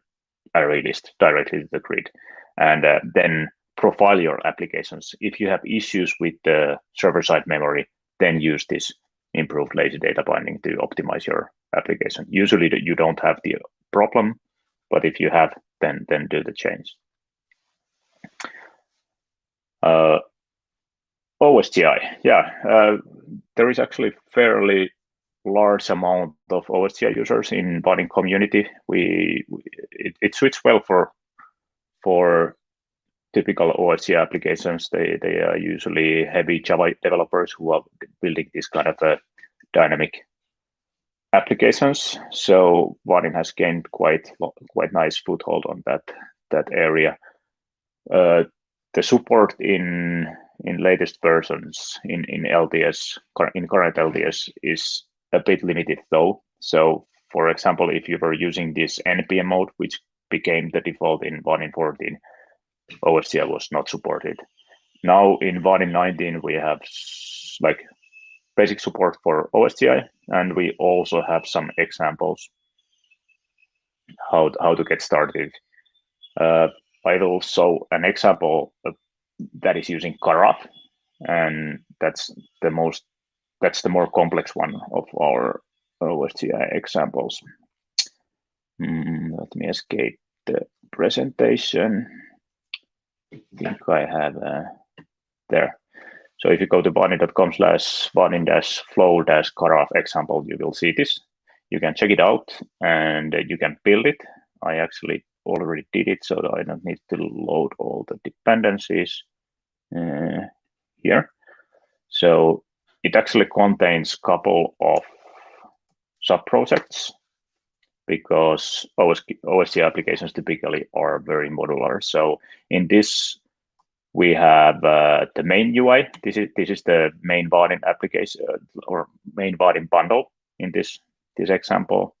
array list directly to the grid. And then profile your applications. If you have issues with the server-side memory, then use this improved lazy data binding to optimize your application. Usually you don't have the problem, but if you have, then do the change. OSGI, yeah, there is actually fairly large amount of OSGI users in Vaadin community. It suits well for typical OSGI applications, they are usually heavy Java developers who are building this kind of dynamic applications. So Vaadin has gained quite nice foothold on that area. The support in latest versions in LTS, in current LTS, is a bit limited though. So for example, if you were using this NPM mode, which became the default in Vaadin 14, OSGI was not supported. Now in Vaadin 19, we have like basic support for OSGI, and we also have some examples how to get started. I will show an example that is using Karaf, and that's the more complex one of our OSGI examples. Let me escape the presentation. I think I have there. So if you go to vaadin.com/vaadin-flow-karaf example, you will see this. You can check it out and you can build it. I actually already did it, so I don't need to load all the dependencies here. So it actually contains a couple of sub-projects because OSGI applications typically are very modular. So in this, we have the main UI. This is the main Vaadin application or main Vaadin bundle in this example.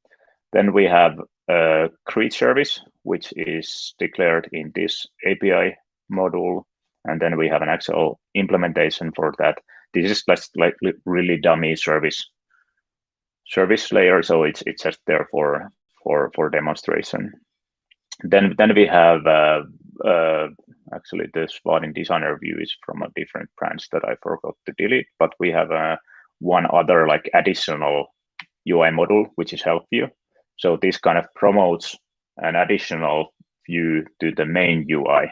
Then we have a create service, which is declared in this API module, and then we have an actual implementation for that. This is like really dummy service layer, so it's just there for demonstration. Then we have actually this Vaadin designer view is from a different branch that I forgot to delete, but we have one other like additional UI module, which is help view. So this kind of promotes an additional view to the main UI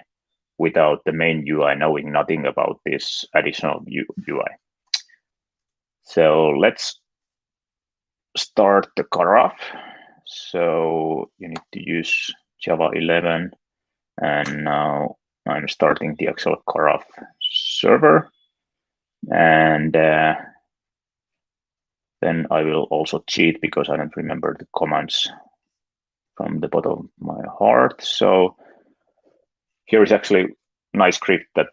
without the main UI knowing nothing about this additional UI. So let's start the Karaf. So you need to use Java 11, and now I'm starting the actual Karaf server, and then I will also cheat because I don't remember the commands from the bottom of my heart. So here is actually a nice script that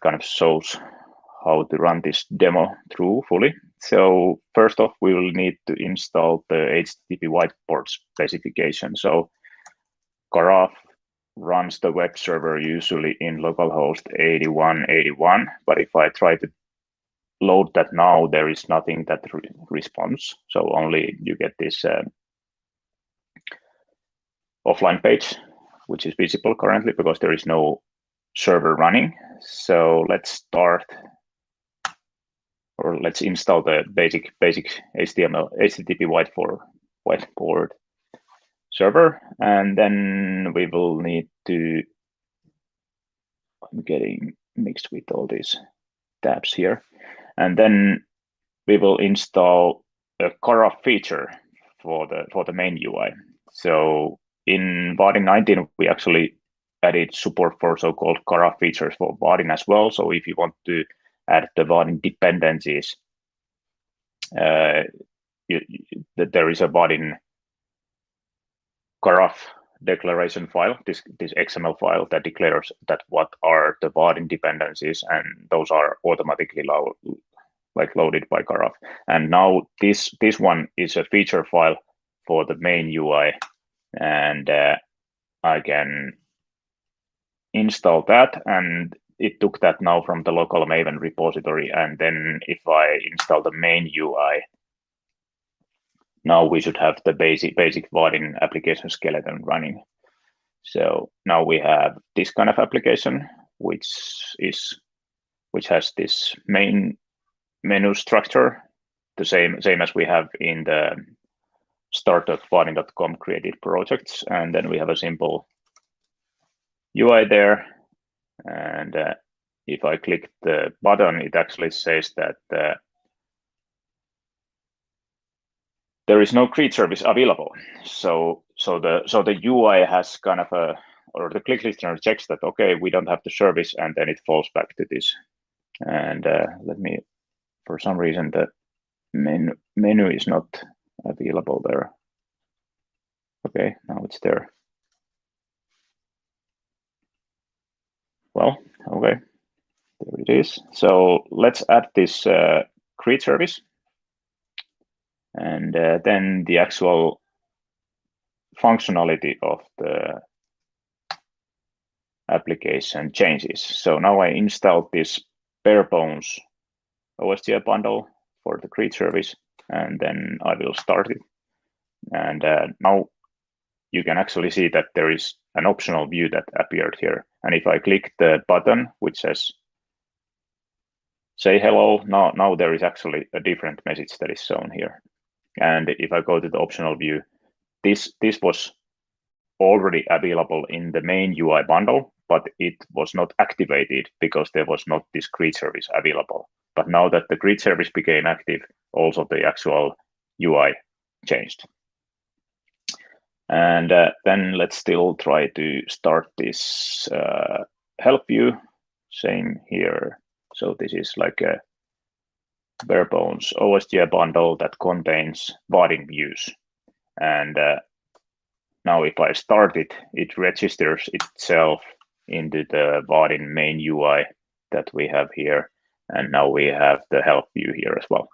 kind of shows how to run this demo through fully. So first off, we will need to install the HTTP whiteboard specification. So Karaf runs the web server usually in localhost 8181, but if I try to load that now, there is nothing that responds. So only you get this offline page, which is visible currently because there is no server running. So let's start, or let's install the basic HTML HTTP whiteboard server, and then we will need to, I'm getting mixed with all these tabs here, and then we will install a Karaf feature for the main UI. So in Vaadin 19, we actually added support for so-called Karaf features for Vaadin as well. So if you want to add the Vaadin dependencies, there is a Vaadin Karaf declaration file, this XML file that declares that what are the Vaadin dependencies, and those are automatically loaded by Karaf. And now this one is a feature file for the main UI, and I can install that, and it took that now from the local Maven repository. And then if I install the main UI, now we should have the basic Vaadin application skeleton running. So now we have this kind of application, which has this main menu structure, the same as we have in the start.vaadin.com created projects. And then we have a simple UI there. And if I click the button, it actually says that there is no create service available. So the UI has kind of a or the click listener checks that, okay, we don't have the service, and then it falls back to this. And let me, for some reason, the menu is not available there. Okay, now it's there. Well, okay, there it is. So let's add this create service. And then the actual functionality of the application changes. So now I installed this bare bones OSGI bundle for the create service, and then I will start it. And now you can actually see that there is an optional view that appeared here. And if I click the button which says say hello, now there is actually a different message that is shown here. And if I go to the optional view, this was already available in the main UI bundle, but it was not activated because there was not this create service available. But now that the create service became active, also the actual UI changed. And then let's still try to start this help view. Same here. So this is like a bare bones OSGI bundle that contains Vaadin views. And now if I start it, it registers itself into the Vaadin main UI that we have here. And now we have the help view here as well.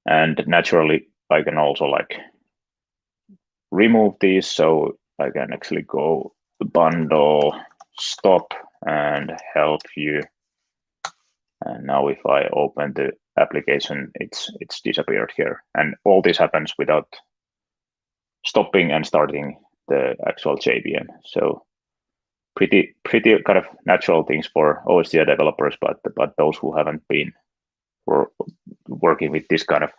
And naturally, I can also like remove these, so I can actually go bundle stop and help view. And now if I open the application, it's disappeared here. And all this happens without stopping and starting the actual JVM. So pretty kind of natural things for OSGI developers, but those who haven't been working with this kind of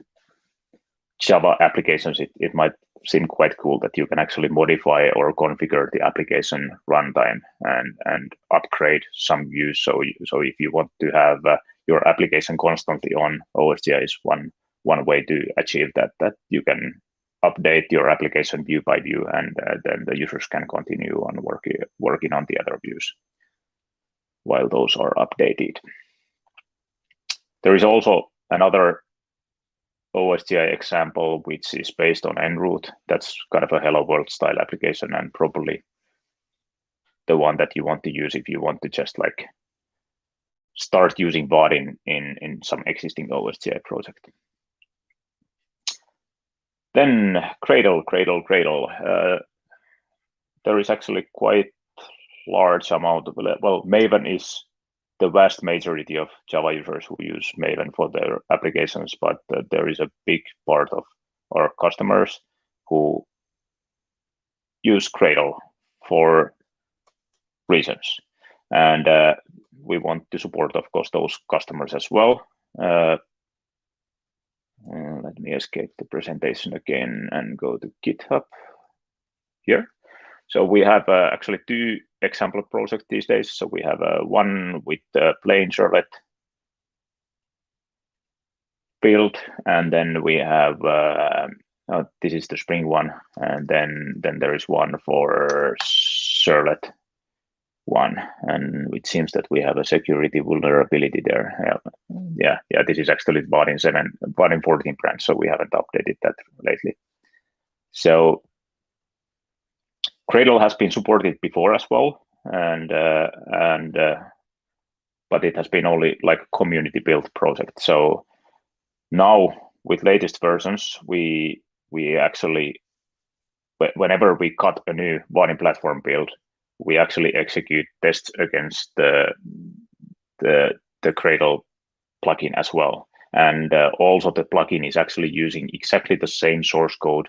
Java applications, it might seem quite cool that you can actually modify or configure the application runtime and upgrade some views. So if you want to have your application constantly on, OSGI is one way to achieve that you can update your application view by view, and then the users can continue on working on the other views while those are updated. There is also another OSGI example which is based on en route. That's kind of a hello world style application, and probably the one that you want to use if you want to just like start using Vaadin in some existing OSGI project. Then Cradle. There is actually quite large amount of, well, Maven is the vast majority of Java users who use Maven for their applications, but there is a big part of our customers who use Cradle for reasons. And we want to support, of course, those customers as well. Let me escape the presentation again and go to GitHub here. So we have actually two example projects these days. So we have one with the plain servlet build, and then we have this is the Spring one, and then there is one for servlet one, and it seems that we have a security vulnerability there. Yeah. This is actually Vaadin 14 branch, so we haven't updated that lately. So Cradle has been supported before as well, but it has been only like community built project. So now with latest versions, we actually, whenever we cut a new Vaadin platform build, we actually execute tests against the Cradle plugin as well. And also the plugin is actually using exactly the same source code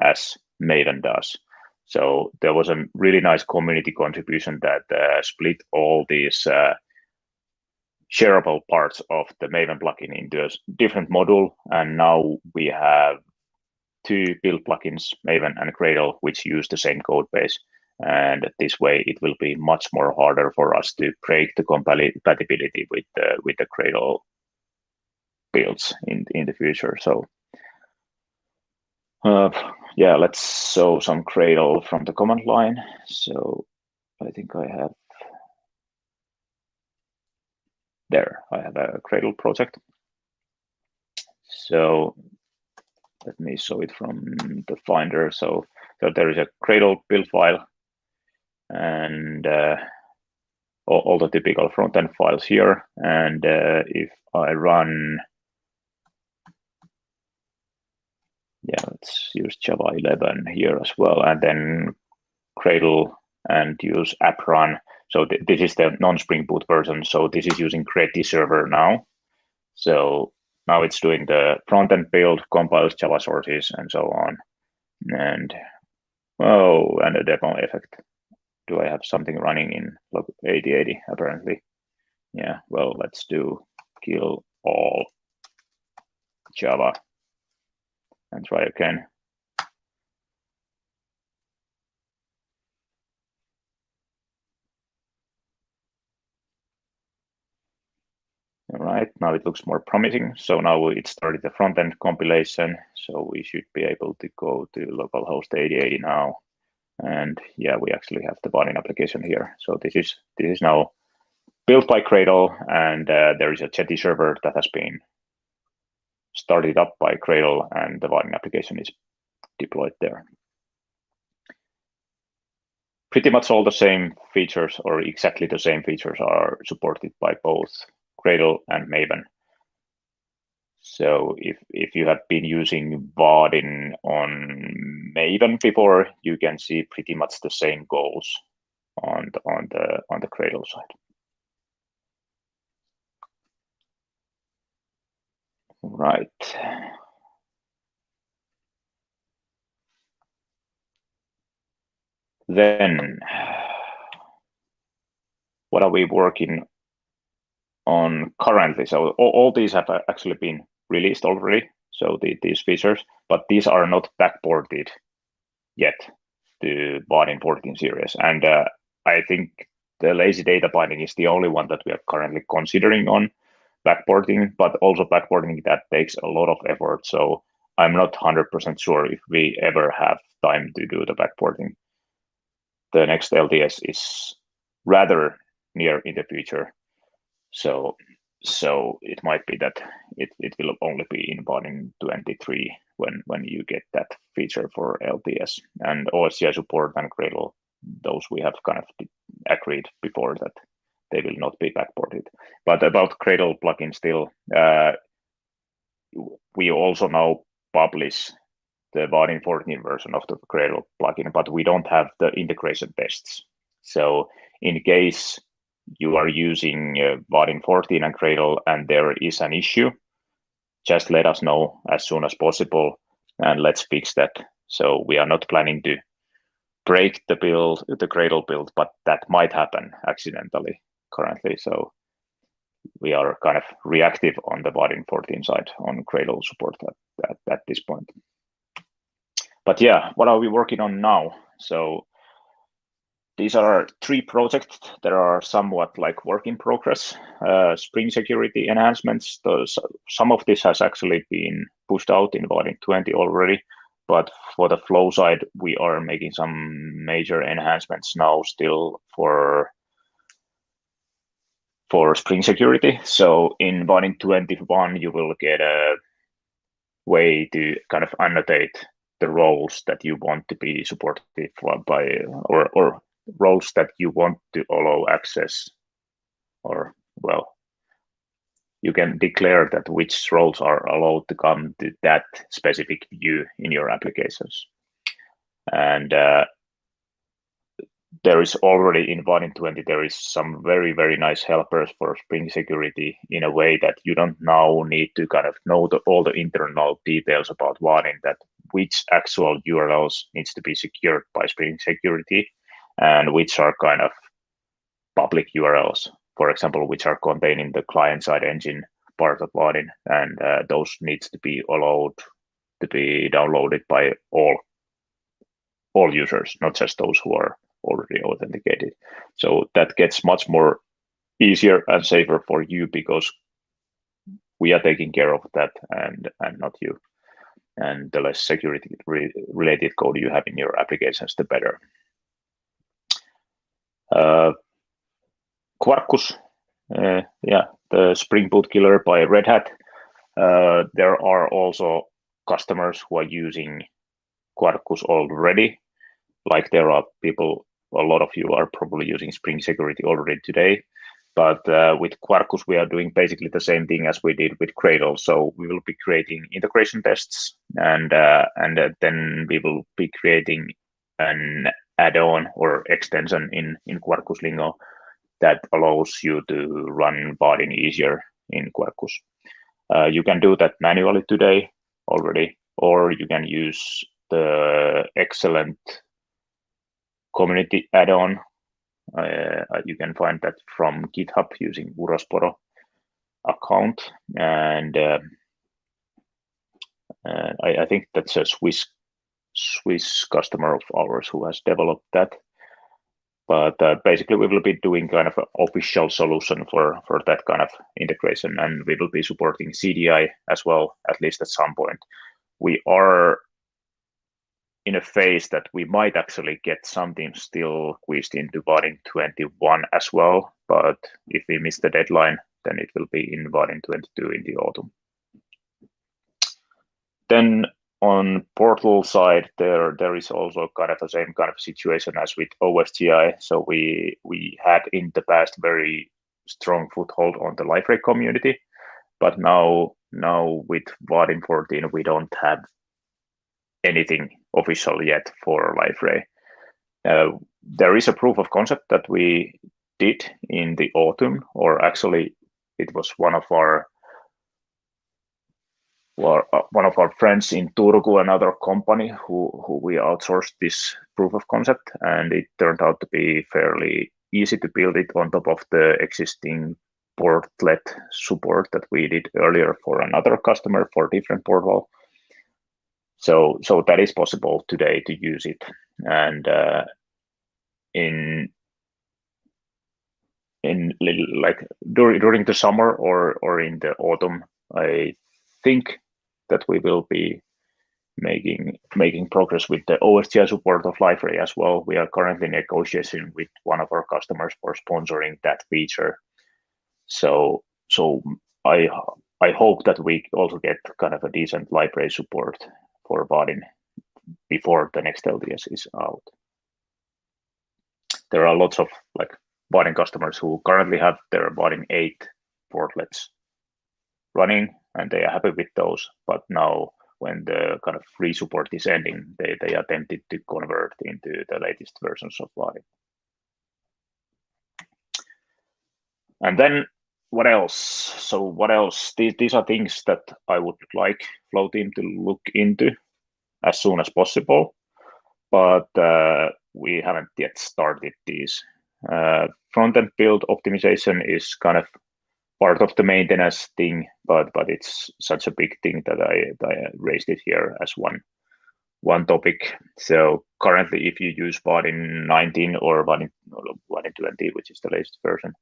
as Maven does. So there was a really nice community contribution that split all these shareable parts of the Maven plugin into a different module. And now we have two build plugins, Maven and Cradle, which use the same code base. And this way, it will be much more harder for us to break the compatibility with the Cradle builds in the future. So yeah, let's show some Gradle from the command line. So I think I have a Gradle project. So let me show it from the Finder. So there is a Gradle build file and all the typical front-end files here. And if I run, let's use Java 11 here as well, and then Gradle and use app run. So this is the non-Spring Boot version. So this is using Grady server now. So now it's doing the front-end build, compiles Java sources, and so on. And and a demo effect. Do I have something running in log 8080? Apparently. Yeah, well, let's do kill all Java and try again. All right, now it looks more promising. So now it started the front-end compilation. So we should be able to go to localhost 8080 now. And yeah, we actually have the Vaadin application here. So this is now built by Gradle, and there is a Jetty server that has been started up by Gradle, and the Vaadin application is deployed there. Pretty much all the same features, or exactly the same features, are supported by both Gradle and Maven. So if you have been using Vaadin on Maven before, you can see pretty much the same goals on the Gradle side. Right. Then, what are we working on currently? So all these have actually been released already. So these features, but these are not backported yet to Vaadin 14 series. And I think the lazy data binding is the only one that we are currently considering on backporting, but also backporting that takes a lot of effort. So I'm not 100% sure if we ever have time to do the backporting. The next LTS is rather near in the future. So it might be that it will only be in Vaadin 23 when you get that feature for LTS. And OSCI support and Gradle, those we have kind of agreed before that they will not be backported. But about Gradle plugin still, we also now publish the Vaadin 14 version of the Gradle plugin, but we don't have the integration tests. So in case you are using Vaadin 14 and Gradle and there is an issue, just let us know as soon as possible and let's fix that. So we are not planning to break the build, the Gradle build, but that might happen accidentally currently. So we are kind of reactive on the Vaadin 14 side on Gradle support at this point. But yeah, what are we working on now? So these are 3 projects that are somewhat like work in progress. Spring security enhancements. Some of this has actually been pushed out in Vaadin 20 already, but for the flow side, we are making some major enhancements now still for Spring security. So in Vaadin 21, you will get a way to kind of annotate the roles that you want to be supported by, or roles that you want to allow access, or well, you can declare that which roles are allowed to come to that specific view in your applications. And there is already in Vaadin 20, there is some very, very nice helpers for Spring security in a way that you don't now need to kind of know all the internal details about Vaadin, that which actual URLs needs to be secured by Spring security and which are kind of public URLs, for example, which are contained in the client-side engine part of Vaadin, and those needs to be allowed to be downloaded by all users, not just those who are already authenticated. So that gets much more easier and safer for you because we are taking care of that and not you. and the less security related code you have in your applications, the better. Quarkus, the Spring Boot killer by Red Hat. There are also customers who are using Quarkus already. Like there are people, a lot of you are probably using Spring Security already today. But with Quarkus, we are doing basically the same thing as we did with Gradle. So we will be creating integration tests, and then we will be creating an add-on or extension in Quarkus lingo that allows you to run Vaadin easier in Quarkus. You can do that manually today already, or you can use the excellent community add-on. You can find that from GitHub using Urosporo account, and I think that's a Swiss customer of ours who has developed that. But basically, we will be doing kind of an official solution for that kind of integration, and we will be supporting CDI as well, at least at some point. We are in a phase that we might actually get something still squeezed into Vaadin 21 as well, but if we miss the deadline, then it will be in Vaadin 22 in the autumn. Then on portal side, there is also kind of the same kind of situation as with OSGI. So we had in the past very strong foothold on the library community, but now with Vaadin 14, we don't have anything official yet for library. There is a proof of concept that we did in the autumn, or actually it was one of our friends in Turku, another company who we outsourced this proof of concept, and it turned out to be fairly easy to build it on top of the existing portlet support that we did earlier for another customer for different portal. So that is possible today to use it, and during the summer or in the autumn, I think that we will be making progress with the OSGI support of library as well. We are currently in negotiation with one of our customers for sponsoring that feature. So I hope that we also get kind of a decent library support for Vaadin before the next LTS is out. There are lots of like Vaadin customers who currently have their Vaadin 8 portlets running, and they are happy with those. But now, when the kind of free support is ending, they are tempted to convert into the latest versions of Vaadin. And then what else? So what else? These are things that I would like Flow team to look into as soon as possible, but we haven't yet started these. Front-end build optimization is kind of part of the maintenance thing, but it's such a big thing that I raised it here as one topic. So currently, if you use Vaadin 19 or Vaadin 20, which is the latest version,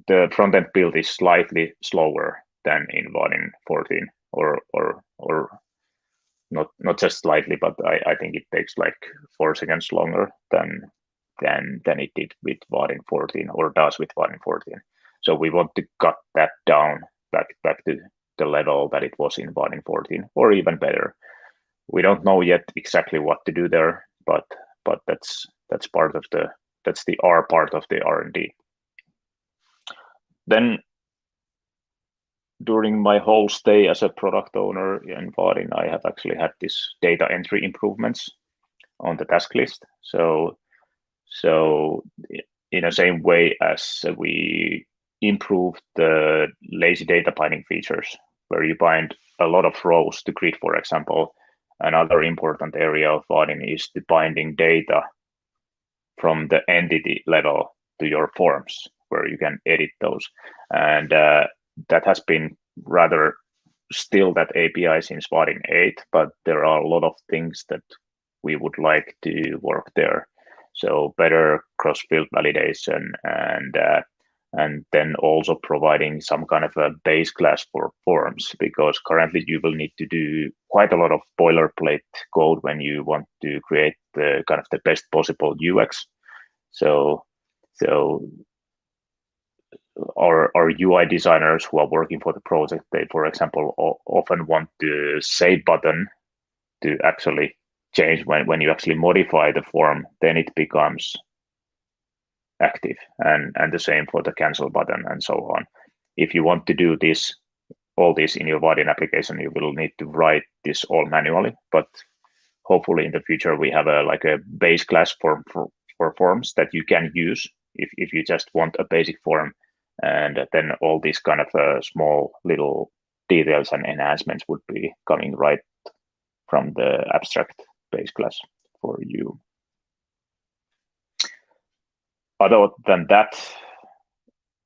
the front-end build is slightly slower than in Vaadin 14, or not just slightly, but I think it takes like 4 seconds longer than it did with Vaadin 14, or does with Vaadin 14. So we want to cut that down back to the level that it was in Vaadin 14, or even better. We don't know yet exactly what to do there, but that's the R part of the R&D. Then during my whole stay as a product owner in Vaadin, I have actually had this data entry improvements on the task list. So in the same way as we improved the lazy data binding features, where you bind a lot of rows to grid, for example, another important area of Vaadin is the binding data from the entity level to your forms, where you can edit those. And that has been rather still that API since Vaadin 8, but there are a lot of things that we would like to work there. So better cross-field validation, and then also providing some kind of a base class for forms, because currently you will need to do quite a lot of boilerplate code when you want to create the kind of the best possible UX. So our UI designers who are working for the project, they, for example, often want the save button to actually change when you actually modify the form, then it becomes active, and the same for the cancel button and so on. If you want to do all this in your Vaadin application, you will need to write this all manually, but hopefully in the future we have a base class for forms that you can use if you just want a basic form, and then all these kind of small little details and enhancements would be coming right from the abstract base class for you. Other than that,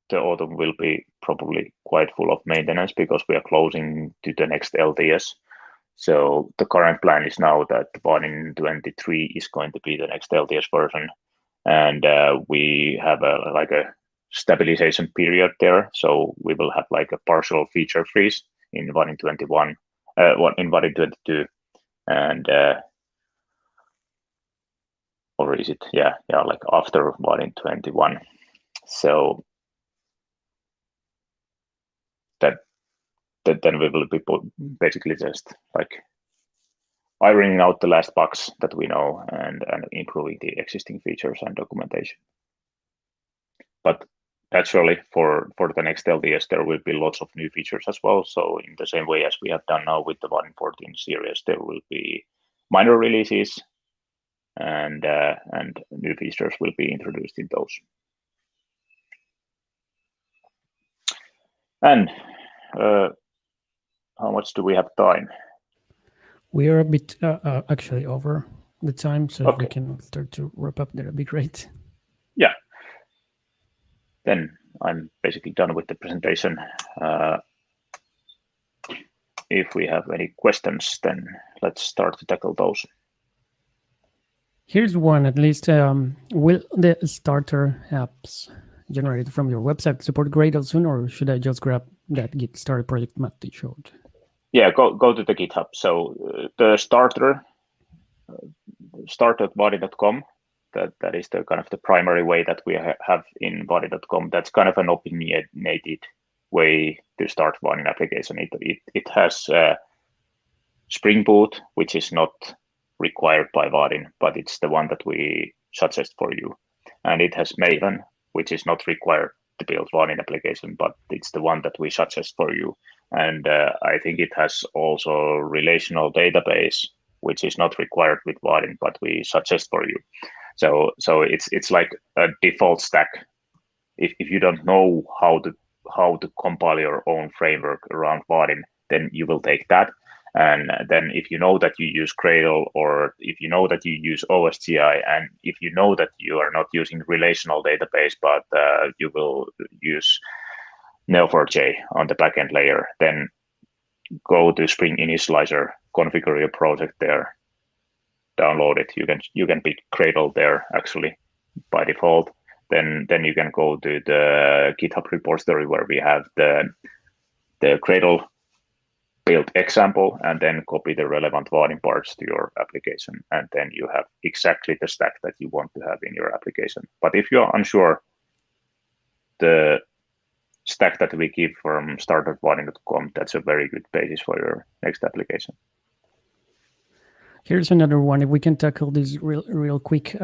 the autumn will be probably quite full of maintenance because we are closing to the next LTS. So the current plan is now that Vaadin 23 is going to be the next LTS version, and we have a stabilization period there. So we will have like a partial feature freeze in Vaadin 21, in Vaadin 22, and or is it like after Vaadin 21. So that then we will be basically just like ironing out the last bugs that we know and improving the existing features and documentation. But naturally, for the next LTS, there will be lots of new features as well. So in the same way as we have done now with the Vaadin 14 series, there will be minor releases and new features will be introduced in those. And how much do we have time? We are a bit actually over the time, so okay. If we can start to wrap up, that'd be great. Yeah. Then I'm basically done with the presentation. If we have any questions, then let's start to tackle those. Here's one, at least. Will the starter apps generated from your website support Gradle soon, or should I just grab that Git starter project Matti showed? Yeah, go to the GitHub. So the starter, start at vaadin.com. That is the kind of the primary way that we have in vaadin.com. That's kind of an opinionated way to start Vaadin application. It has Spring Boot, which is not required by Vaadin, but it's the one that we suggest for you. And it has Maven, which is not required to build Vaadin application, but it's the one that we suggest for you. And I think it has also relational database, which is not required with Vaadin, but we suggest for you. So it's like a default stack. If you don't know how to compile your own framework around Vaadin, then you will take that. And then if you know that you use Gradle, or if you know that you use OSGI, and if you know that you are not using relational database, but you will use Neo4j on the backend layer, then go to Spring Initializer, configure your project there, download it. You can pick Gradle there actually by default. Then you can go to the GitHub repository where we have the Gradle build example, and then copy the relevant Vaadin parts to your application, and then you have exactly the stack that you want to have in your application. But if you're unsure, the stack that we give from start.vaadin.com, that's a very good basis for your next application. Here's another one. If we can tackle this real quick.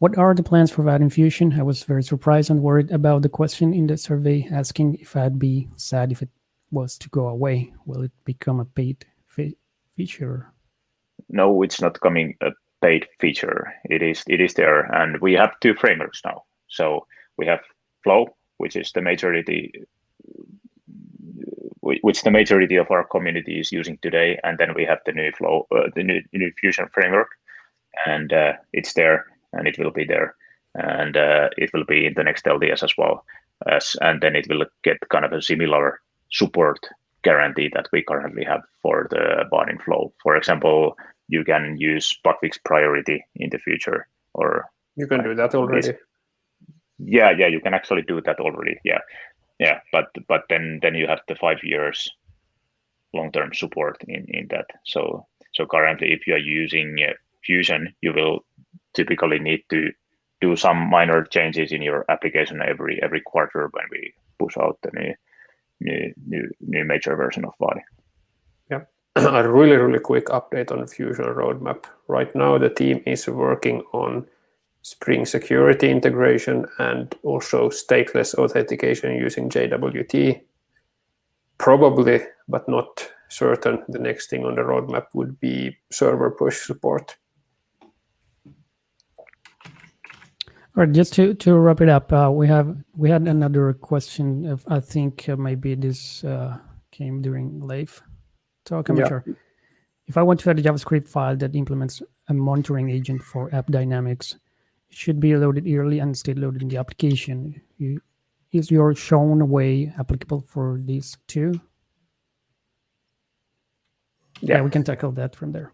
What are the plans for Vaadin Fusion? I was very surprised and worried about the question in the survey asking if I'd be sad if it was to go away. Will it become a paid feature? No, it's not coming a paid feature. It is there, and we have two frameworks now. So we have Flow, which is the majority, which the majority of our community is using today, and then we have the new Flow, the new Fusion framework, and it's there, and it will be there, and it will be in the next LTS as well, and then it will get kind of a similar support guarantee that we currently have for the Vaadin Flow. For example, you can use bug fix priority in the future, or you can do that already. Yeah, you can actually do that already. Yeah, but then you have the 5 years long-term support in that. So currently, if you are using Fusion, you will typically need to do some minor changes in your application every quarter when we push out the new major version of Vaadin. Yeah, a really quick update on the Fusion roadmap. Right now, the team is working on Spring security integration and also stateless authentication using JWT. Probably, but not certain, the next thing on the roadmap would be server push support. All right, just to wrap it up, we had another question. I think maybe this came during Leif talk. I'm not sure. If I want to add a JavaScript file that implements a monitoring agent for app dynamics, it should be loaded early and stay loaded in the application. Is your shown way applicable for these too? Yeah, we can tackle that from there.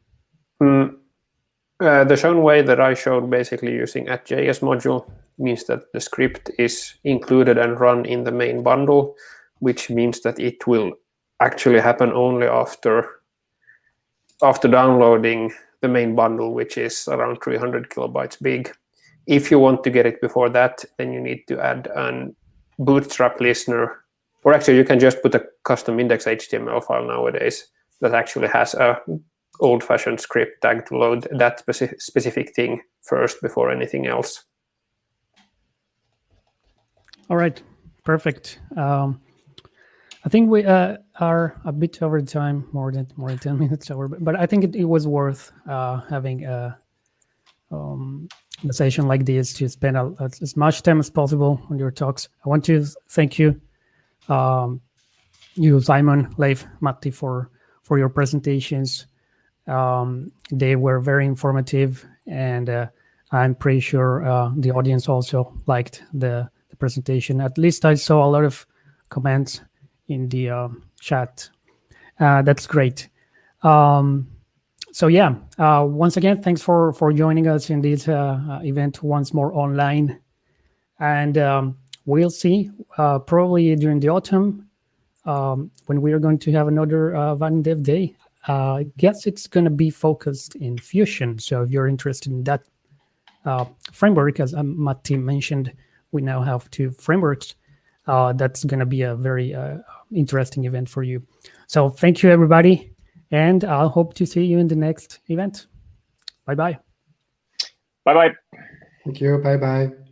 The shown way that I showed, basically using @JS module, means that the script is included and run in the main bundle, which means that it will actually happen only after downloading the main bundle, which is around 300 kilobytes big. If you want to get it before that, then you need to add an bootstrap listener, or actually you can just put a custom index HTML file nowadays that actually has a old-fashioned script tag to load that specific thing first before anything else. All right, perfect. I think we are a bit over time, more than 10 minutes over, but I think it was worth having a session like this to spend as much time as possible on your talks. I want to thank you, Simon, Leif, Matti, for your presentations. They were very informative, and I'm pretty sure the audience also liked the presentation. At least I saw a lot of comments in the chat. That's great. So yeah, once again, thanks for joining us in this event once more online. And we'll see probably during the autumn when we are going to have another Vaadin Dev Day. I guess it's going to be focused in Fusion. So if you're interested in that framework, as Matti mentioned, we now have 2 frameworks. That's going to be a very interesting event for you. So thank you, everybody. And I'll hope to see you in the next event. Bye-bye. Bye-bye. Thank you. Bye-bye.